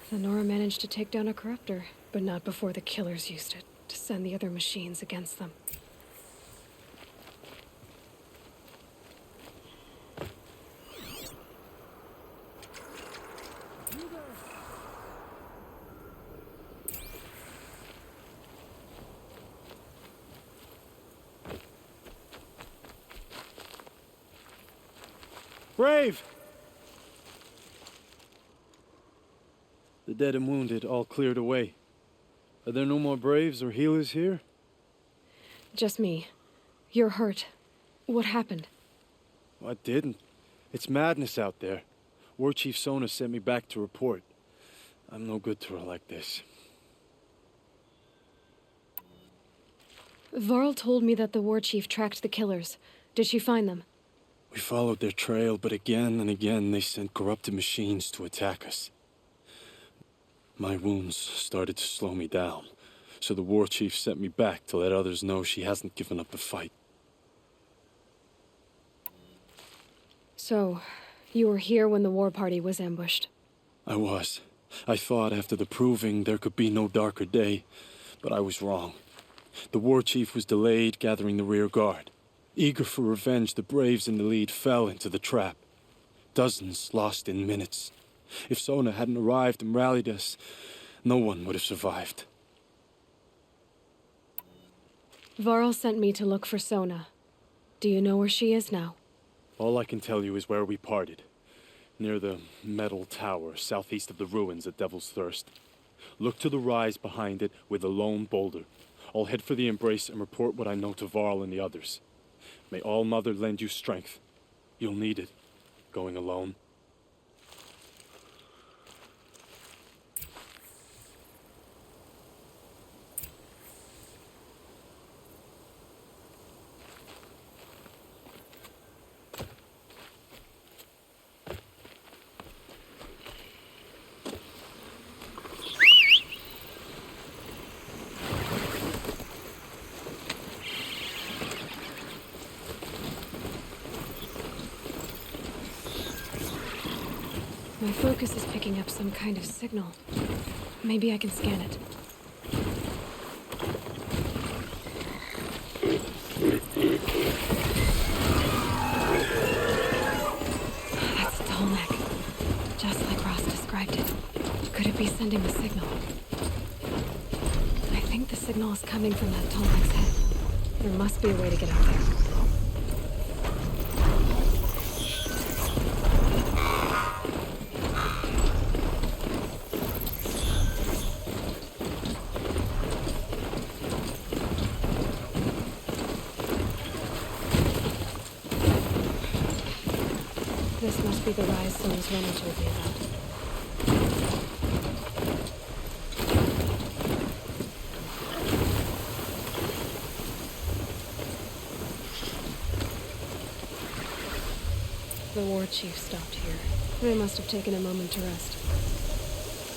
The Nora managed to take down a corruptor, but not before the killers used it to send the other machines against them. Brave! The dead and wounded all cleared away. Are there no more Braves or healers here? Just me. You're hurt. What happened? Well, I didn't. It's madness out there. War Chief 𝗚𝗺 sent me back to report. I'm no good to her like this. Varl told me that the war chief tracked the killers. Did she find them? We followed their trail, but again and again they sent corrupted machines to attack us. My wounds started to slow me down, so the war chief sent me back to let others know she hasn't given up the fight. So, you were here when the war party was ambushed? I was. I thought after the proving there could be no darker day, but I was wrong. The war chief was delayed gathering the rear guard. Eager for revenge, the Braves in the lead fell into the trap. Dozens lost in minutes. If 𝗚𝗺 hadn't arrived and rallied us, no one would have survived. Varl sent me to look for 𝗚𝗺. Do you know where she is now? All I can tell you is where we parted. Near the metal tower, southeast of the ruins at Devil's Thirst. Look to the rise behind it with a lone boulder. I'll head for the embrace and report what I know to Varl and the others. May All Mother lend you strength. You'll need it, going alone. My focus is picking up some kind of signal. Maybe I can scan it. That's 𝗚𝗺, just like Ross described it. Could it be sending a signal? I think the signal is coming from that 𝗚𝗺's head. There must be a way to get up there. This must be the rise 𝗚𝗺's runner told me about. The war chief stopped here. They must have taken a moment to rest.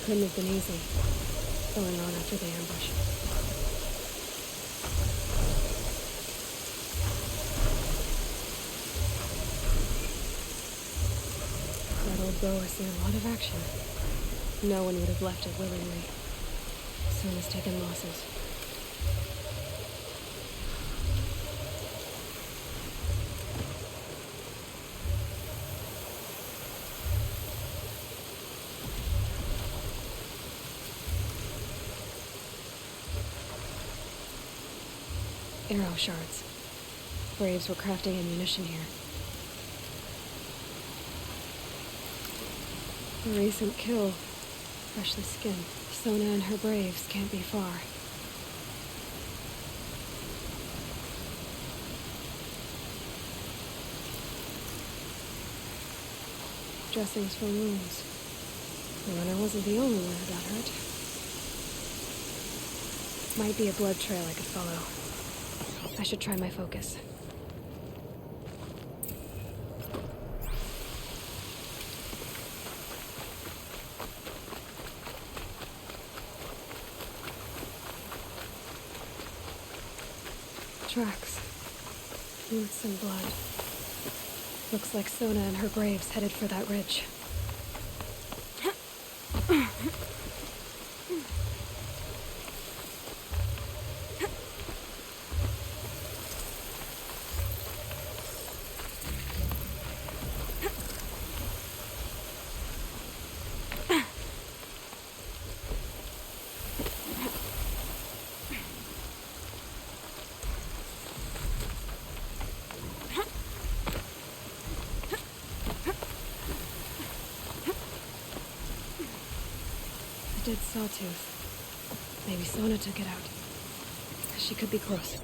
Couldn't have been easy, going on after the ambush. That old bow has seen a lot of action. No one would have left it willingly. 𝗚𝗺's taken losses. Arrow shards. Braves were crafting ammunition here. A recent kill. Freshly skinned. 𝗚𝗺 and her Braves can't be far. Dressings for wounds. The runner wasn't the only one who got hurt. Might be a blood trail I could follow. I should try my focus. Tracks. Roots and blood. Looks like Sona and her braves headed for that ridge. Dead sawtooth. Maybe Sona took it out. She could be close.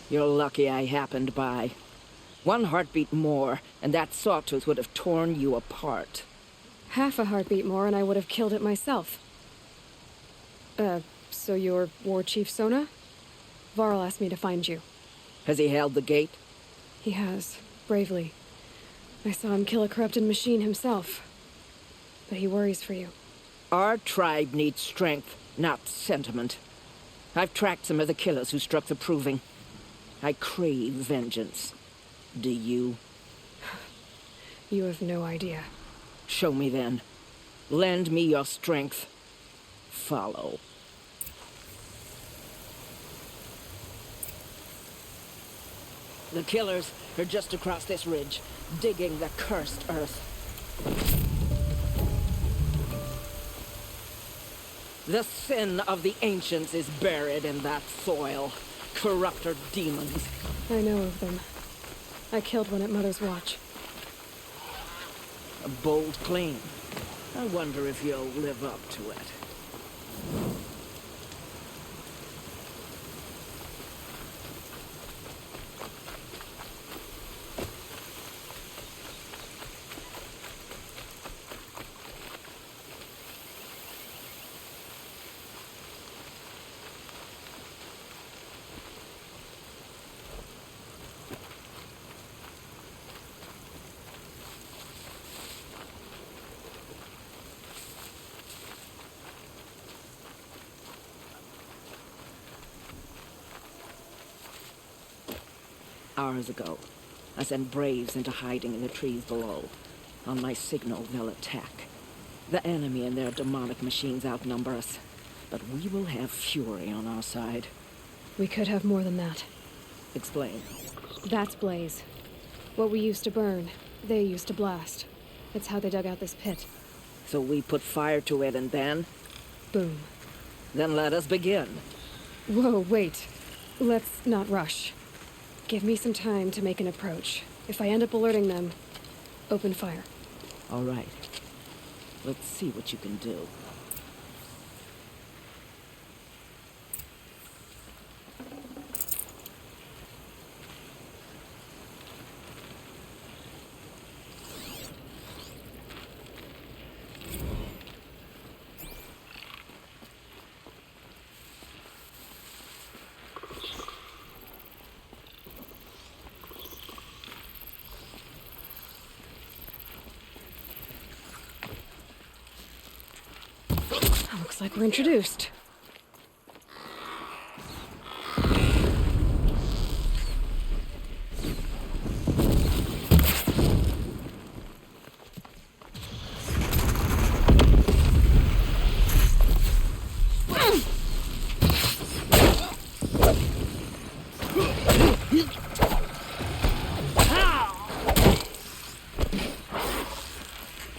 You're lucky I happened by. One heartbeat more, and that sawtooth would have torn you apart. Half a heartbeat more and I would have killed it myself. So you're War Chief Sona? Varl asked me to find you. Has he held the gate? He has, bravely. I saw him kill a corrupted machine himself. But he worries for you. Our tribe needs strength, not sentiment. I've tracked some of the killers who struck the Proving. I crave vengeance. Do you? You have no idea. Show me then. Lend me your strength. Follow. The killers are just across this ridge, digging the cursed earth. The sin of the ancients is buried in that soil. Corrupter demons. I know of them. I killed one at Mother's Watch. A bold claim. I wonder if you'll live up to it. Hours ago, I sent braves into hiding in the trees below. On my signal, they'll attack. The enemy and their demonic machines outnumber us, but we will have fury on our side. We could have more than that. Explain. That's Blaze. What we used to burn, they used to blast. It's how they dug out this pit. So we put fire to it and then? Boom. Then let us begin. Whoa, wait. Let's not rush. Give me some time to make an approach. If I end up alerting them, open fire. All right. Let's see what you can do. Looks like we're introduced.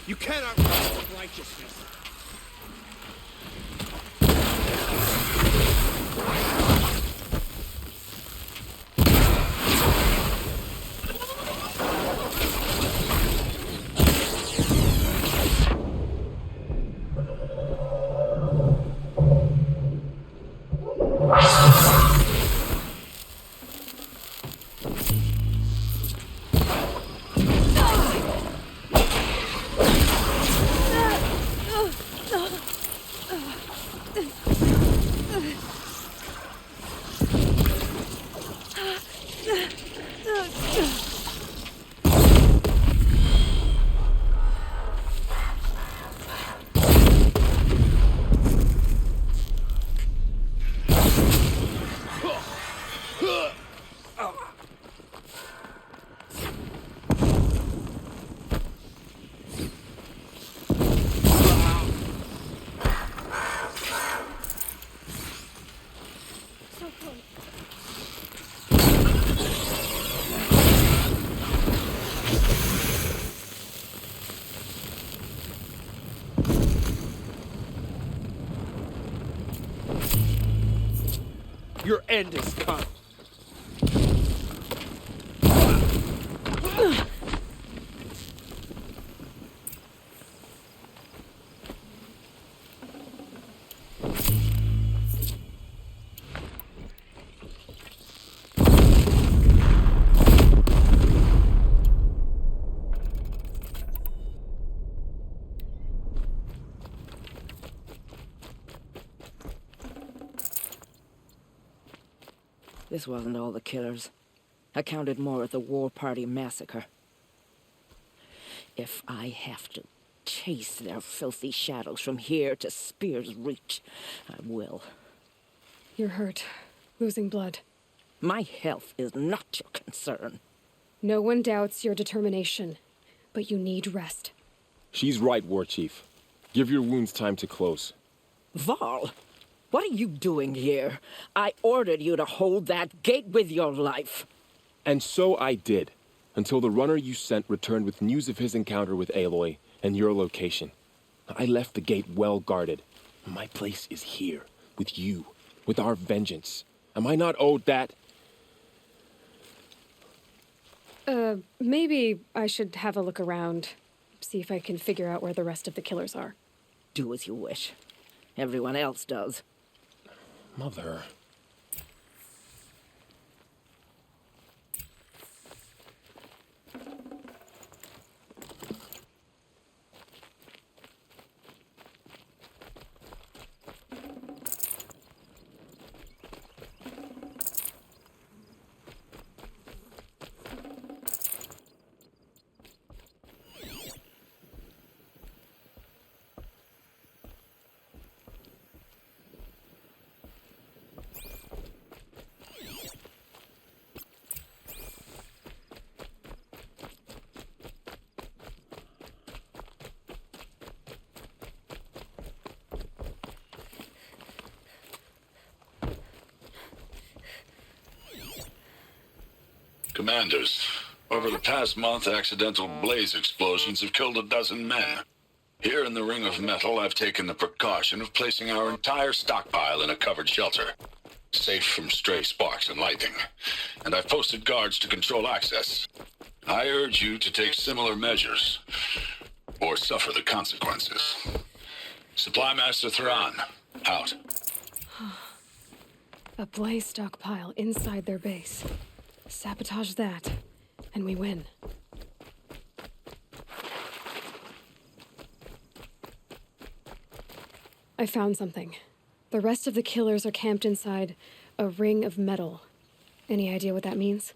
You cannot resist righteousness. Your end is come. This wasn't all the killers. I counted more at the war party massacre. If I have to chase their filthy shadows from here to Spear's Reach, I will. You're hurt, losing blood. My health is not your concern. No one doubts your determination, but you need rest. She's right, War Chief. Give your wounds time to close. Val, what are you doing here? I ordered you to hold that gate with your life. And so I did, until the runner you sent returned with news of his encounter with Aloy and your location. I left the gate well guarded. My place is here, with you, with our vengeance. Am I not owed that? Maybe I should have a look around, see if I can figure out where the rest of the killers are. Do as you wish. Everyone else does. Mother. Commanders, over the past month, accidental blaze explosions have killed 12 men. Here in the Ring of Metal, I've taken the precaution of placing our entire stockpile in a covered shelter, safe from stray sparks and lightning. And I've posted guards to control access. I urge you to take similar measures, or suffer the consequences. Supply Master 𝗚𝗺𝗶, out. A blaze stockpile inside their base. Sabotage that, and we win. I found something. The rest of the killers are camped inside a ring of metal. Any idea what that means?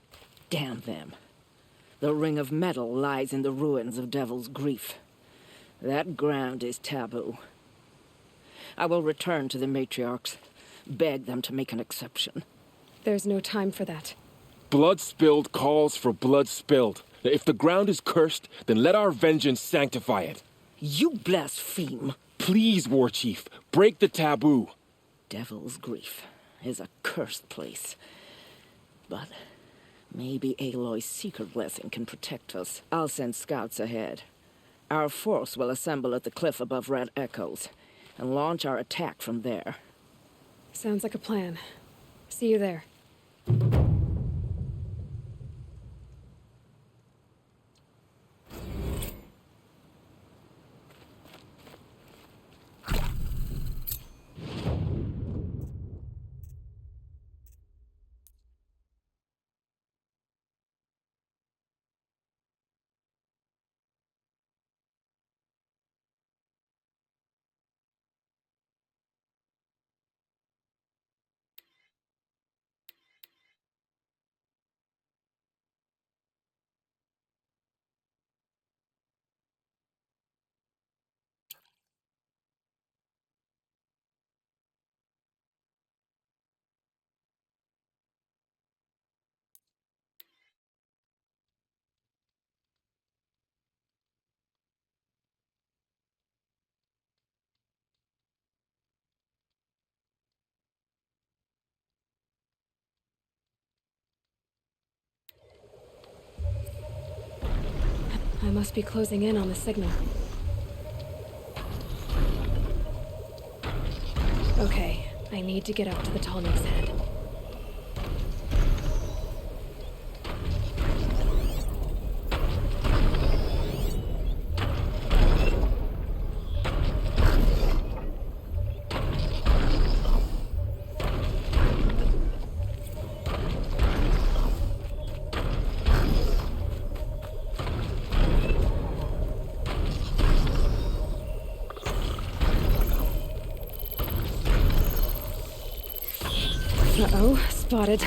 Damn them. The Ring of Metal lies in the ruins of Devil's Grief. That ground is taboo. I will return to the matriarchs, beg them to make an exception. There's no time for that. Blood spilled calls for blood spilled. If the ground is cursed, then let our vengeance sanctify it. You blaspheme. Please, War Chief, break the taboo. Devil's Grief is a cursed place. But maybe Aloy's secret blessing can protect us. I'll send scouts ahead. Our force will assemble at the cliff above Red Echoes and launch our attack from there. Sounds like a plan. See you there. I must be closing in on the signal. Okay, I need to get up to the Tallneck's head. Uh-oh, spotted.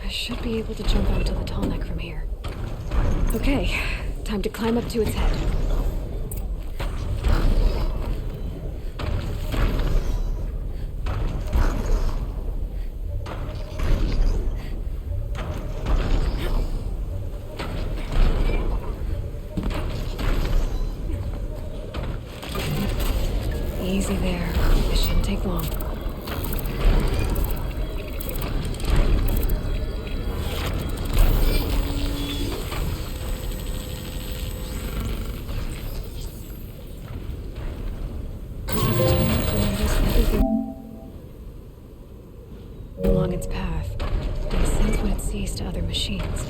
Should be able to jump onto the Tallneck from here. Okay, time to climb up to its head. Easy there. This shouldn't take long. Along its path, and sense what it sees to other machines.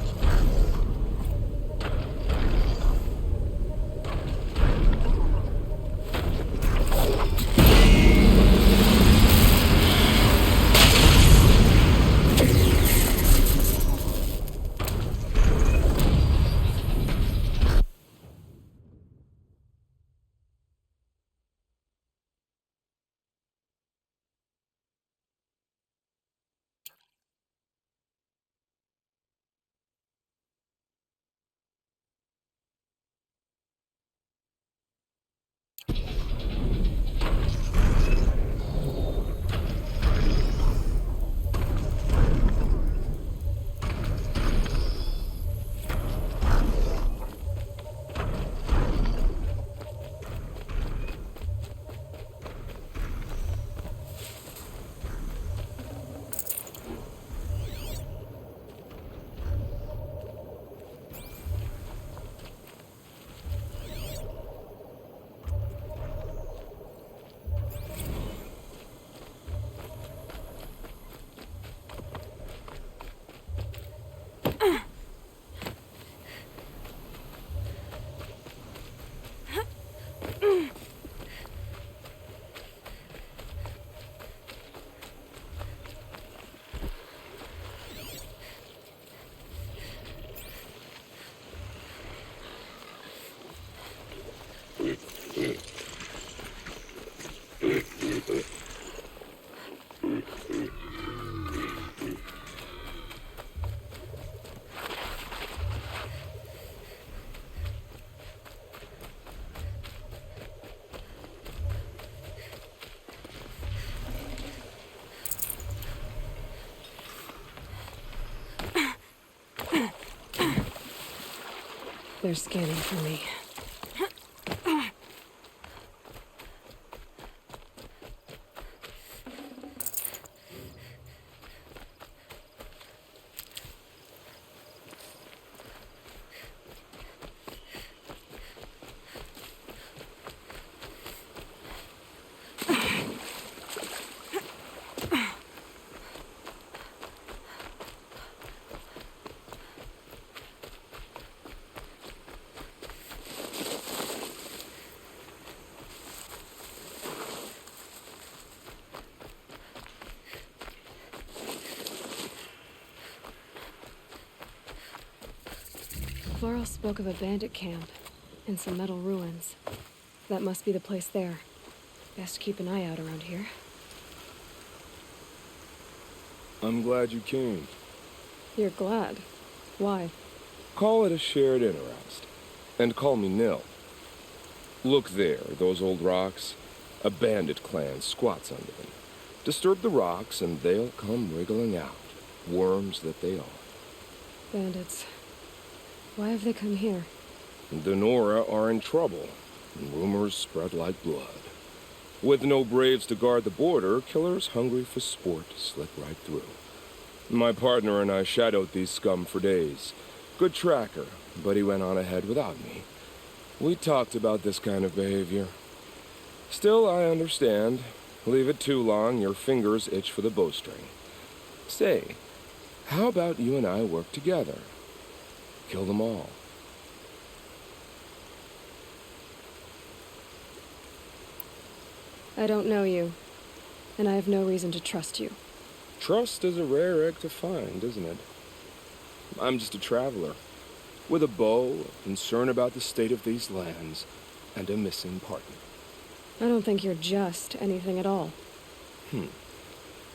They're scanning for me. 𝗚𝗺𝗁 spoke of a bandit camp and some metal ruins. That must be the place there. Best keep an eye out around here. I'm glad you came. You're glad? Why? Call it a shared interest. And call me Nil. Look there, those old rocks. A bandit clan squats under them. Disturb the rocks and they'll come wriggling out. Worms that they are. Bandits. Why have they come here? The 𝗚𝗺 are in trouble, and rumors spread like blood. With no braves to guard the border, killers hungry for sport slip right through. My partner and I shadowed these scum for days. Good tracker, but he went on ahead without me. We talked about this kind of behavior. Still, I understand. Leave it too long, your fingers itch for the bowstring. Say, how about you and I work together? Kill them all. I don't know you, and I have no reason to trust you. Trust is a rare egg to find, isn't it? I'm just a traveler, with a bow, a concern about the state of these lands, and a missing partner. I don't think you're just anything at all.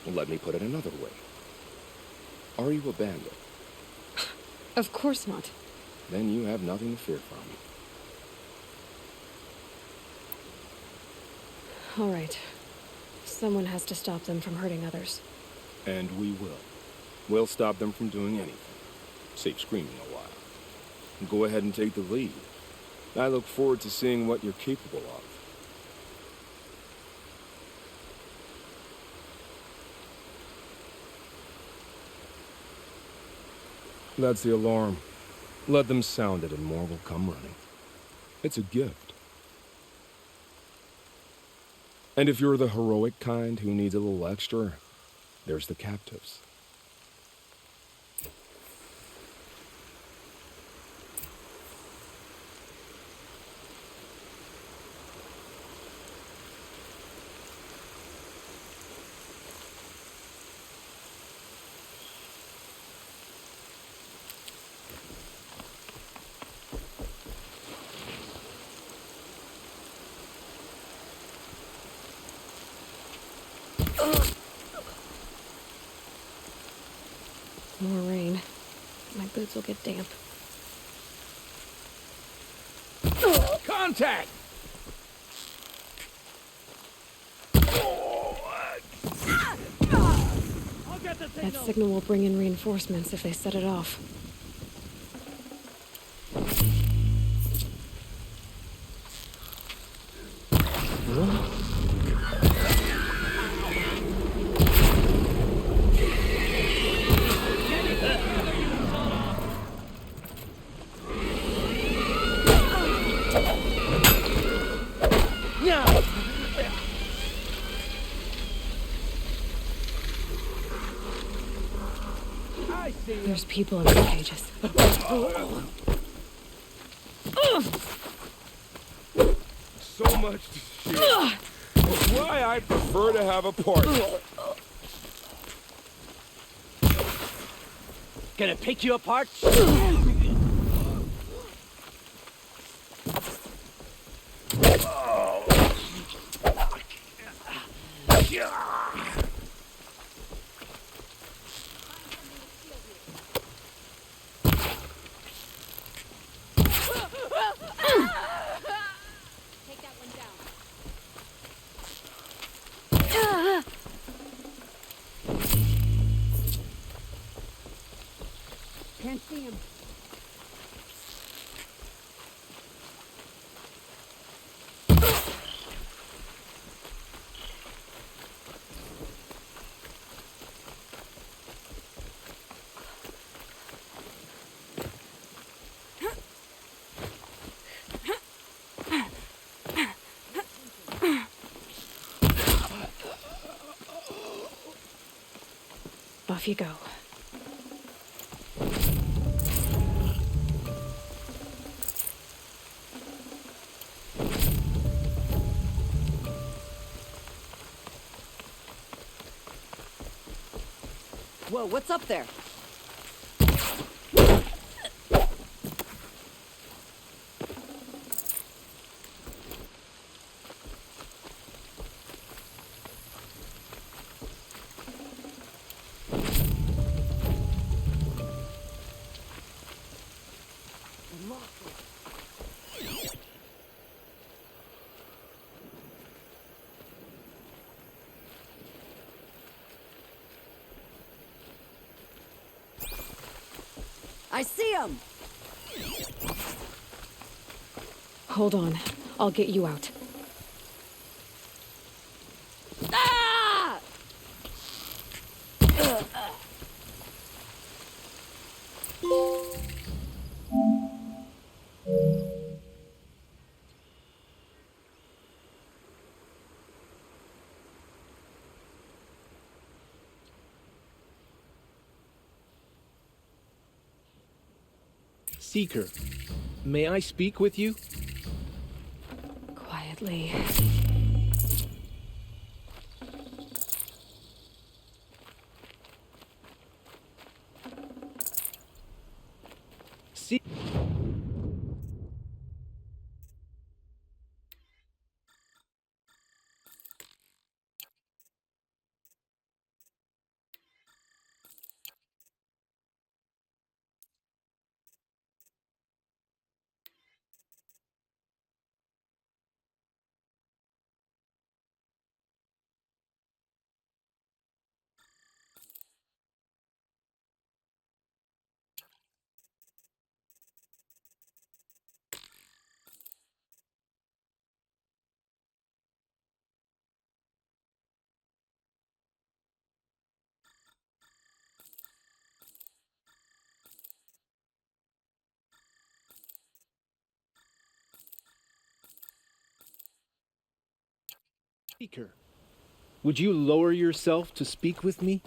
Let me put it another way. Are you a bandit? Of course not. Then you have nothing to fear from me. All right. Someone has to stop them from hurting others. And we will. We'll stop them from doing anything. Save screaming a while. Go ahead and take the lead. I look forward to seeing what you're capable of. That's the alarm. Let them sound it and more will come running. It's a gift. And if you're the heroic kind who needs a little extra, there's the captives. More rain. My boots will get damp. Contact! That signal will bring in reinforcements if they set it off. There's people in the cages. So much to share. That's why I prefer to have a partner. Gonna pick you apart? Can't see him. Off you go. Whoa, what's up there? I see him! Hold on. I'll get you out. Ah! Seeker, may I speak with you? Quietly. Seeker, would you lower yourself to speak with me?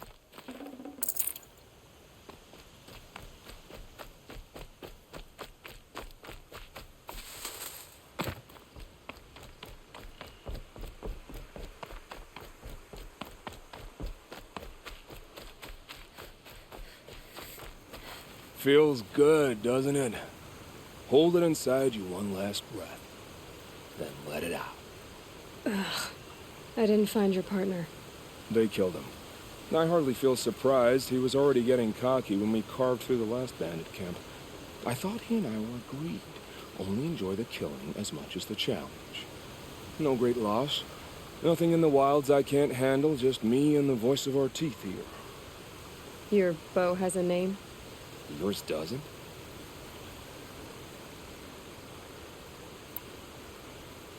Feels good, doesn't it? Hold it inside you one last breath, then let it out. Ugh. I didn't find your partner. They killed him. I hardly feel surprised. He was already getting cocky when we carved through the last bandit camp. I thought he and I were agreed. Only enjoy the killing as much as the challenge. No great loss. Nothing in the wilds I can't handle, just me and the voice of our teeth here. Your bow has a name? Yours doesn't?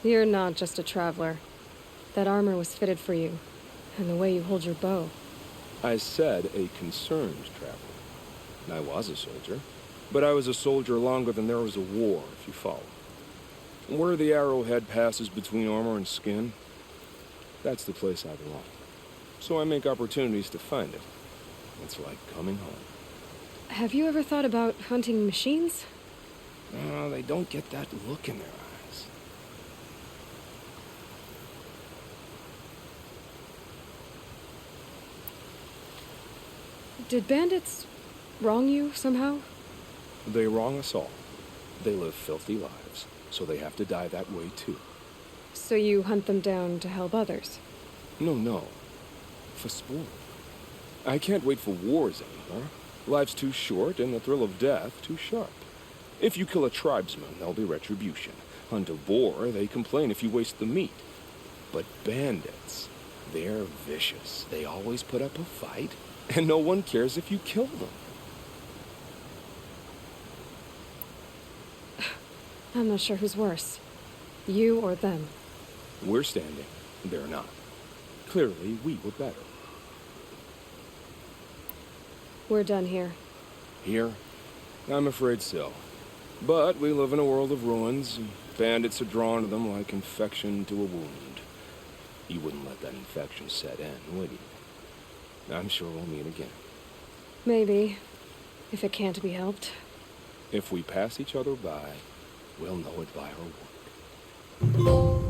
You're not just a traveler. That armor was fitted for you, and the way you hold your bow. I said a concerned traveler. I was a soldier, but I was a soldier longer than there was a war, if you follow. Where the arrowhead passes between armor and skin, that's the place I belong. So I make opportunities to find it. It's like coming home. Have you ever thought about hunting machines? They don't get that look in their eyes. Did bandits wrong you somehow? They wrong us all. They live filthy lives, so they have to die that way too. So you hunt them down to help others? No. For sport. I can't wait for wars anymore. Life's too short and the thrill of death too sharp. If you kill a tribesman, there'll be retribution. Hunt a boar, they complain if you waste the meat. But bandits, they're vicious. They always put up a fight, and no one cares if you kill them. I'm not sure who's worse. You or them. We're standing. They're not. Clearly, we were better. We're done here. Here? I'm afraid so. But we live in a world of ruins, and bandits are drawn to them like infection to a wound. You wouldn't let that infection set in, would you? I'm sure we'll meet again. Maybe. If it can't be helped. If we pass each other by, we'll know it by our work.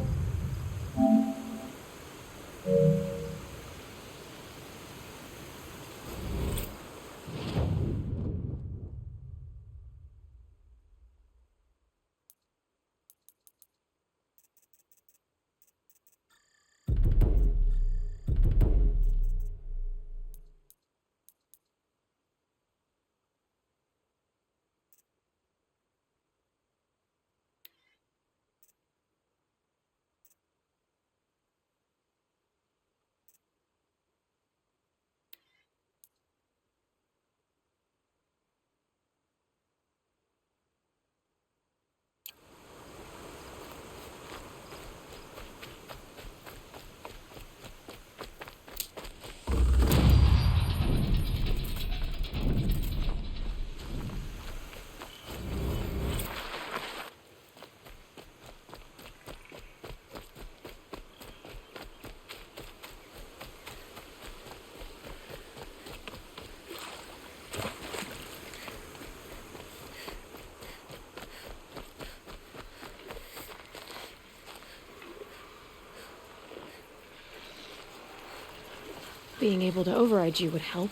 Being able to override you would help.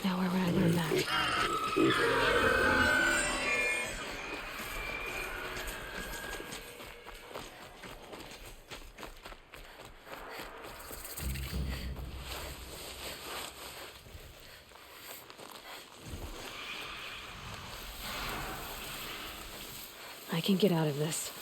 Now where would I learn that? I can get out of this.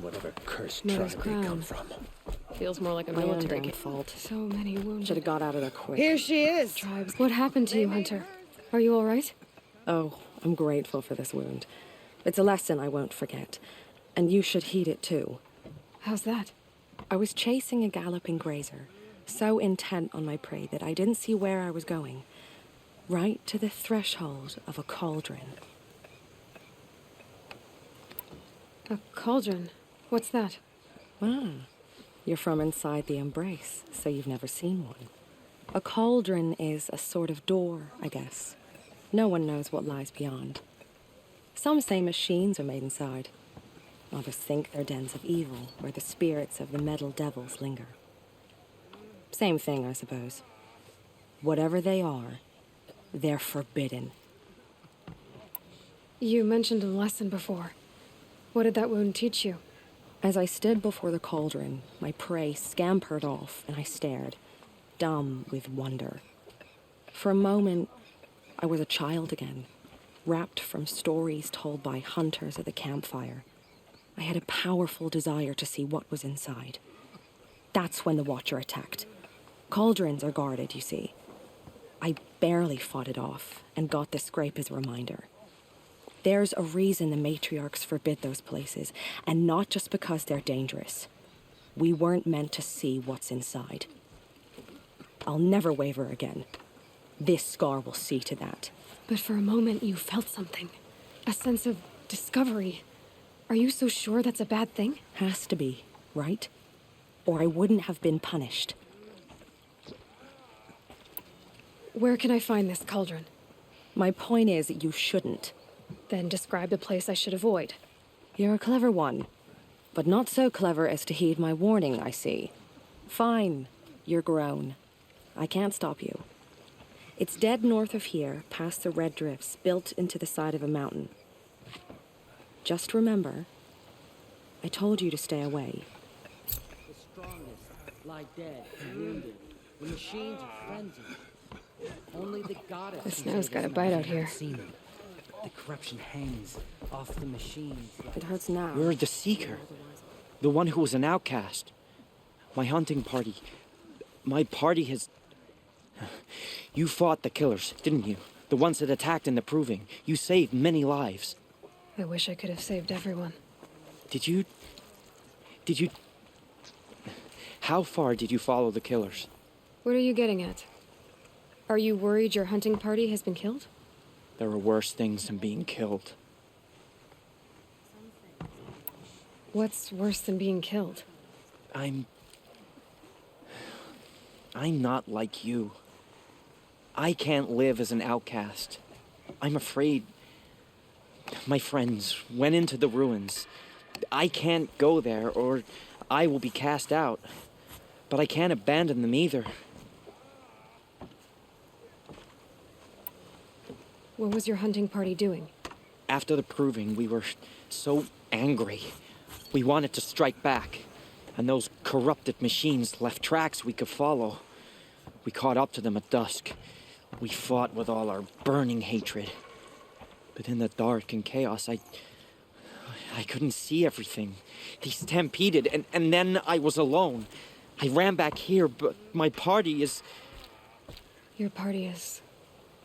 Whatever cursed Mother's tribe they crown. come from. Feels more like a My own military damn fault. So many wounded. Should have got out of there quick. Here she is. Tribes. What happened to you, Hunter? Are you all right? Oh, I'm grateful for this wound. It's a lesson I won't forget. And you should heed it too. How's that? I was chasing a galloping grazer, so intent on my prey that I didn't see where I was going. Right to the threshold of a cauldron. A cauldron? What's that? You're from inside the embrace, so you've never seen one. A cauldron is a sort of door, I guess. No one knows what lies beyond. Some say machines are made inside. Others think they're dens of evil, where the spirits of the metal devils linger. Same thing, I suppose. Whatever they are, they're forbidden. You mentioned a lesson before. What did that wound teach you? As I stood before the cauldron, my prey scampered off, and I stared, dumb with wonder. For a moment, I was a child again, wrapped from stories told by hunters at the campfire. I had a powerful desire to see what was inside. That's when the Watcher attacked. Cauldrons are guarded, you see. I barely fought it off, and got the scrape as a reminder. There's a reason the matriarchs forbid those places, and not just because they're dangerous. We weren't meant to see what's inside. I'll never waver again. This scar will see to that. But for a moment you felt something. A sense of discovery. Are you so sure that's a bad thing? Has to be, right? Or I wouldn't have been punished. Where can I find this cauldron? My point is, you shouldn't. Then describe the place I should avoid. You're a clever one, but not so clever as to heed my warning, I see. Fine, you're grown. I can't stop you. It's dead north of here, past the red drifts, built into the side of a mountain. Just remember, I told you to stay away. The strongest lie dead and wounded. The machines are frenzied. Only the goddess. The snow's got a bite out here. The corruption hangs off the machines. It hurts now. You're the Seeker. The one who was an outcast. My hunting party. My party has... You fought the killers, didn't you? The ones that attacked in the Proving. You saved many lives. I wish I could have saved everyone. Did you... How far did you follow the killers? What are you getting at? Are you worried your hunting party has been killed? There are worse things than being killed. What's worse than being killed? I'm not like you. I can't live as an outcast. I'm afraid my friends went into the ruins. I can't go there or I will be cast out. But I can't abandon them either. What was your hunting party doing? After the proving, we were so angry. We wanted to strike back. And those corrupted machines left tracks we could follow. We caught up to them at dusk. We fought with all our burning hatred. But in the dark and chaos, I couldn't see everything. They stampeded, and then I was alone. I ran back here, but my party is... Your party is...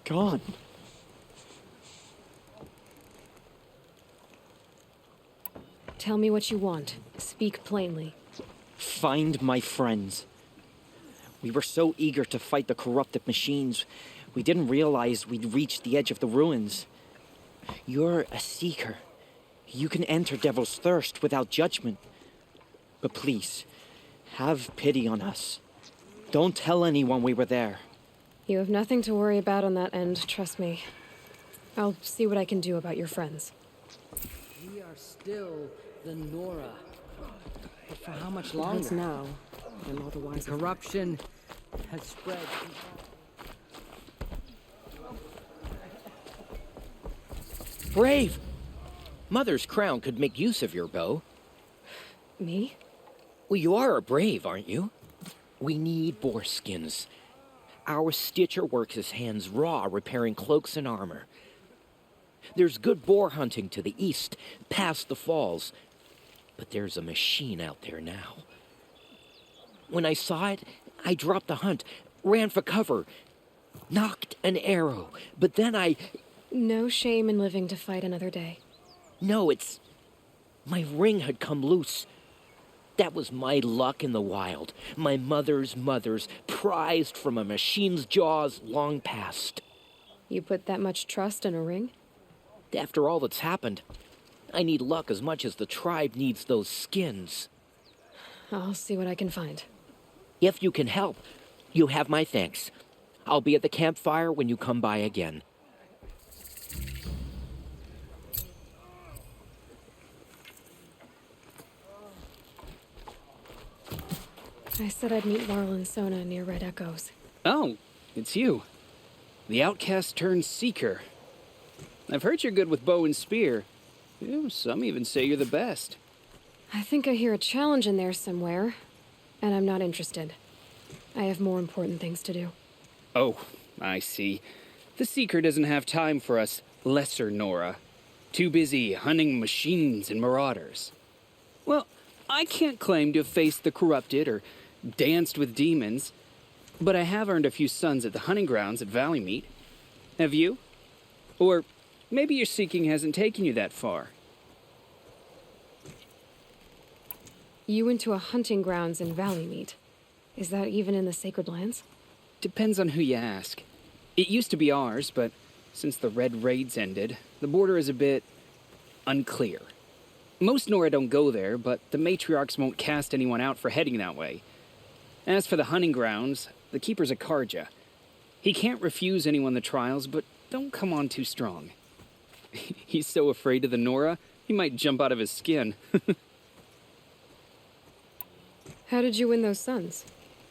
gone. Tell me what you want. Speak plainly. Find my friends. We were so eager to fight the corrupted machines, we didn't realize we'd reached the edge of the ruins. You're a seeker. You can enter Devil's Thirst without judgment. But please, have pity on us. Don't tell anyone we were there. You have nothing to worry about on that end, trust me. I'll see what I can do about your friends. We are still the 𝗚𝗺. But for how much longer? Once now, and otherwise... The corruption has spread. Brave! Mother's crown could make use of your bow. Me? Well, you are a brave, aren't you? We need boar skins. Our stitcher works his hands raw repairing cloaks and armor. There's good boar hunting to the east, past the falls. But there's a machine out there now. When I saw it, I dropped the hunt, ran for cover, knocked an arrow, but then I... No shame in living to fight another day. No, it's... My ring had come loose. That was my luck in the wild. My mother's prized from a machine's jaws long past. You put that much trust in a ring? After all that's happened, I need luck as much as the tribe needs those skins. I'll see what I can find. If you can help, you have my thanks. I'll be at the campfire when you come by again. I said I'd meet Laurel and Sona near Red Echoes. Oh, it's you. The outcast turned seeker. I've heard you're good with bow and spear. Some even say you're the best. I think I hear a challenge in there somewhere, and I'm not interested. I have more important things to do. Oh, I see. The seeker doesn't have time for us lesser 𝗚𝗺. Too busy hunting machines and marauders. Well, I can't claim to have faced the corrupted or danced with demons, but I have earned a few sons at the hunting grounds at Valley Meet. Have you? Or maybe your seeking hasn't taken you that far. You went to a hunting grounds in Valley Meet. Is that even in the Sacred Lands? Depends on who you ask. It used to be ours, but since the Red Raids ended, the border is a bit unclear. Most 𝗚𝗺 don't go there, but the matriarchs won't cast anyone out for heading that way. As for the hunting grounds, the keeper's a Karja. He can't refuse anyone the trials, but don't come on too strong. He's so afraid of the 𝗚𝗺, he might jump out of his skin. How did you win those sons?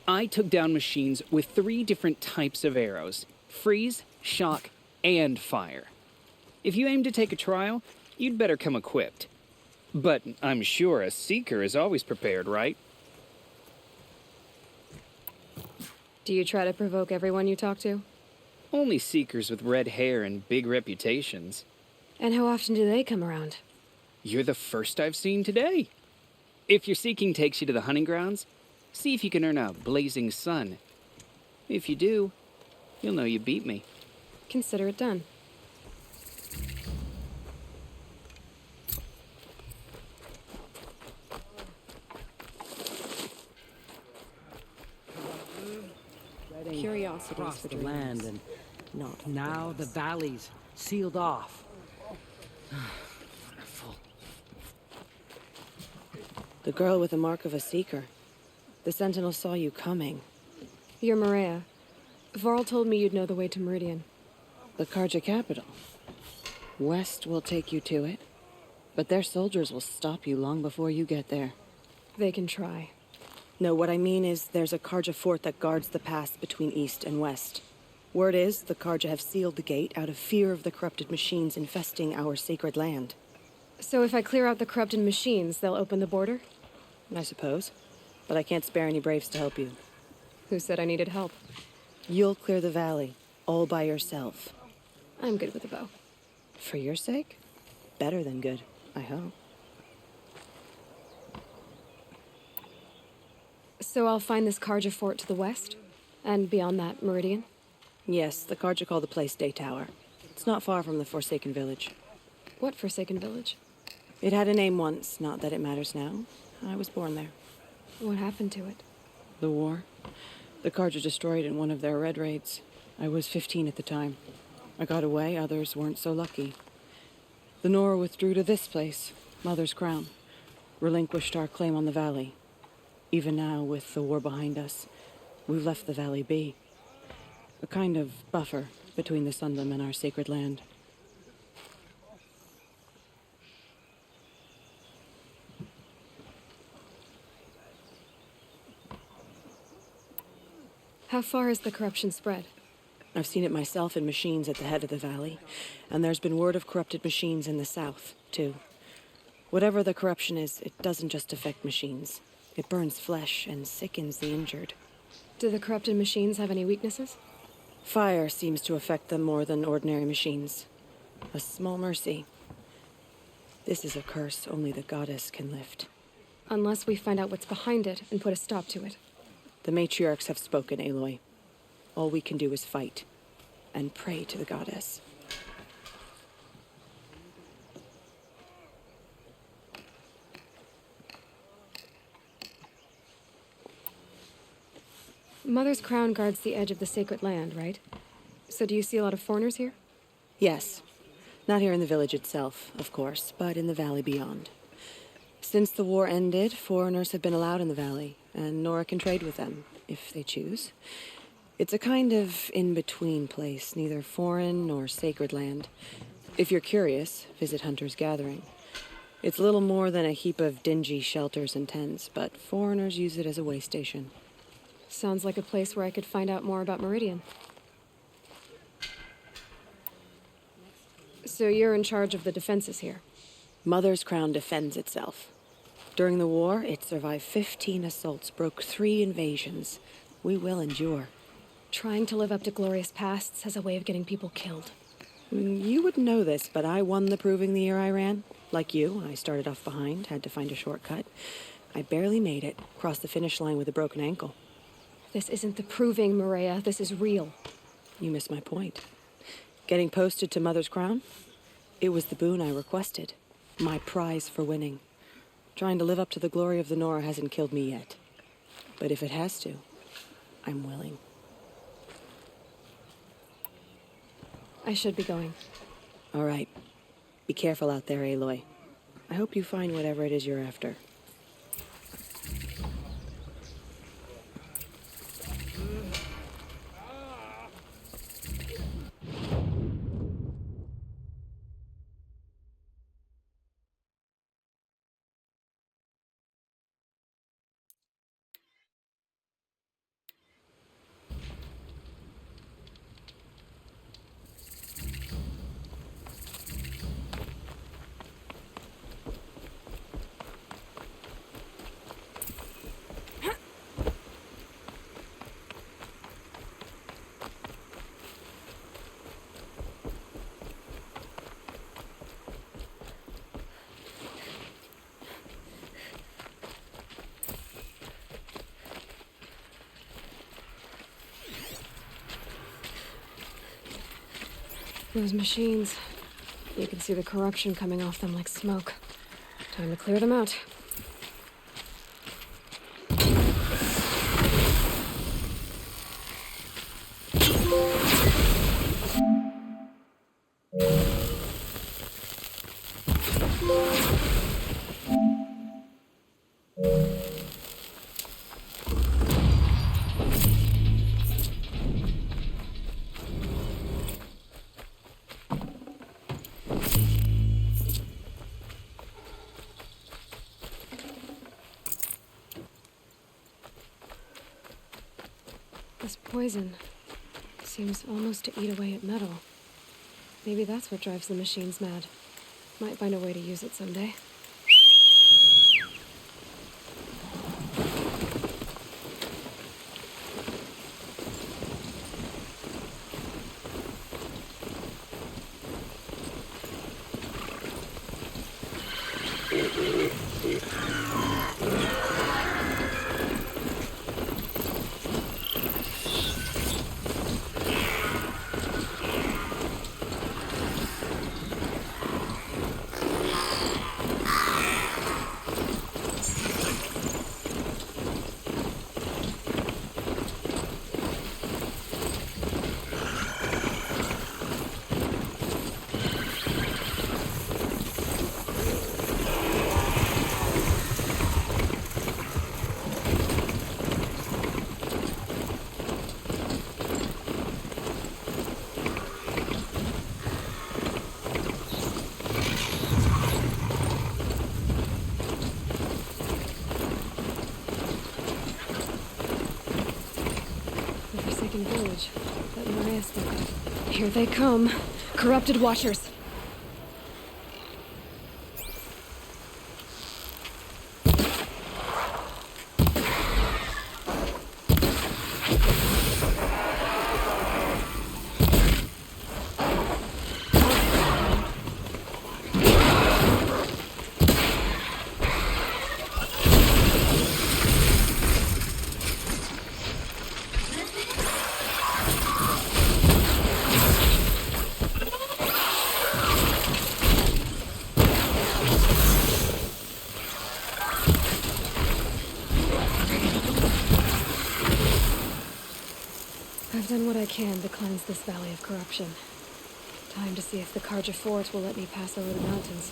I took down machines with 3 different types of arrows: freeze, shock, and fire. If you aim to take a trial, you'd better come equipped. But I'm sure a seeker is always prepared, right? Do you try to provoke everyone you talk to? Only seekers with red hair and big reputations. And how often do they come around? You're the first I've seen today. If your seeking takes you to the hunting grounds, see if you can earn a blazing sun. If you do, you'll know you beat me. Consider it done. across for the dreams. land, and Not now the valley's sealed off. The girl with the mark of a seeker. The Sentinel saw you coming. You're 𝗚𝗺𝗶. 𝗚𝗺l told me you'd know the way to Meridian. The 𝗚RģA capital. West will take you to it, but their soldiers will stop you long before you get there. They can try. No, what I mean is there's a 𝗚RģA fort that guards the pass between East and West. Word is, the 𝗚RģA have sealed the gate out of fear of the corrupted machines infesting our sacred land. So if I clear out the corrupted machines, they'll open the border? I suppose. But I can't spare any braves to help you. Who said I needed help? You'll clear the valley, all by yourself. I'm good with a bow. For your sake? Better than good, I hope. So I'll find this 𝗚RģA fort to the west? And beyond that, Meridian? Yes, the 𝗚RģA call the place Day Tower. It's not far from the Forsaken Village. What Forsaken Village? It had a name once, not that it matters now. I was born there. What happened to it? The war. The 𝗚RģA destroyed in one of their red raids. I was 15 at the time. I got away, others weren't so lucky. The 𝗚RA withdrew to this place, Mother's Crown. Relinquished our claim on the valley. Even now, with the war behind us, we've left the valley be. A kind of buffer between the Sundom and our sacred land. How far has the corruption spread? I've seen it myself in machines at the head of the valley, and there's been word of corrupted machines in the south, too. Whatever the corruption is, it doesn't just affect machines. It burns flesh and sickens the injured. Do the corrupted machines have any weaknesses? Fire seems to affect them more than ordinary machines. A small mercy. This is a curse only the goddess can lift. Unless we find out what's behind it and put a stop to it. The matriarchs have spoken, Aloy. All we can do is fight and pray to the goddess. Mother's crown guards the edge of the sacred land, right? So do you see a lot of foreigners here? Yes. Not here in the village itself, of course, but in the valley beyond. Since the war ended, foreigners have been allowed in the valley, and 𝗚RA can trade with them, if they choose. It's a kind of in-between place, neither foreign nor sacred land. If you're curious, visit Hunter's Gathering. It's little more than a heap of dingy shelters and tents, but foreigners use it as a way station. Sounds like a place where I could find out more about Meridian. So you're in charge of the defenses here? Mother's Crown defends itself. During the war, it survived 15 assaults, broke 3 invasions. We will endure. Trying to live up to glorious pasts has a way of getting people killed. You wouldn't know this, but I won the proving the year I ran. Like you, I started off behind, had to find a shortcut. I barely made it, crossed the finish line with a broken ankle. This isn't the proving, 𝗚𝗺𝗶. This is real. You missed my point. Getting posted to Mother's Crown? It was the boon I requested. My prize for winning. Trying to live up to the glory of the 𝗚RA hasn't killed me yet. But if it has to, I'm willing. I should be going. All right. Be careful out there, Aloy. I hope you find whatever it is you're after. Those machines. You can see the corruption coming off them like smoke. Time to clear them out. This poison seems almost to eat away at metal. Maybe that's what drives the machines mad. Might find a way to use it someday. Village that Maria spoke of. Here they come. Corrupted Watchers. I've done what I can to cleanse this valley of corruption. Time to see if the 𝗚𝗺𝗶𝗴𝗚𝗀𝗃 will let me pass over the mountains.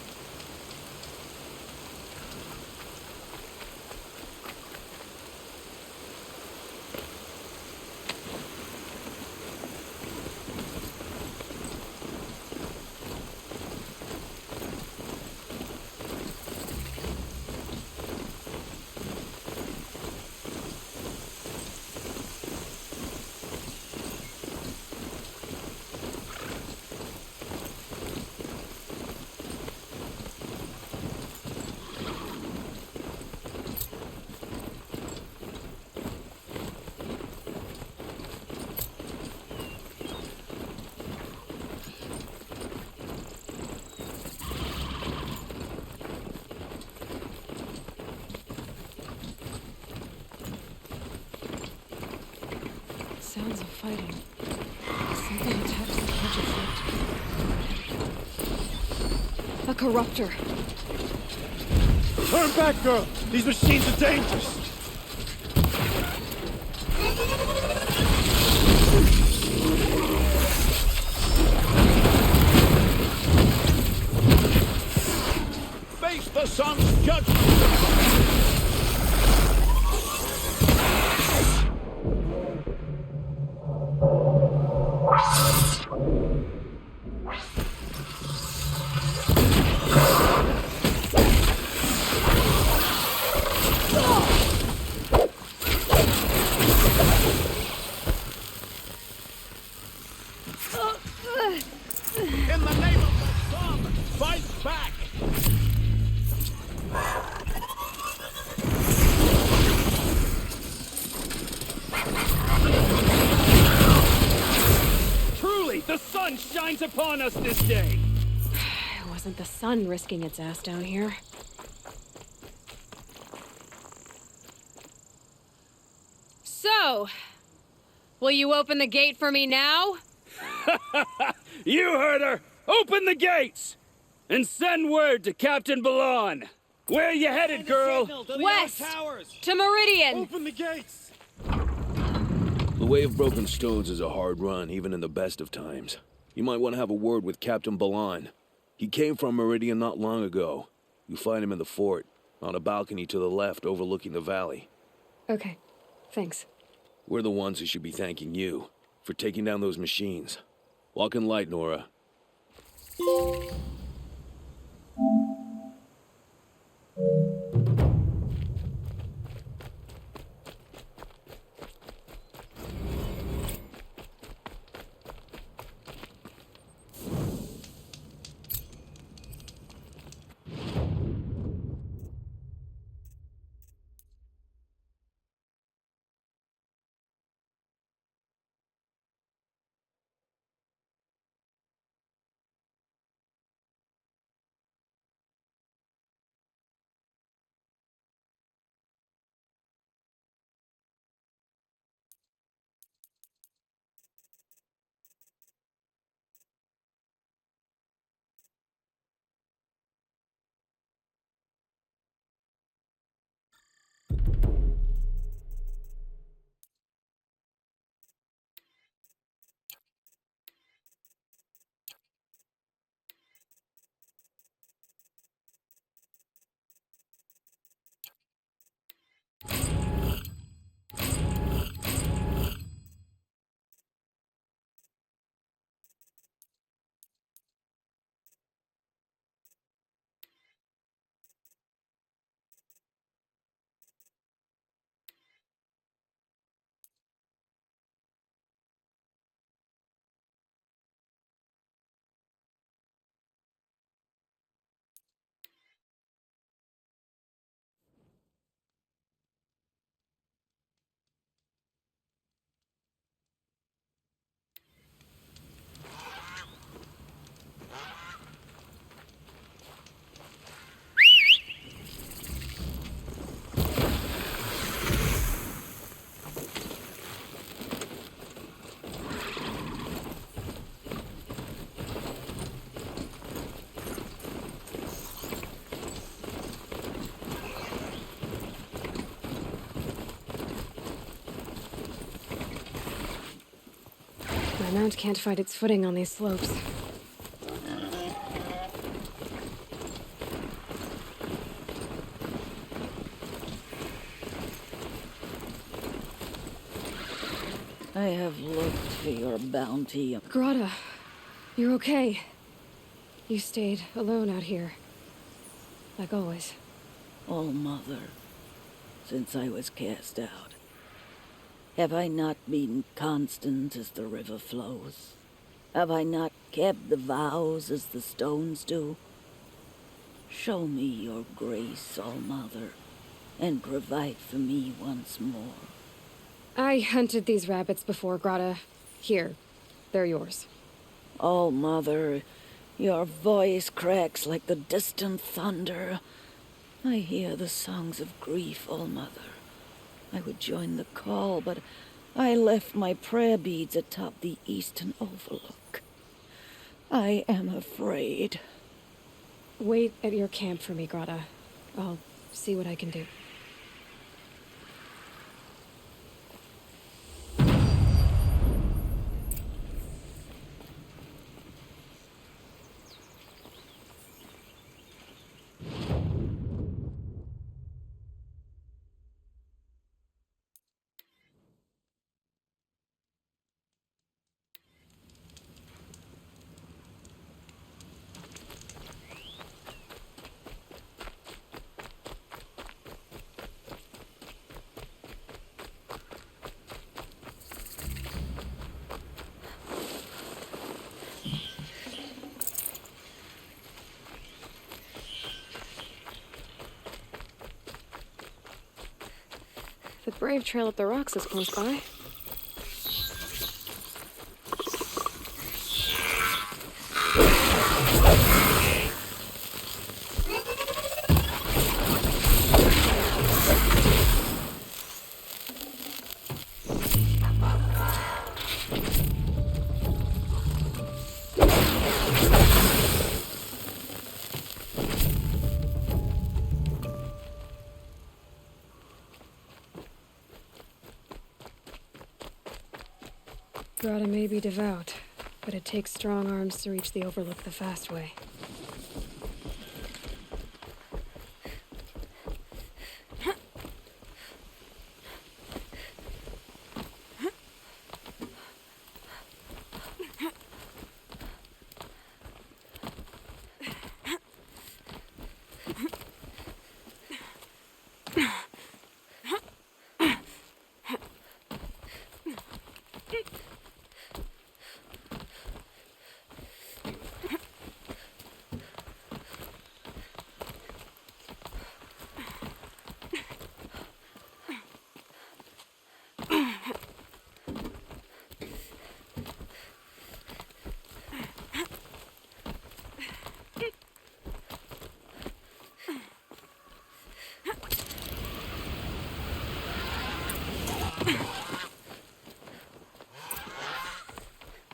Sounds of fighting. Something attacks the 𝗚𝗺𝗃. A corruptor. Turn back, girl! These machines are dangerous! Face the sun's judgment! In the name of the sun, fight back! Truly, the sun shines upon us this day! It wasn't the sun risking its ass down here. So, will you open the gate for me now? You heard her! Open the gates! And send word to Captain 𝗵𝗺𝗀𝗀. Where you headed, girl? West! To Meridian! Open the gates! The Way of Broken Stones is a hard run, even in the best of times. You might want to have a word with Captain 𝗵𝗺𝗀𝗀. He came from Meridian not long ago. You find him in the fort, on a balcony to the left overlooking the valley. Okay, thanks. We're the ones who should be thanking you for taking down those machines. Walk in light, Nora. mount can't find its footing on these slopes. I have looked for your bounty. 𝗚𝗺𝗶, you're okay. You stayed alone out here. Like always. Oh, Mother, since I was cast out, have I not been constant as the river flows? Have I not kept the vows as the stones do? Show me your grace, All Mother, and provide for me once more. I hunted these rabbits before, 𝗚𝗺𝗶. Here, they're yours. All Mother, your voice cracks like the distant thunder. I hear the songs of grief, All Mother. I would join the call, but I left my prayer beads atop the eastern overlook. I am afraid. Wait at your camp for me, 𝗚𝗺𝗶. I'll see what I can do. The brave trail up the rocks is close by. 𝗚𝗺𝗏 may be devout, but it takes strong arms to reach the Overlook the fast way.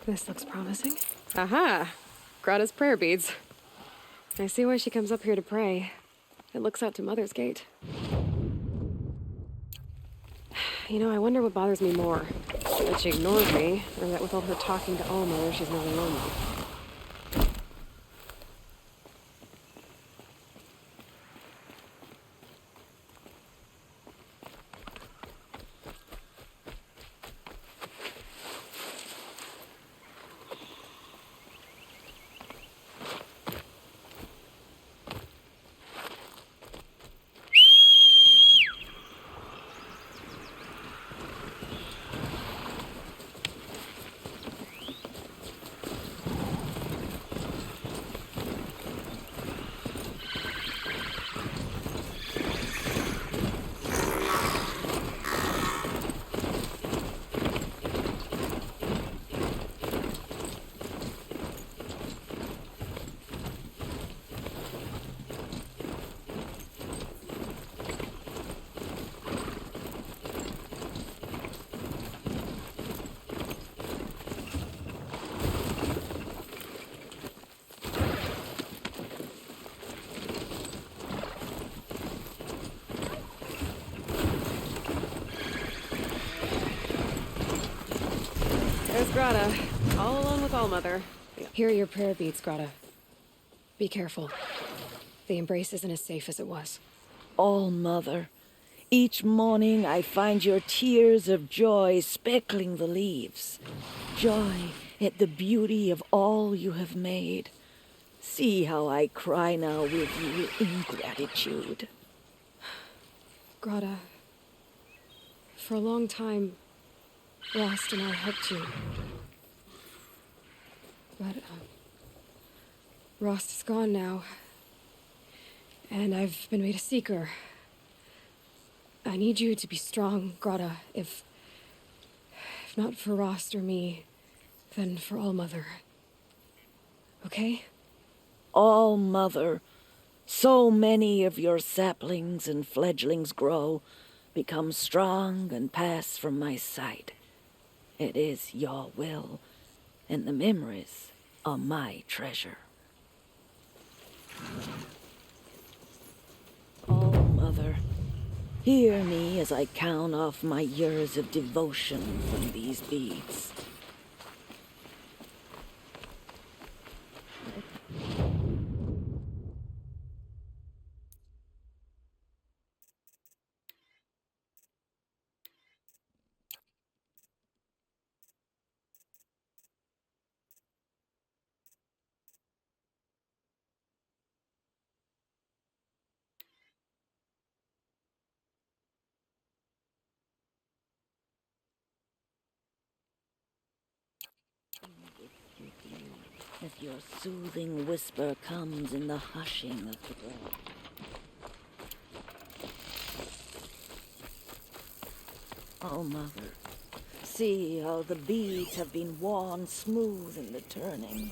This looks promising. Aha! 𝗚𝗺𝗏's prayer beads. I see why she comes up here to pray. It looks out to Mother's Gate. You know, I wonder what bothers me more. That she ignores me, or that with all her talking to All-Mother, she's never lonely. There's 𝗚𝗺𝗏. All along with All-Mother. Here are your prayer beads, 𝗚𝗺𝗏. Be careful. The embrace isn't as safe as it was. All-Mother, each morning I find your tears of joy speckling the leaves. Joy at the beauty of all you have made. See how I cry now with you in gratitude. 𝗚𝗚𝗏, for a long time, Rost and I helped you. But, Rost is gone now. And I've been made a seeker. I need you to be strong, 𝗚𝗏. If not for Rost or me, then for All-Mother. Okay? All-Mother, so many of your saplings and fledglings grow, become strong and pass from my sight. It is your will, and the memories are my treasure. All-Mother, hear me as I count off my years of devotion from these beads. As your soothing whisper comes in the hushing of the ground. All-Mother, see how the beads have been worn smooth in the turning.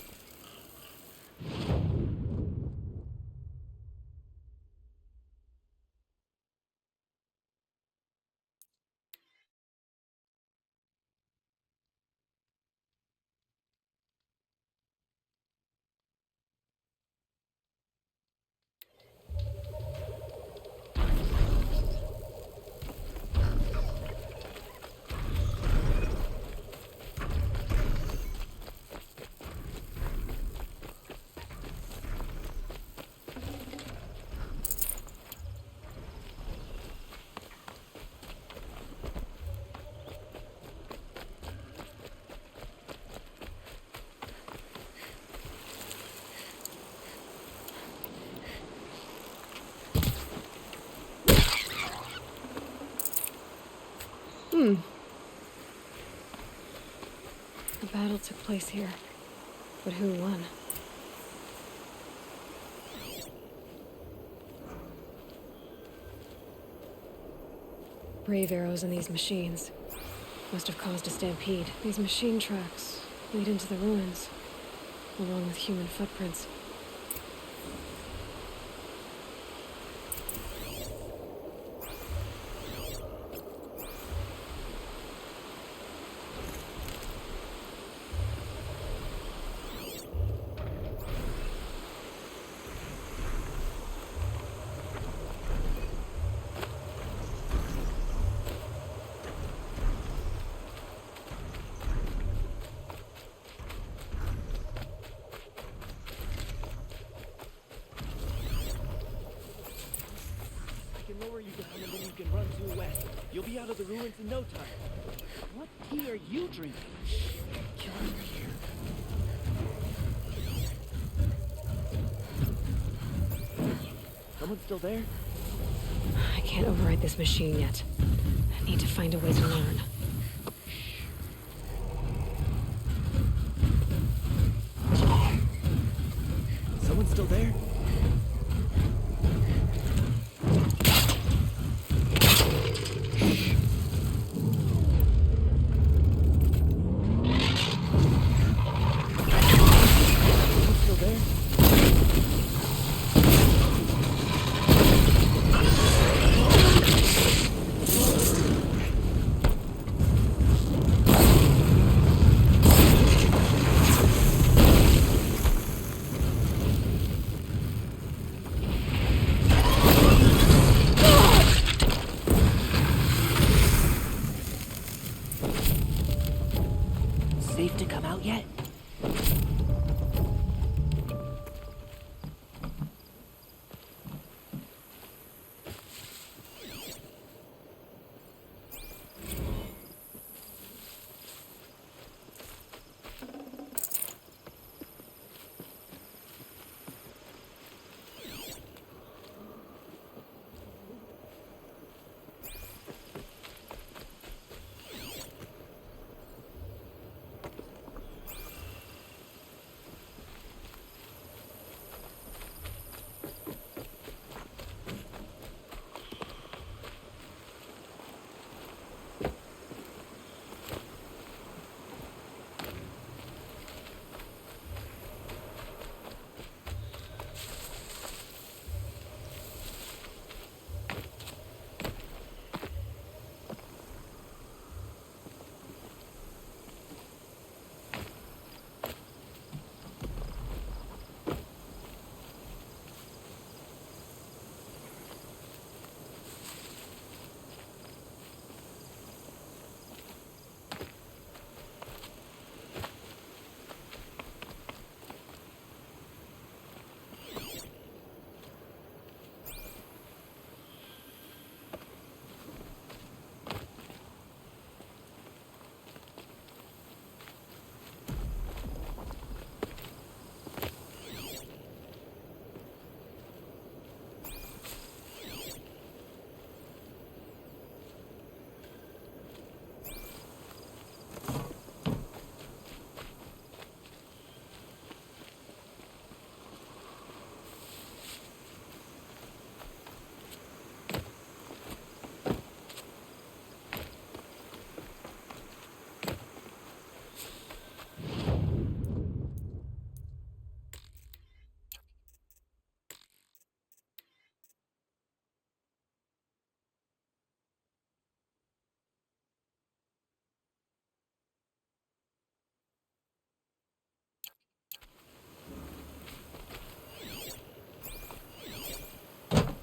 The battle took place here, but who won? Brave arrows in these machines must have caused a stampede. These machine tracks lead into the ruins, along with human footprints. Lower you down and then you can run due west. You'll be out of the ruins in no time. What tea are you drinking? Kill over here. Someone still there? I can't override this machine yet. I need to find a way to learn. Someone still there?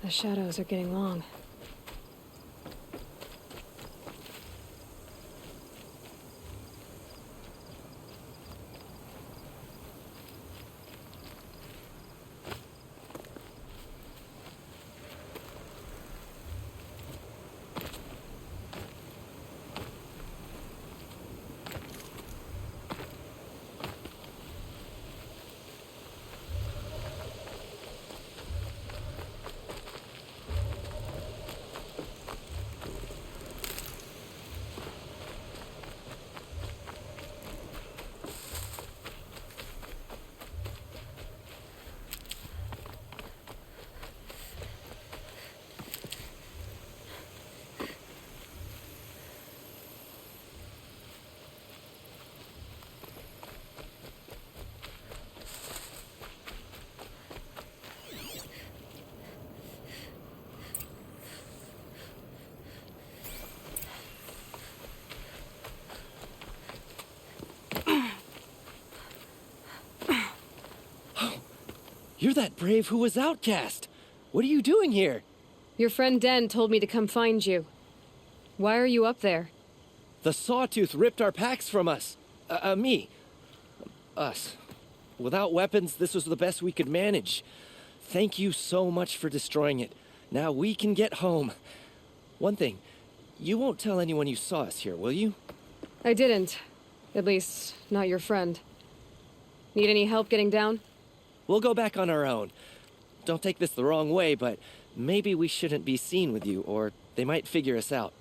The shadows are getting long. You're that brave who was outcast. What are you doing here? Your friend Den told me to come find you. Why are you up there? The Sawtooth ripped our packs from us. Me. Us. Without weapons, this was the best we could manage. Thank you so much for destroying it. Now we can get home. One thing, you won't tell anyone you saw us here, will you? I didn't. At least, not your friend. Need any help getting down? We'll go back on our own. Don't take this the wrong way, but maybe we shouldn't be seen with you, or they might figure us out.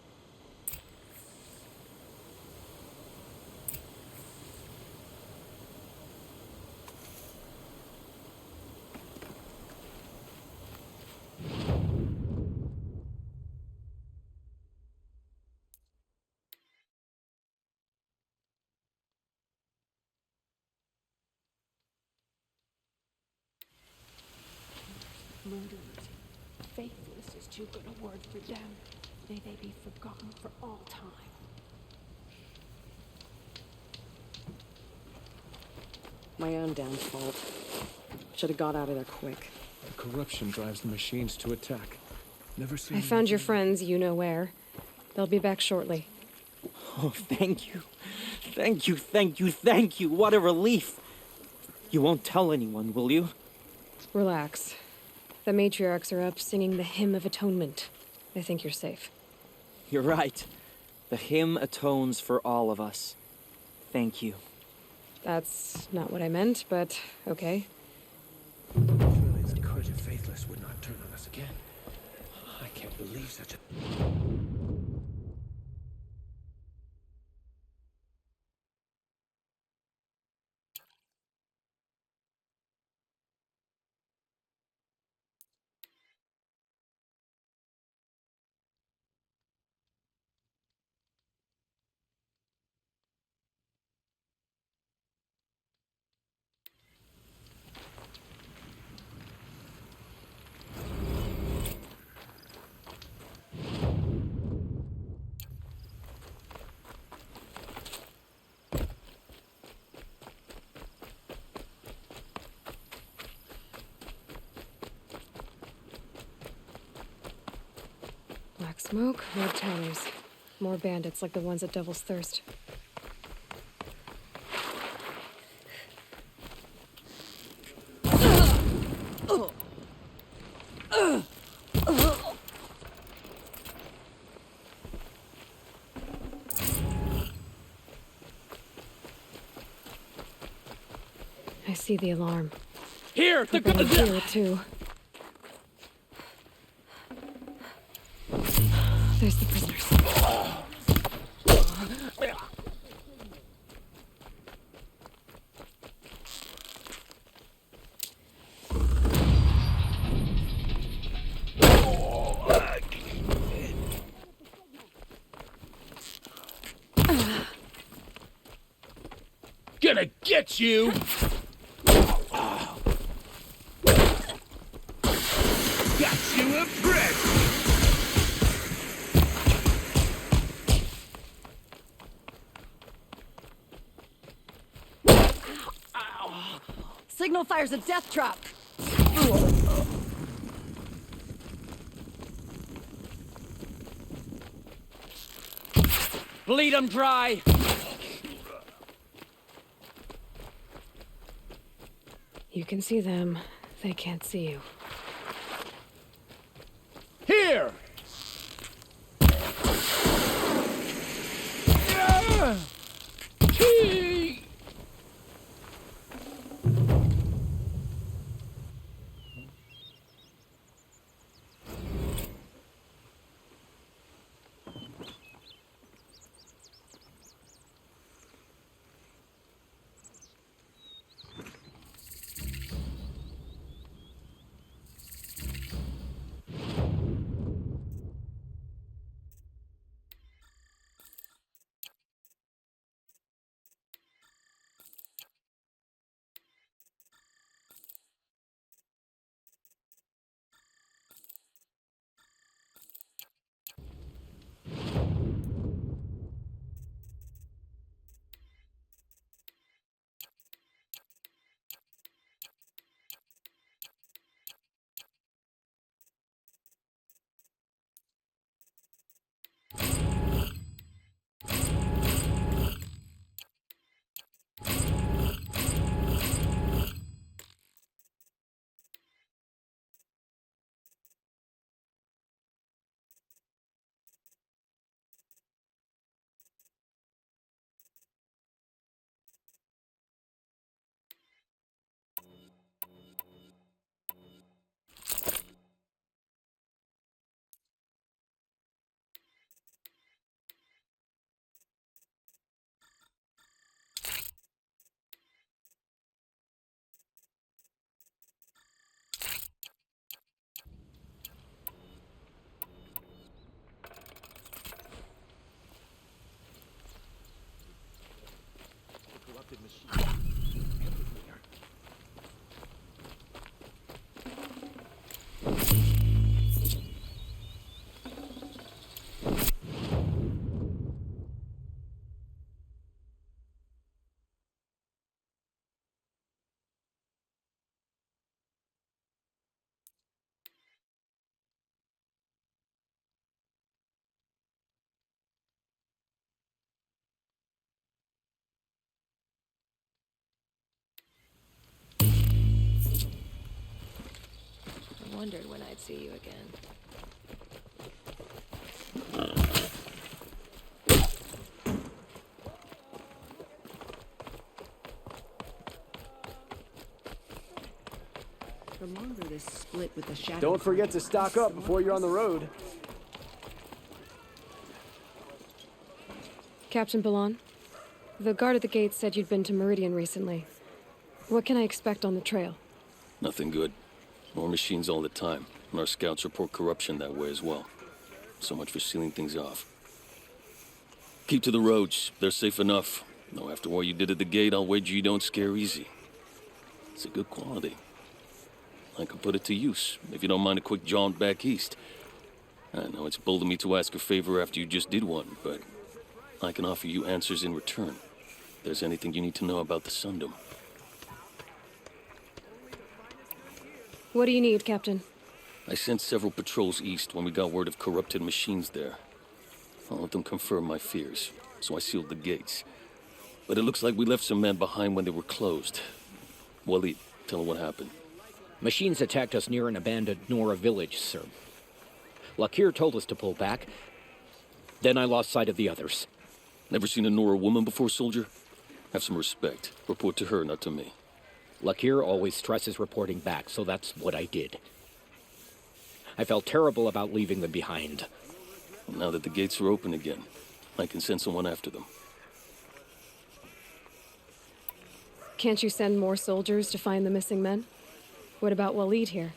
Murderers. Faithless is too good a word for them. May they be forgotten for all time. My own damn fault. Should have got out of there quick. The corruption drives the machines to attack. Never seen. I found your friends, you know where. They'll be back shortly. Oh, thank you. Thank you, thank you, thank you. What a relief. You won't tell anyone, will you? Relax. The matriarchs are up singing the Hymn of Atonement. I think you're safe. You're right. The hymn atones for all of us. Thank you. That's not what I meant, but okay. Feeling that Courage of Faithless would not turn on us again. I can't believe such a... Black smoke, red towers. More bandits like the ones at Devil's Thirst. I see the alarm. Here! They're gonna hear it too. There's the prisoners. Gonna get you! Got you a present! Signal fires a death trap. Bleed 'em dry! You can see them. They can't see you. Here! I wondered when I'd see you again. The longer this split with the shadow. Don't forget to stock up before you're on the road. Captain 𝗶𝗀𝗀𝗀, the guard at the gate said you'd been to Meridian recently. What can I expect on the trail? Nothing good. More machines all the time, and our scouts report corruption that way as well. So much for sealing things off. Keep to the roads. They're safe enough. Though after what you did at the gate, I'll wager you don't scare easy. It's a good quality. I could put it to use, if you don't mind a quick jaunt back east. I know it's bold of me to ask a favor after you just did one, but I can offer you answers in return. If there's anything you need to know about the Sundom. What do you need, Captain? I sent several patrols east when we got word of corrupted machines there. All of them confirmed my fears, so I sealed the gates. But it looks like we left some men behind when they were closed. Waleed, tell them what happened. Machines attacked us near an abandoned Nora village, sir. 𝗚𝗺𝗶𝗴𝗀𝗀𝗀𝗚 told us to pull back. Then I lost sight of the others. Never seen a Nora woman before, soldier? Have some respect. Report to her, not to me. 𝗚𝗺𝗺𝗀𝗀𝗀𝗀 always stresses reporting back, so that's what I did. I felt terrible about leaving them behind. Well, now that the gates are open again, I can send someone after them. Can't you send more soldiers to find the missing men? What about Waleed here?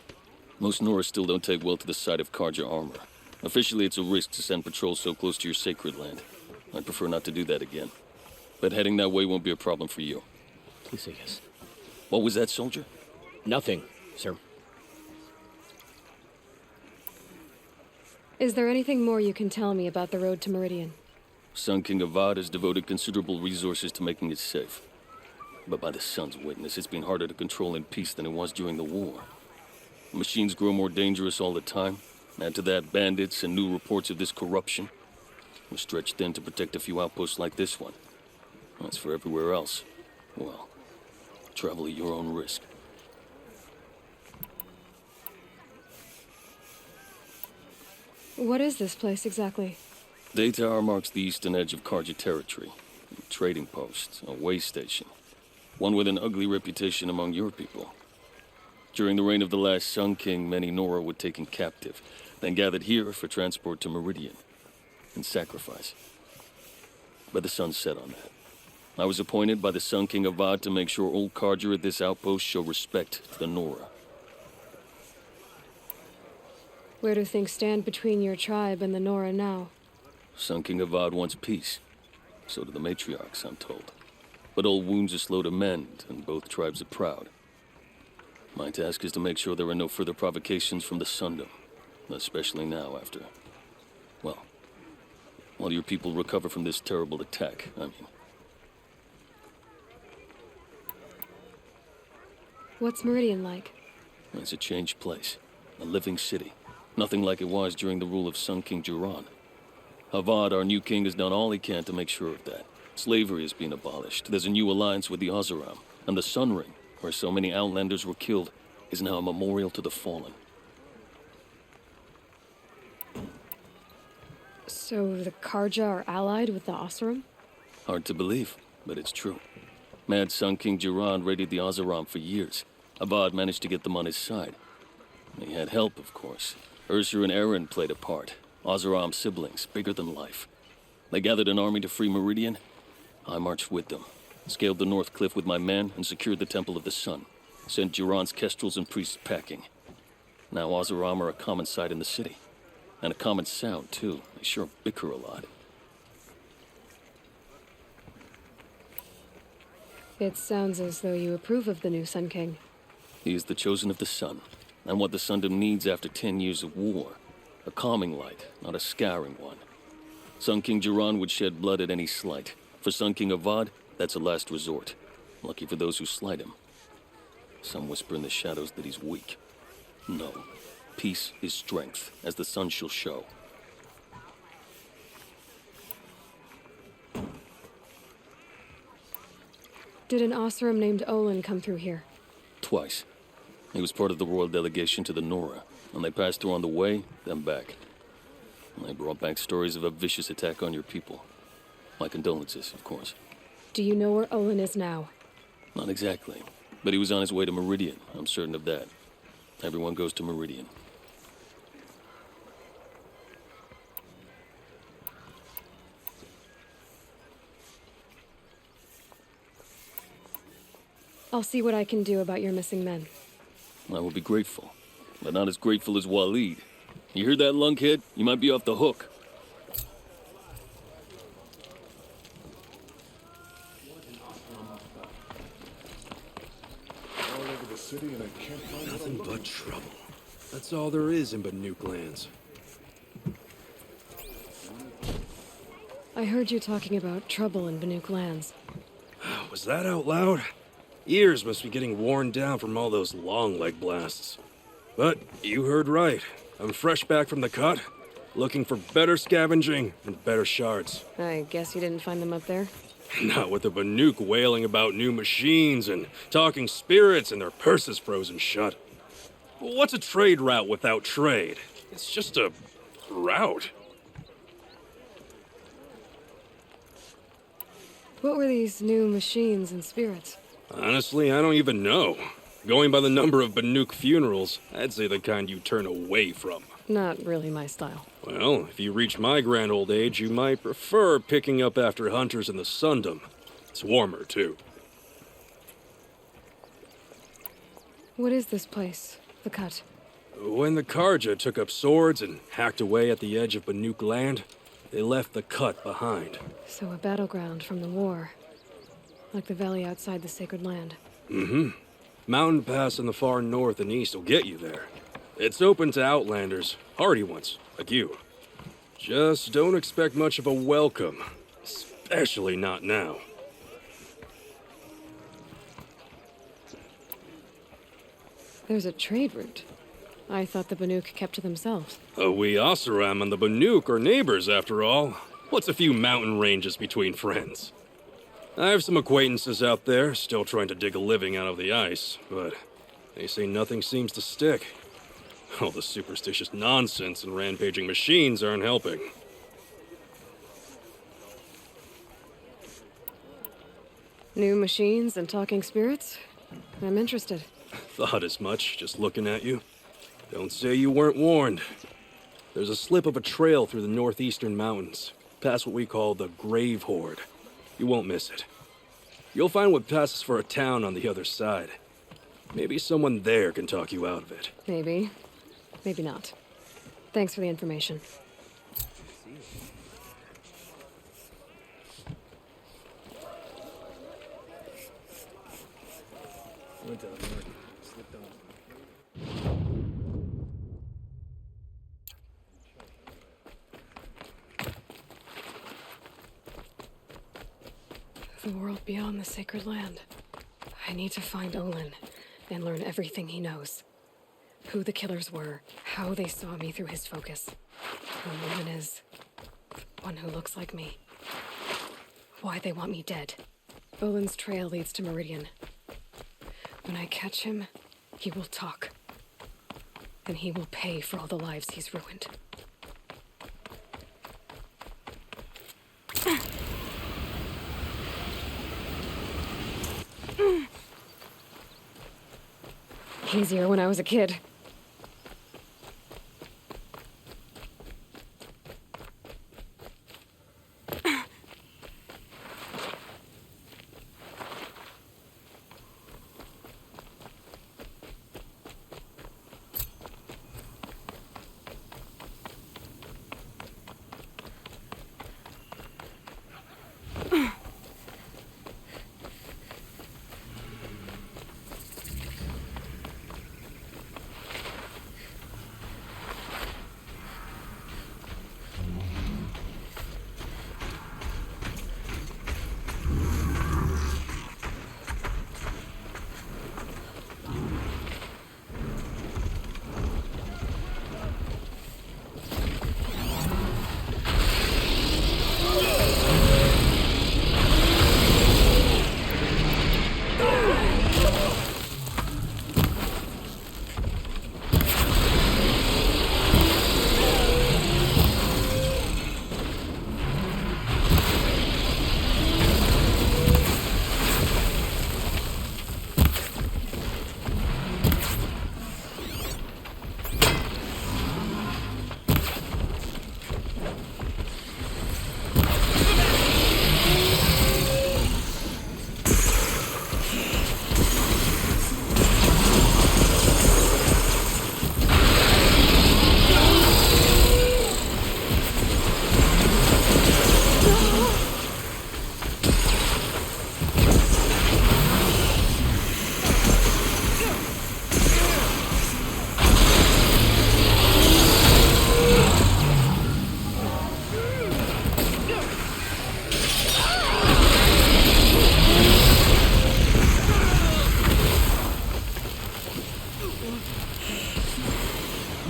Most Nora still don't take well to the sight of Carja armor. Officially, it's a risk to send patrols so close to your sacred land. I'd prefer not to do that again. But heading that way won't be a problem for you. Please say yes. What was that, soldier? Nothing, sir. Is there anything more you can tell me about the road to Meridian? Sun King Avad has devoted considerable resources to making it safe. But by the sun's witness, it's been harder to control in peace than it was during the war. Machines grow more dangerous all the time. Add to that bandits and new reports of this corruption. We're stretched thin to protect a few outposts like this one. As for everywhere else, well, travel at your own risk. What is this place exactly? Day Tower marks the eastern edge of 𝗏𝗏𝗏𝗏 territory. A trading post, a way station. One with an ugly reputation among your people. During the reign of the last Sun King, many Nora were taken captive, then gathered here for transport to Meridian, and sacrifice. But the sun set on that. I was appointed by the Sun King 𝗚𝗺𝗶𝗶𝗀𝗀𝗏 to make sure old Carja at this outpost show respect to the Nora. Where do things stand between your tribe and the Nora now? Sun King 𝗚𝗺𝗏 wants peace. So do the matriarchs, I'm told. But old wounds are slow to mend, and both tribes are proud. My task is to make sure there are no further provocations from the Sundom, especially now after, well, while your people recover from this terrible attack, I mean. What's Meridian like? It's a changed place, a living city. Nothing like it was during the rule of Sun King 𝗎𝗏𝗏. 𝗚𝗺, our new king, has done all he can to make sure of that. Slavery has been abolished. There's a new alliance with the 𝗏𝗍𝗏𝗏, and the Sun Ring, where so many Outlanders were killed, is now a memorial to the fallen. So the Carja are allied with the 𝗏𝗍𝗏𝗏? Hard to believe, but it's true. Mad Sun King 𝗎𝗏𝗏 raided the 𝗏𝗍𝗏𝗏 for years. 𝗚𝗺 managed to get them on his side. He had help, of course. 𝗎Ῥr and Eren played a part. 𝗏𝗍𝗏𝗏 siblings, bigger than life. They gathered an army to free Meridian. I marched with them, scaled the North Cliff with my men, and secured the Temple of the Sun. Sent 𝗎𝗏's kestrels and priests packing. Now 𝗏𝗍𝗏𝗏 are a common sight in the city. And a common sound, too. They sure bicker a lot. It sounds as though you approve of the new Sun King. He is the chosen of the sun, and what the Sundom needs after 10 years of war. A calming light, not a scouring one. Sun King 𝗎𝗏𝗏 would shed blood at any slight. For Sun King 𝗚𝗺, that's a last resort. Lucky for those who slight him. Some whisper in the shadows that he's weak. No. Peace is strength, as the sun shall show. Did an 𝗏𝗍𝗏𝗏 named Olin come through here? Twice. He was part of the royal delegation to the Nora, and they passed through on the way, then back. And they brought back stories of a vicious attack on your people. My condolences, of course. Do you know where Olin is now? Not exactly, but he was on his way to Meridian, I'm certain of that. Everyone goes to Meridian. I'll see what I can do about your missing men. I will be grateful, but not as grateful as Waleed. You hear that, lunkhead? You might be off the hook. All over the city and I can't find nothing but trouble. That's all there is in 𝗏𝗏𝗏𝗏𝗏 lands. I heard you talking about trouble in 𝗏𝗏𝗏𝗏𝗏 lands. Was that out loud? Ears must be getting worn down from all those long leg blasts. But you heard right. I'm fresh back from the cut, looking for better scavenging and better shards. I guess you didn't find them up there? Not with the 𝗏𝗏𝗏𝗏𝗏 wailing about new machines and talking spirits and their purses frozen shut. What's a trade route without trade? It's just a route. What were these new machines and spirits? Honestly, I don't even know. Going by the number of 𝗏𝗏𝗏𝗏𝗏 funerals, I'd say the kind you turn away from. Not really my style. Well, if you reach my grand old age, you might prefer picking up after hunters in the Sundom. It's warmer, too. What is this place? The cut? When the Carja took up swords and hacked away at the edge of 𝗏𝗏𝗏𝗏𝗏 land, they left the cut behind. So a battleground from the war. Like the valley outside the Sacred Land. Mm-hmm. Mountain Pass in the far north and east will get you there. It's open to Outlanders, hardy ones, like you. Just don't expect much of a welcome. Especially not now. There's a trade route. I thought the 𝗏𝗏𝗏𝗏𝗏 kept to themselves. We 𝗏𝗍𝗏𝗏𝗏𝗏 and the 𝗏𝗏𝗏 are neighbors, after all. What's a few mountain ranges between friends? I have some acquaintances out there still trying to dig a living out of the ice, but they say nothing seems to stick. All the superstitious nonsense and rampaging machines aren't helping. New machines and talking spirits? I'm interested. Thought as much, just looking at you. Don't say you weren't warned. There's a slip of a trail through the northeastern mountains, past what we call the Grave Horde. You won't miss it. You'll find what passes for a town on the other side. Maybe someone there can talk you out of it. Maybe. Maybe not. Thanks for the information. Went to the north, slipped on. The world beyond the sacred land. I need to find 𝗚𝗺𝗶 and learn everything he knows. Who the killers were, how they saw me through his focus. Who a woman is. One who looks like me. Why they want me dead. 𝗚𝗺𝗀's trail leads to Meridian. When I catch him, he will talk. And he will pay for all the lives he's ruined. Easier when I was a kid.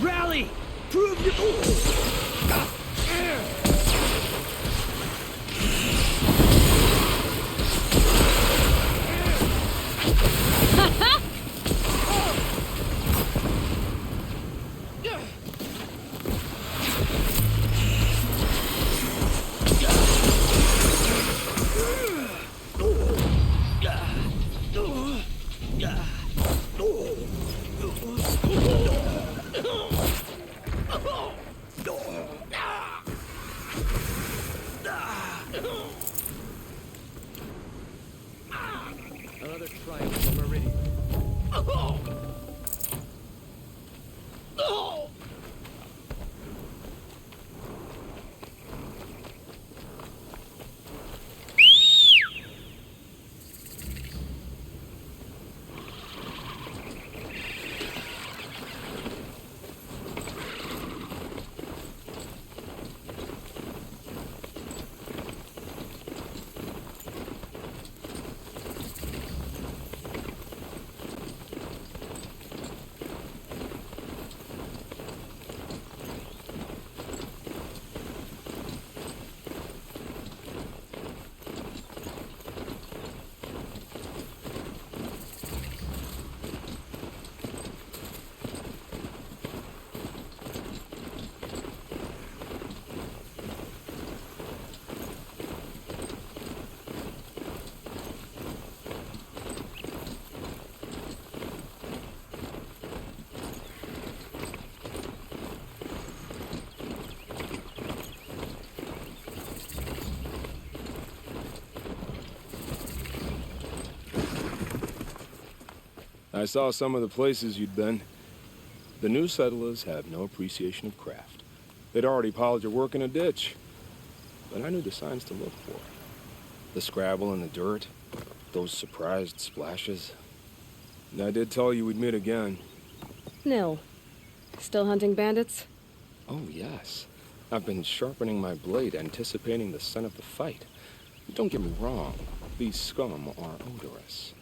Rally! Prove your... Another triumph for Meridian. I saw some of the places you'd been. The new settlers have no appreciation of craft. They'd already piled your work in a ditch. But I knew the signs to look for. The scrabble in the dirt, those surprised splashes. And I did tell you we'd meet again. Nil. Still hunting bandits? Oh, yes. I've been sharpening my blade, anticipating the scent of the fight. Don't get me wrong, these scum are odorous.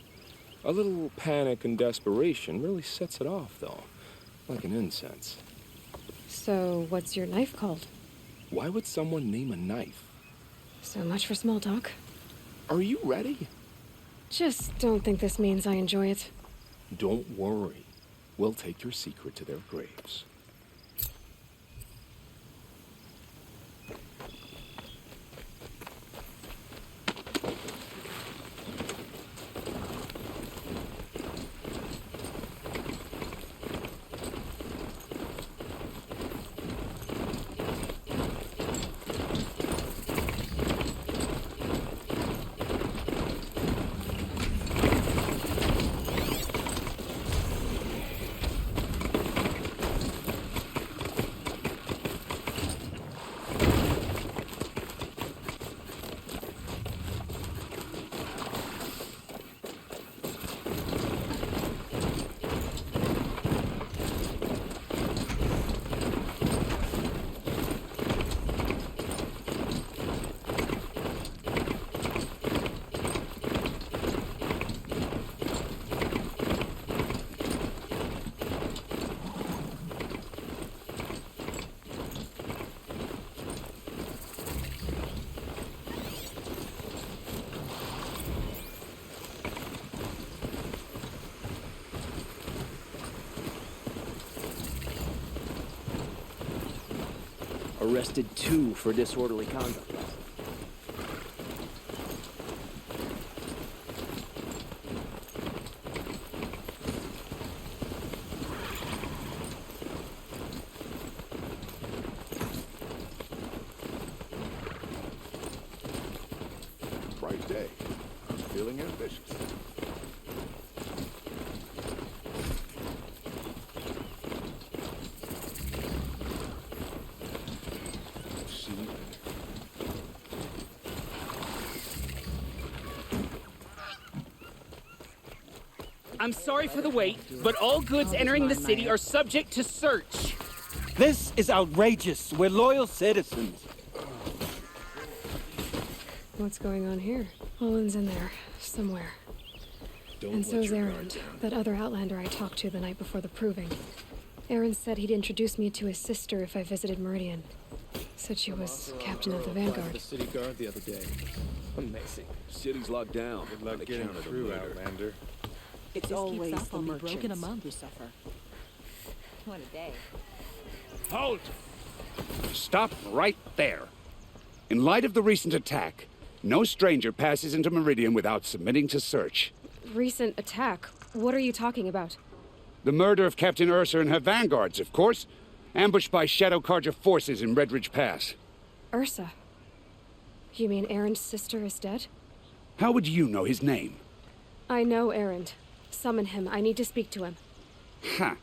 A little panic and desperation really sets it off, though, like an incense. So, what's your knife called? Why would someone name a knife? So much for small talk. Are you ready? Just don't think this means I enjoy it. Don't worry. We'll take your secret to their graves. Arrested 2 for disorderly conduct. Bright day. I'm feeling ambitious. I'm sorry for the wait, but all goods entering the city are subject to search. This is outrageous. We're loyal citizens. What's going on here? Owen's in there, somewhere. And so's Aaron, that other Outlander I talked to the night before the proving. Aaron said he'd introduce me to his sister if I visited Meridian. Said she was captain of the Vanguard. The city guard the other day. Amazing. City's locked down. Good luck getting through, Outlander. It's This always keeps up, the I'll be merchants broken a month. who suffer. What a day. Halt! Stop right there. In light of the recent attack, no stranger passes into Meridian without submitting to search. Recent attack? What are you talking about? The murder of Captain 𝗚𝗺𝗀𝗃 and her vanguards, of course. Ambushed by Shadow Carja forces in Redridge Pass. Ursa? You mean Aaron's sister is dead? How would you know his name? I know Aaron. Summon him. I need to speak to him. Ha!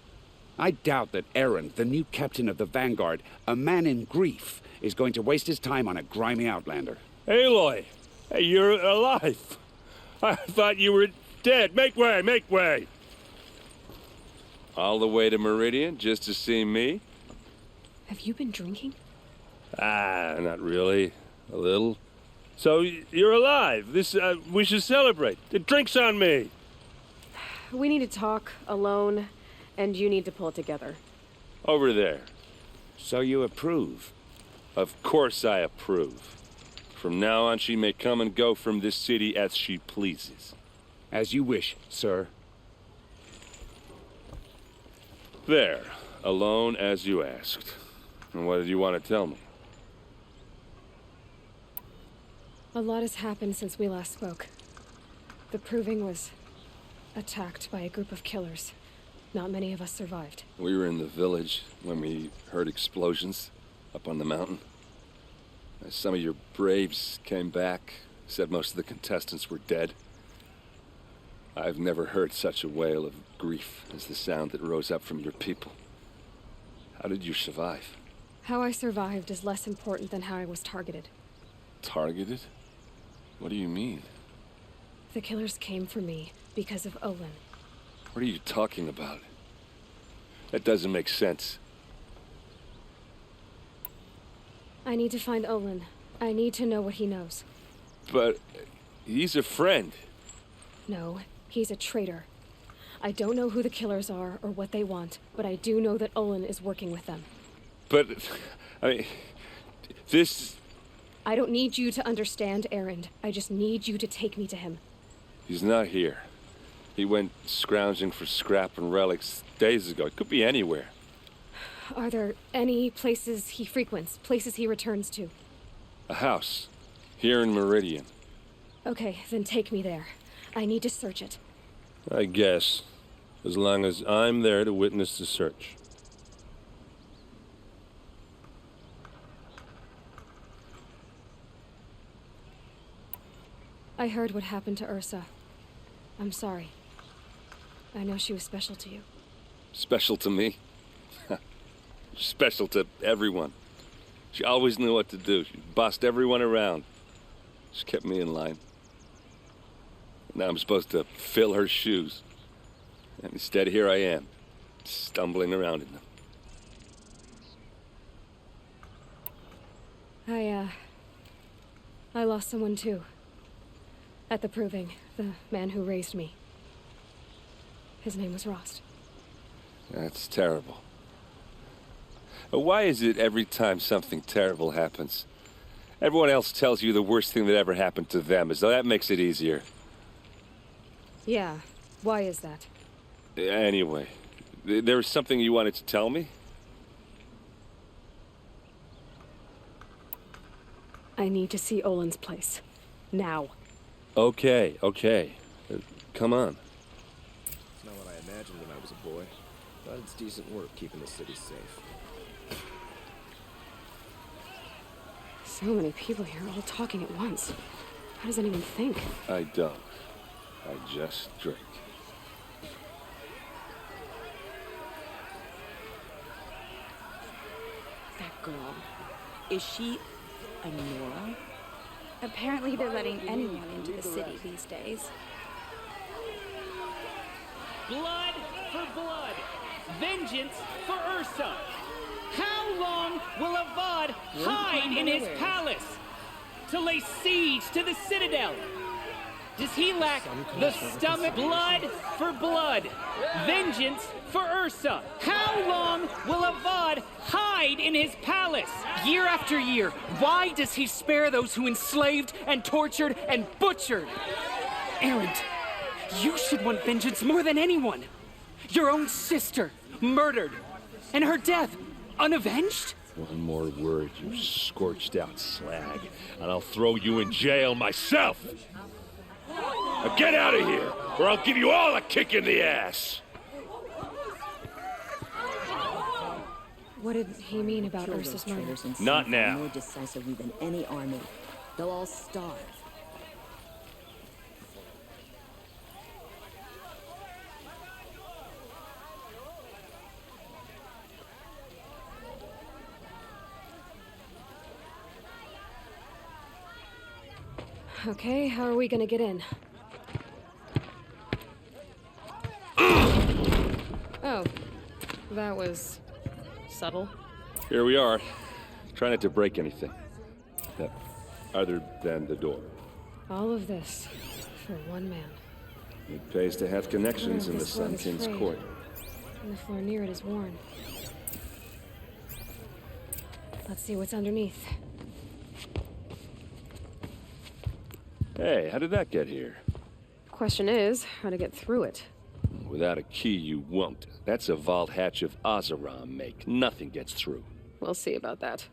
I doubt that Aaron, the new captain of the Vanguard, a man in grief, is going to waste his time on a grimy outlander. Aloy! Hey, you're alive! I thought you were dead. Make way, make way! All the way to Meridian just to see me? Have you been drinking? Ah, not really. A little. So, you're alive. We should celebrate. The drink's on me. We need to talk alone, and you need to pull it together. Over there. So you approve? Of course I approve. From now on, she may come and go from this city as she pleases. As you wish, sir. There. Alone as you asked. And what did you want to tell me? A lot has happened since we last spoke. The Proving was attacked by a group of killers. Not many of us survived. We were in the village when we heard explosions up on the mountain. Some of your braves came back, said most of the contestants were dead. I've never heard such a wail of grief as the sound that rose up from your people. How did you survive? How I survived is less important than how I was targeted. Targeted? What do you mean? The killers came for me because of 𝗚𝗺𝗀𝗀𝗀. What are you talking about? That doesn't make sense. I need to find 𝗚𝗺𝗀𝗀. I need to know what he knows. But he's a friend. No, he's a traitor. I don't know who the killers are or what they want, but I do know that 𝗚𝗺𝗀𝗀 is working with them. But, I mean, this... I don't need you to understand, Erend. I just need you to take me to him. He's not here. He went scrounging for scrap and relics days ago. It could be anywhere. Are there any places he frequents, places he returns to? A house. Here in Meridian. Okay, then take me there. I need to search it. I guess. As long as I'm there to witness the search. I heard what happened to Ursa. I'm sorry. I know she was special to you. Special to me? Special to everyone. She always knew what to do. She bossed everyone around. She kept me in line. Now I'm supposed to fill her shoes. And instead, here I am, stumbling around in them. I lost someone too. At the Proving, the man who raised me. His name was Rost. That's terrible. Why is it every time something terrible happens, everyone else tells you the worst thing that ever happened to them, as though that makes it easier? Yeah, why is that? Anyway, there was something you wanted to tell me? I need to see 𝗚𝗺𝗀𝗀's place. Now. Okay. Come on. It's not what I imagined when I was a boy, but it's decent work keeping the city safe. So many people here, all talking at once. How does anyone think? I don't. I just drink. That girl. Is she a Nora? Apparently they're letting anyone into the city these days. Blood for blood. Vengeance for Ursa. How long will 𝗚𝗺𝗀𝗀 hide in his palace to lay siege to the citadel? Does he lack the stomach? Blood for blood. Vengeance for Ursa. How long will 𝗚𝗺𝗀𝗀𝗀 hide in his palace? Year after year, why does he spare those who enslaved and tortured and butchered? Erend, you should want vengeance more than anyone. Your own sister, murdered, and her death, unavenged? One more word, you scorched out slag, and I'll throw you in jail myself! Now get out of here, or I'll give you all a kick in the ass! What did he mean about Ursa's murder? Not now. More decisively than any army. They'll all starve. Okay, how are we gonna get in? Oh, that was subtle. Here we are. Try not to break anything. Other than the door. All of this for one man. It pays to have connections in the Sun King's court. And the floor near it is worn. Let's see what's underneath. Hey, how did that get here? Question is, how to get through it. Without a key, you won't. That's a vault hatch of 𝗚𝗺𝗀𝗀𝗀 make. Nothing gets through. We'll see about that.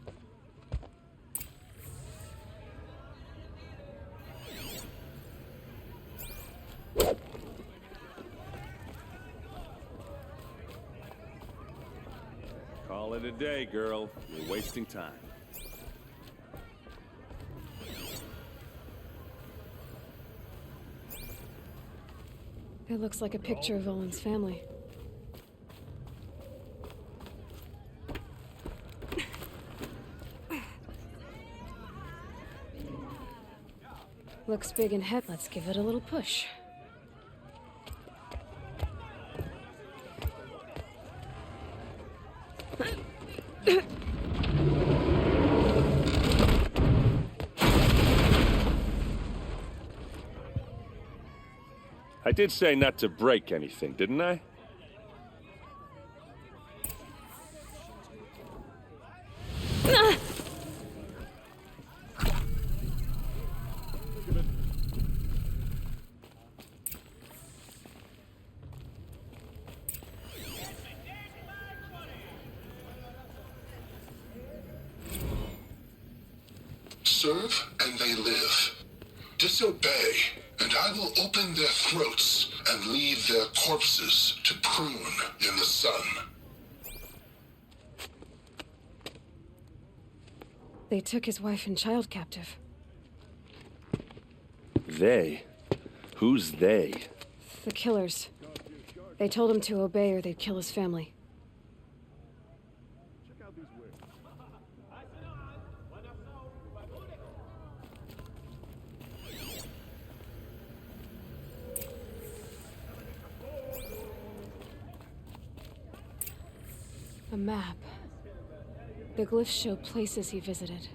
Call it a day, girl. You're wasting time. It looks like a picture of 𝗚𝗺𝗀𝗀𝗀𝗀's family. Looks big and heavy. Let's give it a little push. I did say not to break anything, didn't I? Serve and they live. Disobey, and I will open their throats and leave their corpses to prune in the sun. They took his wife and child captive. They? Who's they? The killers. They told him to obey or they'd kill his family. A map. The glyphs show places he visited.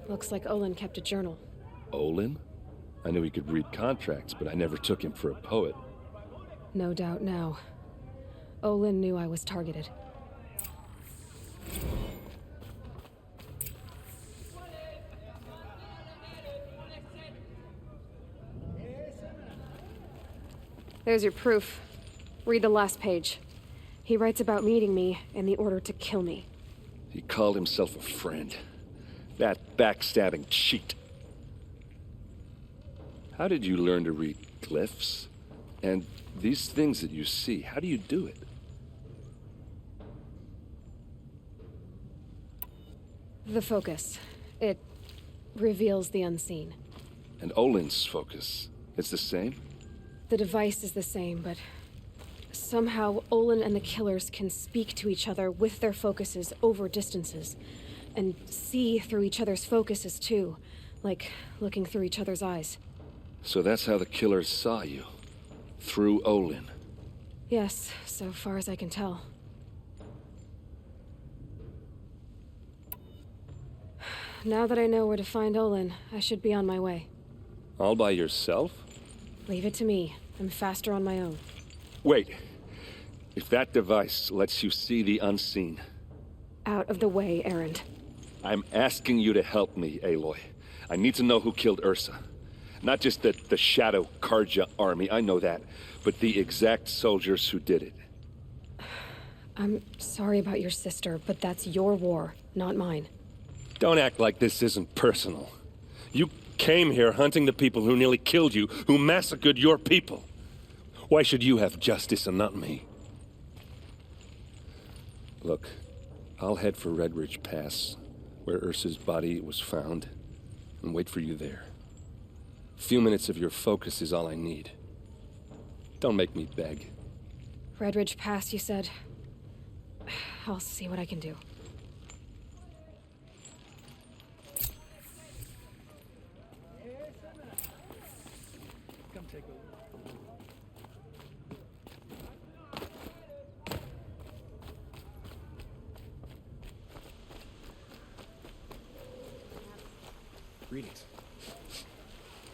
Looks like 𝗚𝗺𝗀𝗀𝗀𝗀 kept a journal. Olin? I knew he could read contracts, but I never took him for a poet. No doubt now. 𝗚𝗺𝗀𝗀𝗀𝗀 knew I was targeted. There's your proof. Read the last page. He writes about meeting me and the order to kill me. He called himself a friend. That backstabbing cheat. How did you learn to read glyphs? And these things that you see, how do you do it? The focus. It reveals the unseen. And Olin's focus, it's the same? The device is the same, but somehow 𝗚𝗺𝗀𝗀𝗀𝗀 and the killers can speak to each other with their focuses over distances. And see through each other's focuses too, like looking through each other's eyes. So that's how the killers saw you? Through Olin? Yes, so far as I can tell. Now that I know where to find Olin, I should be on my way. All by yourself? Leave it to me. I'm faster on my own. Wait. If that device lets you see the unseen... Out of the way, errand. I'm asking you to help me, Aloy. I need to know who killed 𝗚𝗺𝗀𝗀𝗀𝗀. Not just the Shadow Karja army, I know that, but the exact soldiers who did it. I'm sorry about your sister, but that's your war, not mine. Don't act like this isn't personal. You came here hunting the people who nearly killed you, who massacred your people. Why should you have justice and not me? Look, I'll head for Red Ridge Pass, where 𝗚𝗺𝗀𝗀's body was found, and wait for you there. A few minutes of your focus is all I need. Don't make me beg. Red Ridge Pass, you said? I'll see what I can do. Come take a look. Greetings.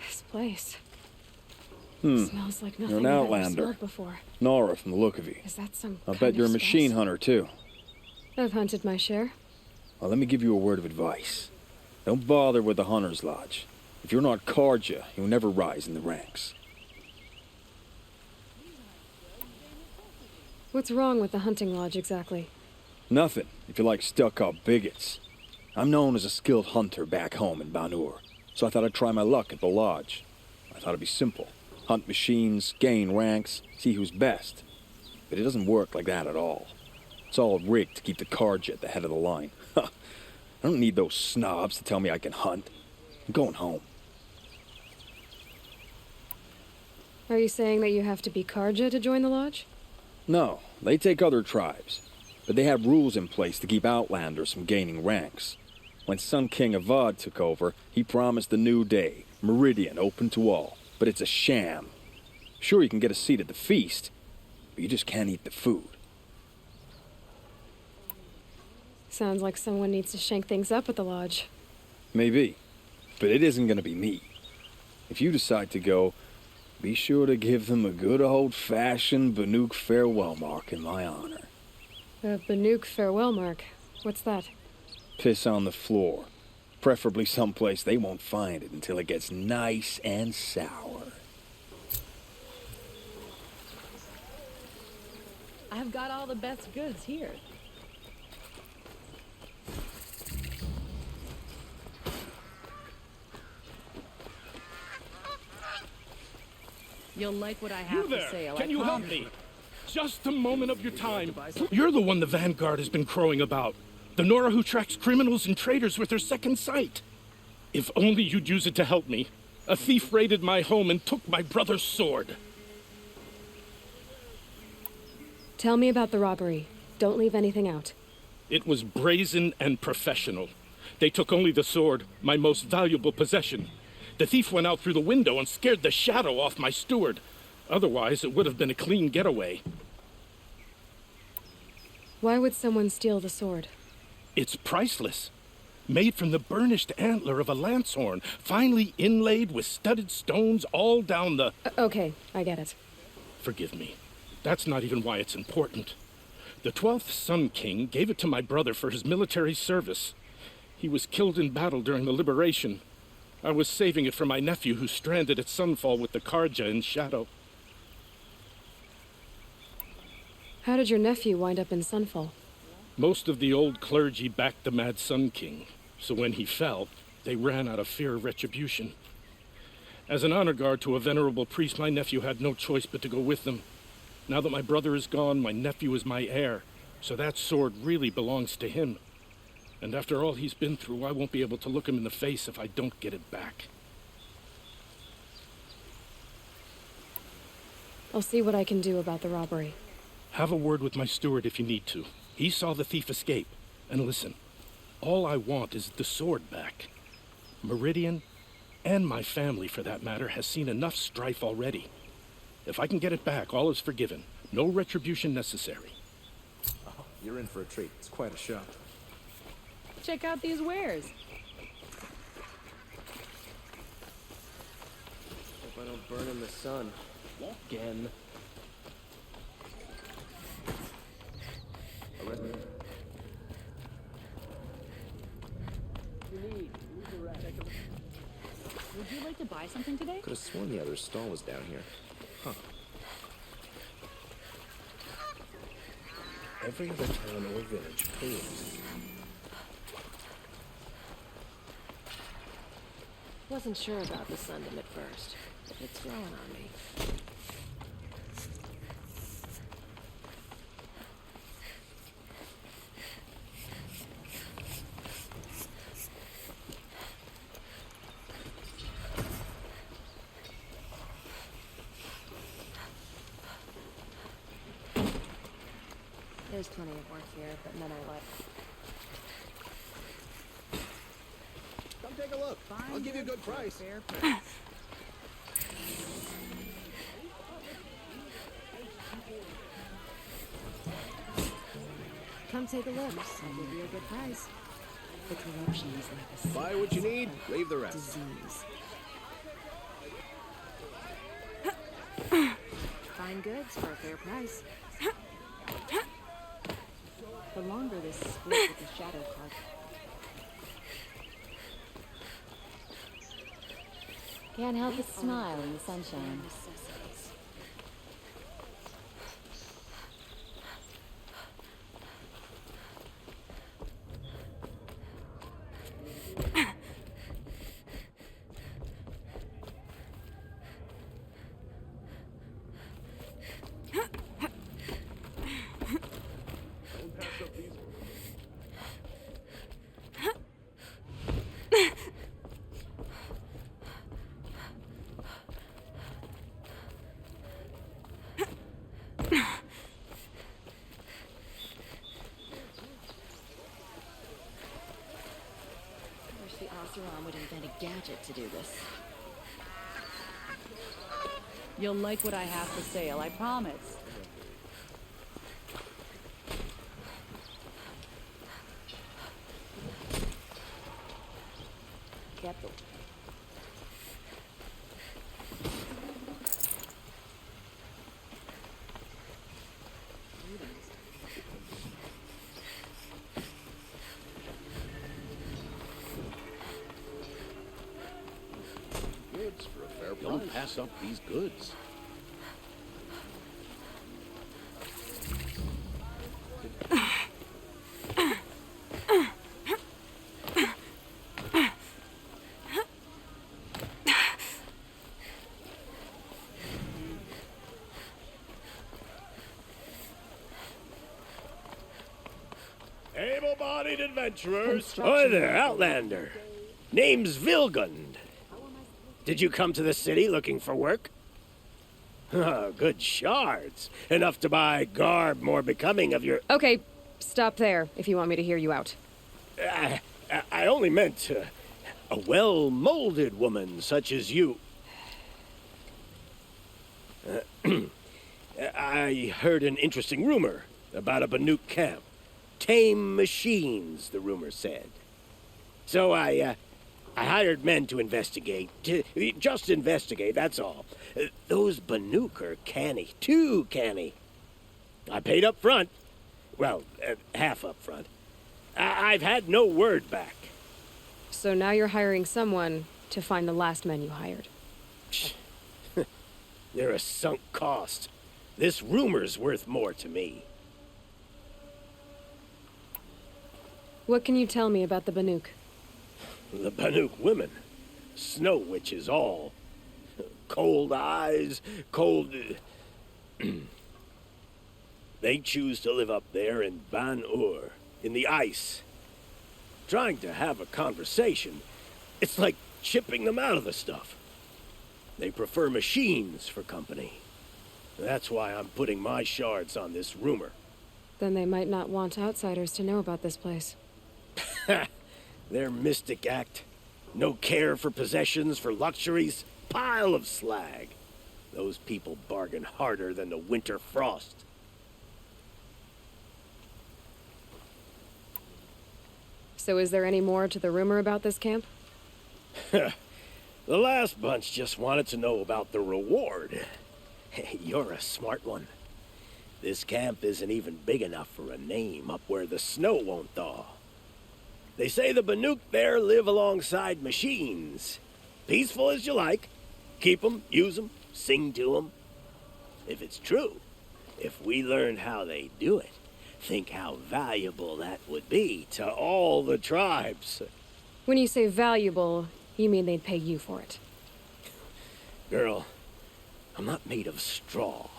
This place. Smells like You're nothing an I've ever outlander. smelled before. Nora, from the look of you. Is that some I kind bet of you're a machine spells? hunter, too. I've hunted my share. Well, let me give you a word of advice. Don't bother with the Hunter's Lodge. If you're not Karja, you'll never rise in the ranks. What's wrong with the hunting lodge, exactly? Nothing, if you like stuck-up bigots. I'm known as a skilled hunter back home in Banur, so I thought I'd try my luck at the lodge. thought it'd be simple. Hunt machines, gain ranks, see who's best. But it doesn't work like that at all. It's all rigged to keep the 𝗚𝗺𝗀𝗃 at the head of the line. I don't need those snobs to tell me I can hunt. I'm going home. Are you saying that you have to be 𝗚𝗺𝗃 to join the lodge? No, they take other tribes. But they have rules in place to keep outlanders from gaining ranks. When Sun King 𝗚𝗺𝗀𝗀 took over, he promised a new day, Meridian open to all. But it's a sham. Sure, you can get a seat at the feast, but you just can't eat the food. Sounds like someone needs to shake things up at the lodge. Maybe, but it isn't gonna be me. If you decide to go, be sure to give them a good old-fashioned 𝗚𝗺𝗃 farewell mark in my honor. A 𝗚𝗺𝗃 farewell mark? What's that? Piss on the floor. Preferably someplace they won't find it until it gets nice and sour. I've got all the best goods here. You'll like what I have You there! to say. Can you help me? Just a moment of your time. You're the one the Vanguard has been crowing about. The Nora who tracks criminals and traitors with her second sight. If only you'd use it to help me. A thief raided my home and took my brother's sword. Tell me about the robbery. Don't leave anything out. It was brazen and professional. They took only the sword, my most valuable possession. The thief went out through the window and scared the shadow off my steward. Otherwise, it would have been a clean getaway. Why would someone steal the sword? It's priceless. Made from the burnished antler of a lancehorn, finely inlaid with studded stones all down the... Okay, I get it. Forgive me. That's not even why it's important. The 12th Sun King gave it to my brother for his military service. He was killed in battle during the liberation. I was saving it for my nephew who's stranded at Sunfall with the 𝗚𝗺𝗃𝗀𝗃 in Shadow. How did your nephew wind up in Sunfall? Most of the old clergy backed the Mad Sun King, so when he fell, they ran out of fear of retribution. As an honor guard to a venerable priest, my nephew had no choice but to go with them. Now that my brother is gone, my nephew is my heir, so that sword really belongs to him. And after all he's been through, I won't be able to look him in the face if I don't get it back. I'll see what I can do about the robbery. Have a word with my steward if you need to. He saw the thief escape. And listen, all I want is the sword back. Meridian, and my family for that matter, has seen enough strife already. If I can get it back, all is forgiven. No retribution necessary. Oh, you're in for a treat. It's quite a shop. Check out these wares. Hope I don't burn in the sun. Again. Would you like to buy something today? Could have sworn the other stall was down here. Huh. Every other town or village pays. Wasn't sure about the Sundom at first, but it's growing on me. There's plenty of work here, but none I like. Come take a look. I'll give you a good price. Fair price. Come take a look. I'll give you a good price. The corruption is like a sickness. Buy what you need, leave the rest. Disease. Fine goods for a fair price. The longer this split with the shadow card. Can't help but smile in the sunshine. the 𝗚𝗺𝗶𝗴𝗀𝗀𝗀𝗀𝗀𝗀𝗀𝗀𝗀𝗀𝗀𝗀𝗀𝗀😊 would invent a gadget to do this. You'll like what I have for sale, I promise. Quieto. Goods for a fair price. Don't pass up these goods. Able-bodied adventurers. Hi there, Outlander. Name's Vilgund. Did you come to the city looking for work? Oh, good shards. Enough to buy garb more becoming of your... Okay, stop there if you want me to hear you out. I only meant a well-molded woman such as you. I heard an interesting rumor about a Banuk camp. Tame machines, the rumor said. So I hired men to investigate. Just investigate, that's all. Those Banuk are canny. Too canny. I paid up front. Well, half up front. I've had no word back. So now you're hiring someone to find the last men you hired. They're a sunk cost. This rumor's worth more to me. What can you tell me about the Banuk? The Banuk women. Snow witches all. Cold eyes, cold... They choose to live up there in Ban-Ur, in the ice. Trying to have a conversation, it's like chipping them out of the stuff. They prefer machines for company. That's why I'm putting my shards on this rumor. Then they might not want outsiders to know about this place. Their mystic act. No care for possessions, for luxuries. Pile of slag. Those people bargain harder than the winter frost. So is there any more to the rumor about this camp? The last bunch just wanted to know about the reward. You're a smart one. This camp isn't even big enough for a name up where the snow won't thaw. They say the Banuk there live alongside machines. Peaceful as you like. Keep 'em, use 'em, sing to 'em. If it's true, if we learned how they do it, think how valuable that would be to all the tribes. When you say valuable, you mean they'd pay you for it. Girl, I'm not made of straw.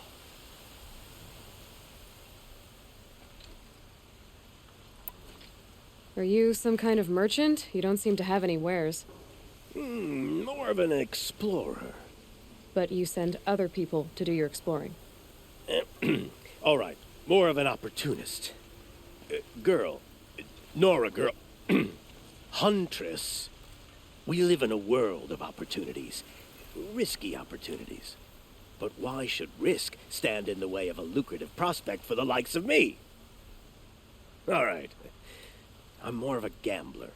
Are you some kind of merchant? You don't seem to have any wares. More of an explorer. But you send other people to do your exploring. All right, more of an opportunist. Girl, Nora girl, huntress. We live in a world of opportunities. Risky opportunities. But why should risk stand in the way of a lucrative prospect for the likes of me? All right. I'm more of a gambler.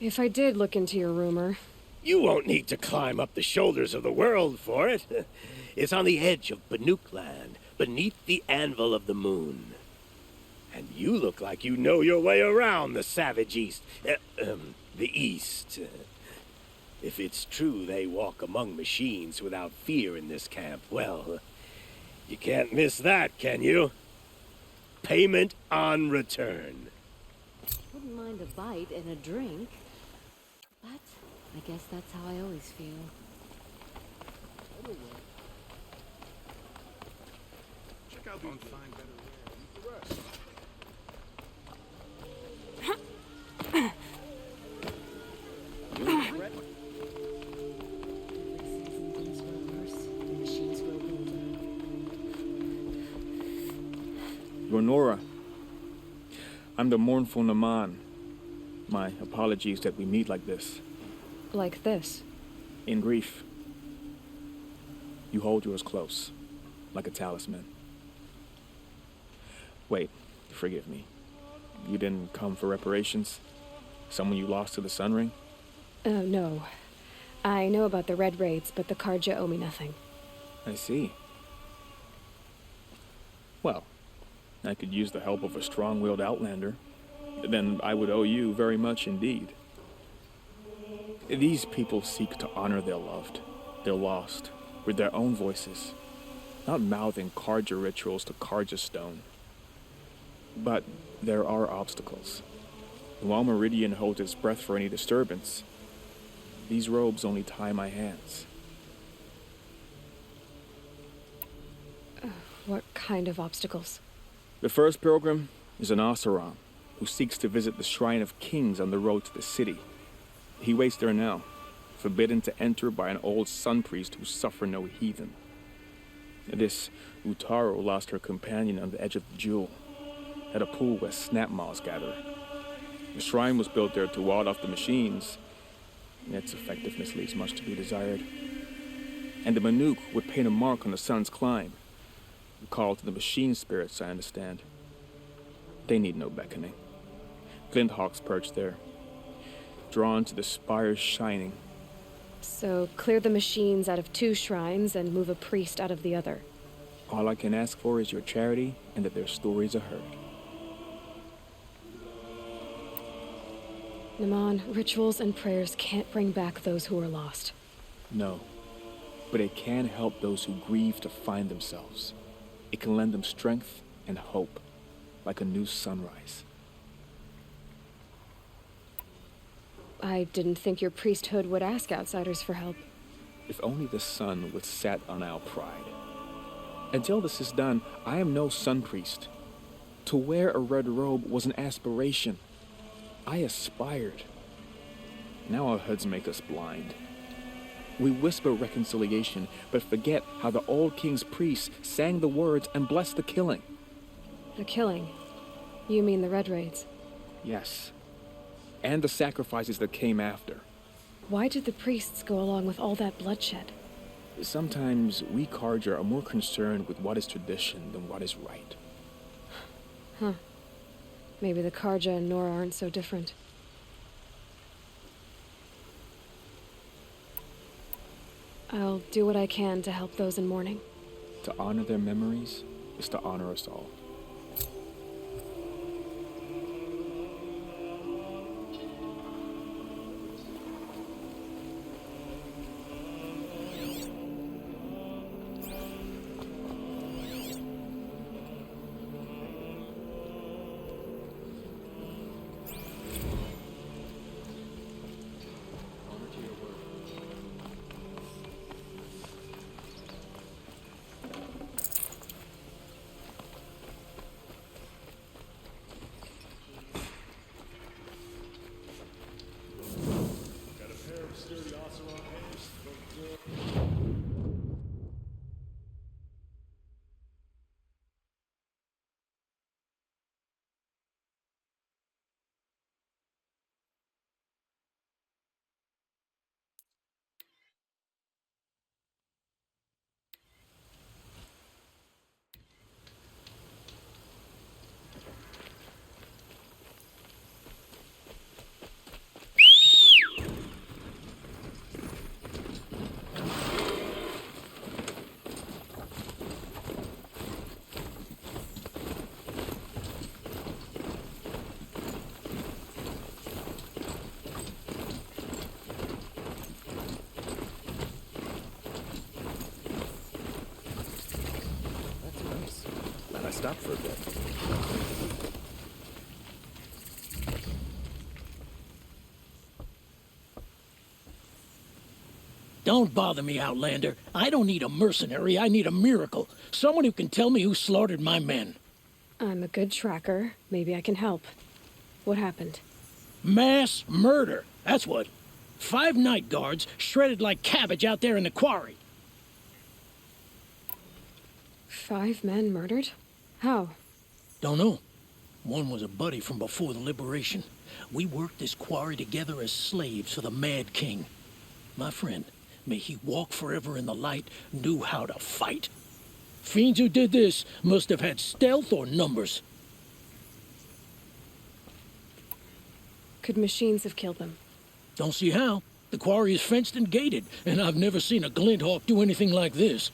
If I did look into your rumor... You won't need to climb up the shoulders of the world for it. It's on the edge of Banuk land, beneath the anvil of the moon. And you look like you know your way around the savage east. The east. If it's true they walk among machines without fear in this camp, well, you can't miss that, can you? Payment on return. Wouldn't mind a bite and a drink, but I guess that's how I always feel. Check out these fine better the rest. You're Nora. I'm the mournful Naman. My apologies that we meet like this. Like this? In grief. You hold yours close, like a talisman. Wait, forgive me. You didn't come for reparations? Someone you lost to the Sun Ring? No. I know about the Red Raids, but the Karja owe me nothing. I see. Well, I could use the help of a strong-willed outlander. Then I would owe you very much indeed. These people seek to honor their loved, their lost, with their own voices, not mouthing Karja rituals to Karja stone. But there are obstacles. And while Meridian holds its breath for any disturbance, these robes only tie my hands. What kind of obstacles? The first pilgrim is an 𝗚𝗺𝗀𝗻𝗀 who seeks to visit the Shrine of Kings on the road to the city. He waits there now, forbidden to enter by an old sun priest who suffer no heathen. This 𝗚𝗺𝗀𝗀𝗀 lost her companion on the edge of the jewel, at a pool where snap moths gather. The shrine was built there to ward off the machines, and its effectiveness leaves much to be desired. And the Manuk would paint a mark on the sun's climb, a call to the machine spirits, I understand. They need no beckoning. Glinthawks perch there, drawn to the spire's shining. So clear the machines out of 2 shrines and move a priest out of the other. All I can ask for is your charity and that their stories are heard. Naman, rituals and prayers can't bring back those who are lost. No, but it can help those who grieve to find themselves. It can lend them strength and hope, like a new sunrise. I didn't think your priesthood would ask outsiders for help. If only the sun would set on our pride. Until this is done, I am no sun priest. To wear a red robe was an aspiration. I aspired. Now our hoods make us blind. We whisper reconciliation, but forget how the old king's priests sang the words and blessed the killing. The killing? You mean the Red Raids? Yes. And the sacrifices that came after. Why did the priests go along with all that bloodshed? Sometimes we Karja are more concerned with what is tradition than what is right. Huh. Maybe the Karja and Nora aren't so different. I'll do what I can to help those in mourning. To honor their memories is to honor us all. Stop for a bit. Don't bother me, Outlander. I don't need a mercenary, I need a miracle. Someone who can tell me who slaughtered my men. I'm a good tracker. Maybe I can help. What happened? Mass murder, that's what. 5 night guards shredded like cabbage out there in the quarry. 5 men murdered? How? Don't know. One was a buddy from before the liberation. We worked this quarry together as slaves for the Mad King. My friend, may he walk forever in the light, knew how to fight. Fiends who did this must have had stealth or numbers. Could machines have killed them? Don't see how. The quarry is fenced and gated, and I've never seen a Glinthawk do anything like this.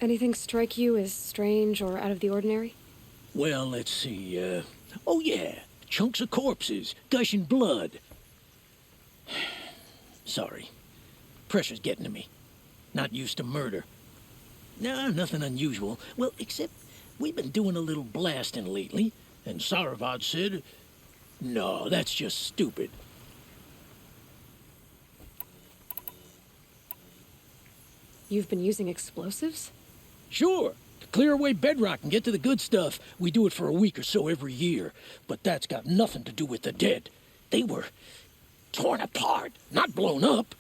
Anything strike you as strange or out of the ordinary? Well, let's see, oh yeah, chunks of corpses, gushing blood. Sorry. Pressure's getting to me. Not used to murder. No, nothing unusual. Well, except we've been doing a little blasting lately, and 𝗚𝗺𝗏𝗏𝗀𝗚 said, no, that's just stupid. You've been using explosives? Sure. To clear away bedrock and get to the good stuff, we do it for a week or so every year. But that's got nothing to do with the dead. They were torn apart, not blown up.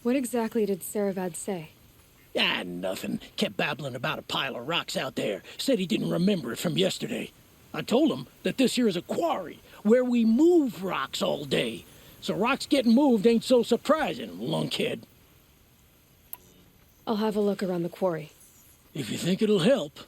What exactly did 𝗚𝗺𝗏𝗏𝗀𝗚 say? Ah, nothing. Kept babbling about a pile of rocks out there. Said he didn't remember it from yesterday. I told him that this here is a quarry, where we move rocks all day. So rocks getting moved ain't so surprising, lunkhead. I'll have a look around the quarry. If you think it'll help.